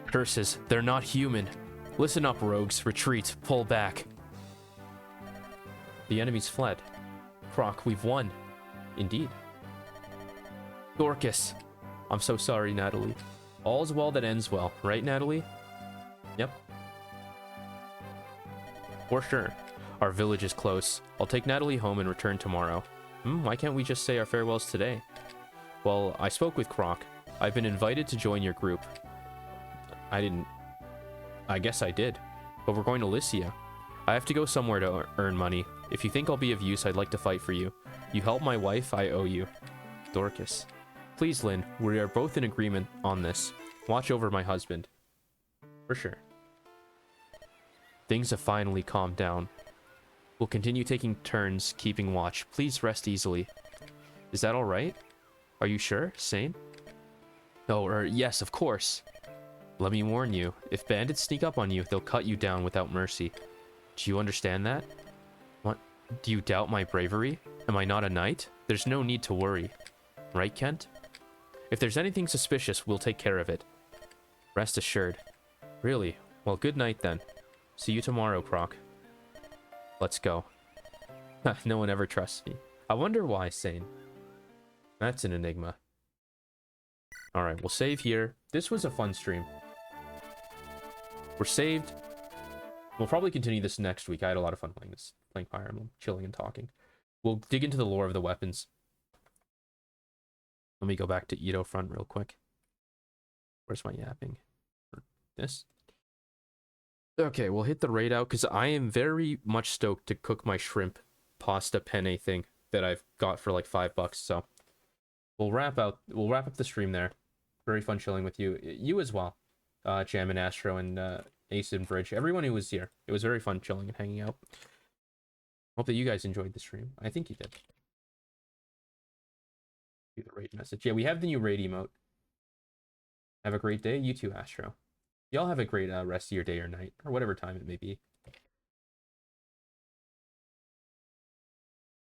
Curses, they're not human. Listen up, rogues. Retreat. Pull back. The enemy's fled. C.R.O.C, we've won. Indeed. Dorcas. I'm so sorry, Natalie. All's well that ends well. Right, Natalie? Yep. For sure. Our village is close. I'll take Natalie home and return tomorrow. Why can't we just say our farewells today? Well, I spoke with C.R.O.C. I've been invited to join your group. I guess I did. But we're going to Lycia. I have to go somewhere to earn money. If you think I'll be of use, I'd like to fight for you. You help my wife, I owe you. Dorcas. Please, Lynn, we are both in agreement on this. Watch over my husband. For sure. Things have finally calmed down. We'll continue taking turns keeping watch. Please rest easily. Is that alright? Are you sure? Sane? Oh, yes, of course. Let me warn you, if bandits sneak up on you, they'll cut you down without mercy. Do you understand that? What? Do you doubt my bravery? Am I not a knight? There's no need to worry. Right, Kent? If there's anything suspicious, we'll take care of it. Rest assured. Really? Well, good night then. See you tomorrow, C.R.O.C. Let's go. No one ever trusts me. I wonder why, Sane. That's an enigma. Alright, we'll save here. This was a fun stream. We're saved. We'll probably continue this next week. I had a lot of fun playing Fire Emblem, chilling and talking. We'll dig into the lore of the weapons. Let me go back to Edo Front real quick. Where's my yapping? This? Okay, we'll hit the raid out, because I am very much stoked to cook my shrimp pasta penne thing that I've got for like $5, so we'll wrap up the stream there. Very fun chilling with you. You as well. Jam and Astro and Ace and Bridge. Everyone who was here. It was very fun chilling and hanging out. Hope that you guys enjoyed the stream. I think you did. Do the raid message. Yeah, we have the new raid emote. Have a great day. You too, Astro. Y'all have a great rest of your day or night, or whatever time it may be.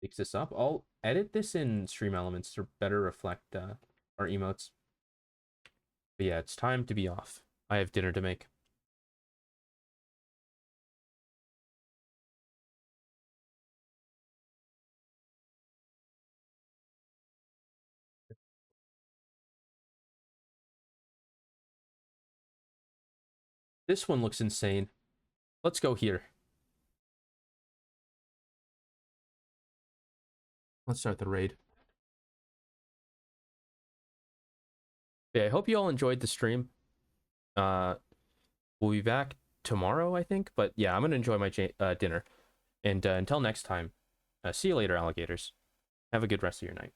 Fix this up. I'll edit this in Stream Elements to better reflect our emotes. But yeah, it's time to be off. I have dinner to make. This one looks insane. Let's go here. Let's start the raid. Yeah, I hope you all enjoyed the stream. We'll be back tomorrow, I think. But yeah, I'm going to enjoy my dinner. And until next time, see you later, alligators. Have a good rest of your night.